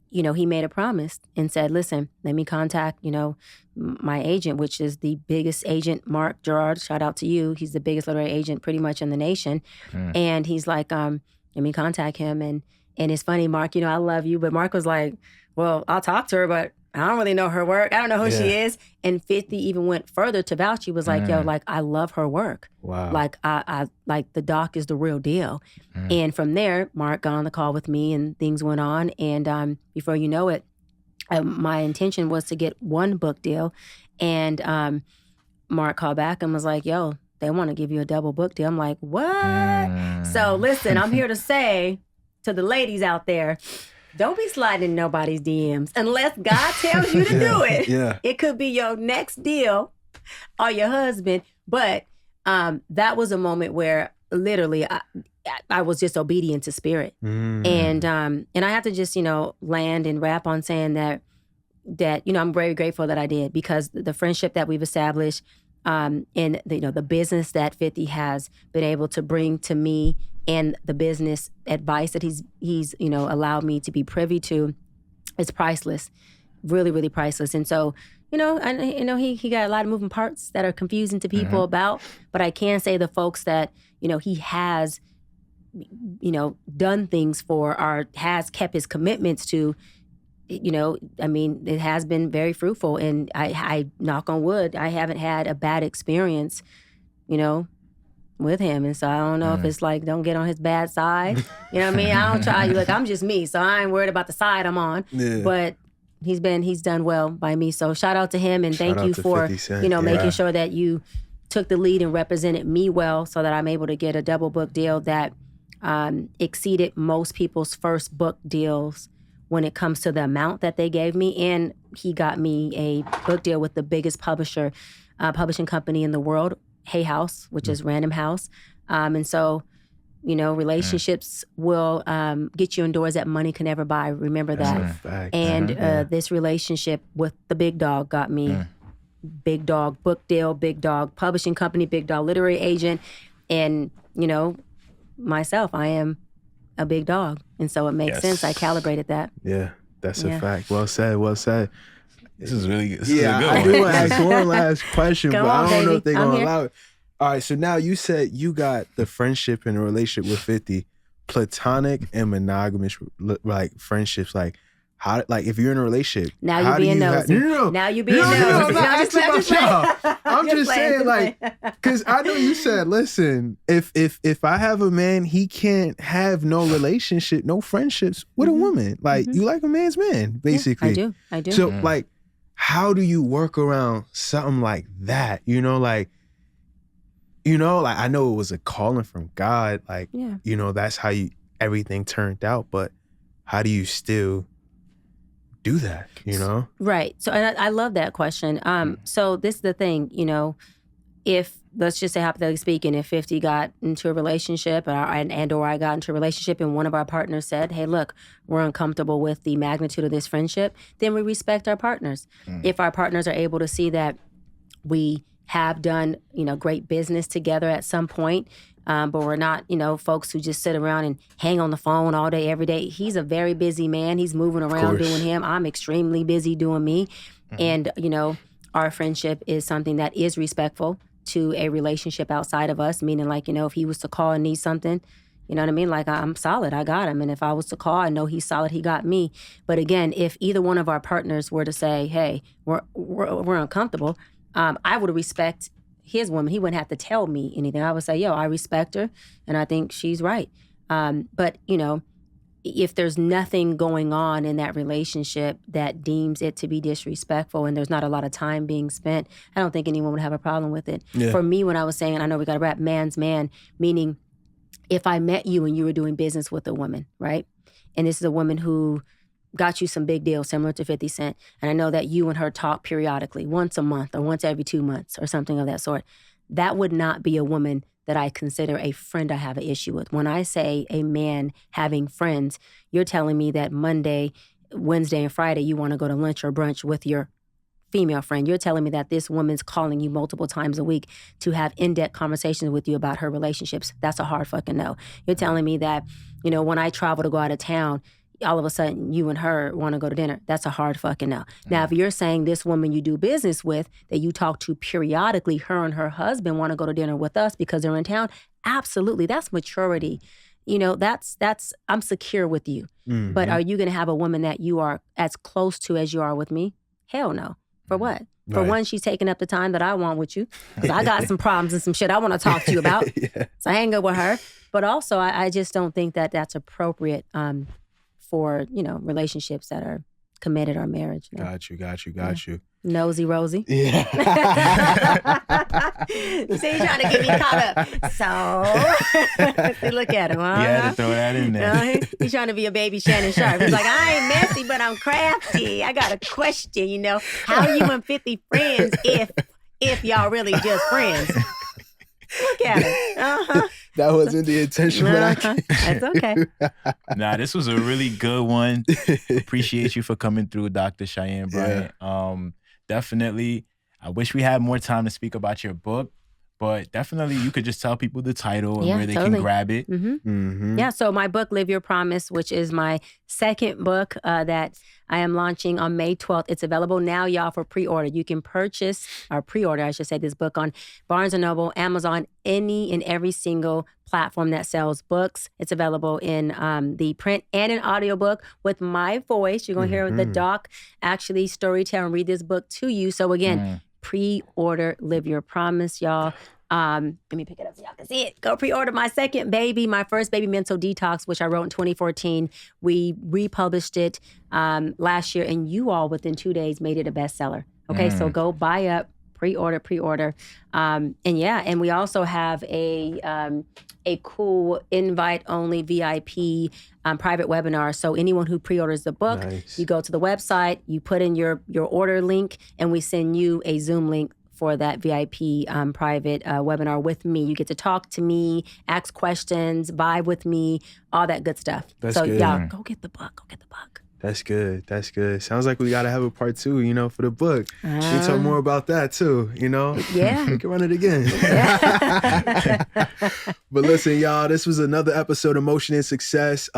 you know, he made a promise and said, listen, let me contact, you know, my agent, which is the biggest agent, Mark Gerard, shout out to you. He's the biggest literary agent pretty much in the nation. And he's like, let me contact him. And it's funny, Mark, you know, I love you. But Mark was like, well, I'll talk to her, but I don't really know her work. I don't know who she is. And 50 even went further to vouch. He was like, yo, like, I love her work. Wow. Like, I like, the doc is the real deal. And from there, Mark got on the call with me and things went on. And before you know it, my intention was to get one book deal. And Mark called back and was like, yo, they want to give you a double book deal. I'm like, what? So listen, I'm here to say to the ladies out there, don't be sliding in nobody's DMs unless God tells you to do it. It could be your next deal or your husband. But that was a moment where literally I was just obedient to spirit. And I have to just, you know, land and wrap on saying that, you know, I'm very grateful that I did, because the friendship that we've established and the, you know, the business that 50 has been able to bring to me, and the business advice that he's you know, allowed me to be privy to, is priceless, really, really priceless. And so, you know, he got a lot of moving parts that are confusing to people about, but I can say the folks that, you know, he has, you know, done things for, or has kept his commitments to, you know, I mean, it has been very fruitful. And I knock on wood, I haven't had a bad experience, you know, with him. And so I don't know if it's like, don't get on his bad side. You know what I mean? I don't try. Look, I'm just me, so I ain't worried about the side I'm on. But he's done well by me. So shout out to him, and thank you for, you know, making sure that you took the lead and represented me well, so that I'm able to get a double book deal that exceeded most people's first book deals when it comes to the amount that they gave me. And he got me a book deal with the biggest publishing company in the world, Hay House, which is Random House. And so, you know, relationships will get you in doors that money can never buy. Remember that. That's a fact. And this relationship with the big dog got me big dog book deal, big dog publishing company, big dog literary agent. And, you know, myself, I am a big dog. And so it makes sense. I calibrated that. Yeah, that's a fact. Well said, well said. This is really good. I do want to ask one last question, but I don't know if they're going to allow it. All right, so now you said you got the friendship and the relationship with 50, platonic and monogamous, like, friendships, like, how, like, if you're in a relationship, now you're being nosy. Now you're being nosy. I'm not asking about y'all. I'm just saying, like, because I know you said, listen, if I have a man, he can't have no relationship, no friendships with a woman. Like, you like a man's man, basically. Yeah, I do. So, like, how do you work around something like that? You know, like, I know it was a calling from God. Like, you know, that's how everything turned out. But how do you still do that, you know? Right. So, and I love that question. So this is the thing, you know, if, let's just say hypothetically speaking, if 50 got into a relationship or I got into a relationship and one of our partners said, hey, look, we're uncomfortable with the magnitude of this friendship, then we respect our partners. If our partners are able to see that we have done, you know, great business together at some point, but we're not, you know, folks who just sit around and hang on the phone all day, every day. He's a very busy man. He's moving around doing him. I'm extremely busy doing me. And, you know, our friendship is something that is respectful, to a relationship outside of us, meaning like, if he was to call and need something, you know what I mean? Like, I'm solid, I got him. And if I was to call, I know he's solid, he got me. But again, if either one of our partners were to say, hey, we're uncomfortable, I would respect his woman. He wouldn't have to tell me anything. I would say, yo, I respect her and I think she's right. But, if there's nothing going on in that relationship that deems it to be disrespectful and there's not a lot of time being spent, I don't think anyone would have a problem with it. Yeah. For me, when I was saying, I know we got to wrap man's man, meaning if I met you and you were doing business with a woman, right? And this is a woman who got you some big deals similar to 50 Cent, and I know that you and her talk periodically, once a month or once every 2 months or something of that sort, that would not be a woman that I consider a friend I have an issue with. When I say a man having friends, you're telling me that Monday, Wednesday, and Friday you want to go to lunch or brunch with your female friend. You're telling me that this woman's calling you multiple times a week to have in-depth conversations with you about her relationships. That's a hard fucking no. You're telling me that, when I travel to go out of town, all of a sudden you and her want to go to dinner. That's a hard fucking no. Now, if you're saying this woman you do business with, that you talk to periodically, her and her husband want to go to dinner with us because they're in town, absolutely. That's maturity. That's I'm secure with you. Mm-hmm. But are you going to have a woman that you are as close to as you are with me? Hell no. For what? For one, she's taking up the time that I want with you because I got some problems and some shit I want to talk to you about. Yeah. So I hang up with her. But also, I just don't think that that's appropriate for, relationships that are committed or marriage. Got you. Nosy Rosie. Yeah. You see, he's trying to get me caught up. So, see, look at him. Huh? You had to throw that in there. He's trying to be a baby Shannon Sharp. He's like, I ain't messy, but I'm crafty. I got a question, How you and 50 friends if y'all really just friends? Look at him. Uh-huh. That wasn't the intention, but That's okay. Nah, this was a really good one. Appreciate you for coming through, Dr. Cheyenne Bryant. Yeah. Definitely, I wish we had more time to speak about your book, but definitely you could just tell people the title and where they can grab it. Mm-hmm. Mm-hmm. Yeah, so my book, Live Your Promise, which is my second book that I am launching on May 12th. It's available now, y'all, for pre-order. You can purchase, or pre-order, I should say, this book on Barnes & Noble, Amazon, any and every single platform that sells books. It's available in the print and an audiobook with my voice. You're going to hear the doc actually storytell and read this book to you. So again, pre-order Live Your Promise, y'all. Let me pick it up so y'all can see it. Go pre-order my second baby, my first baby, Mental Detox, which I wrote in 2014. We republished it last year, and you all within 2 days made it a bestseller. Okay, so go buy up, pre-order. And we also have a cool invite-only VIP private webinar. So anyone who pre-orders the book, you go to the website, you put in your order link, and we send you a Zoom link for that VIP private webinar with me. You get to talk to me, ask questions, vibe with me, all that good stuff. That's good. Y'all, go get the book. That's good. Sounds like we got to have a part 2, for the book. We talk more about that too, Yeah. We can run it again. But listen, y'all, this was another episode of Motion and Success.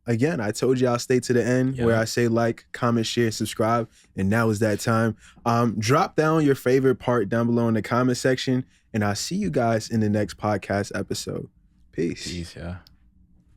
Again, I told you I'll stay to the end where I say like, comment, share, subscribe. And now is that time. Drop down your favorite part down below in the comment section. And I'll see you guys in the next podcast episode. Peace. Peace, yeah.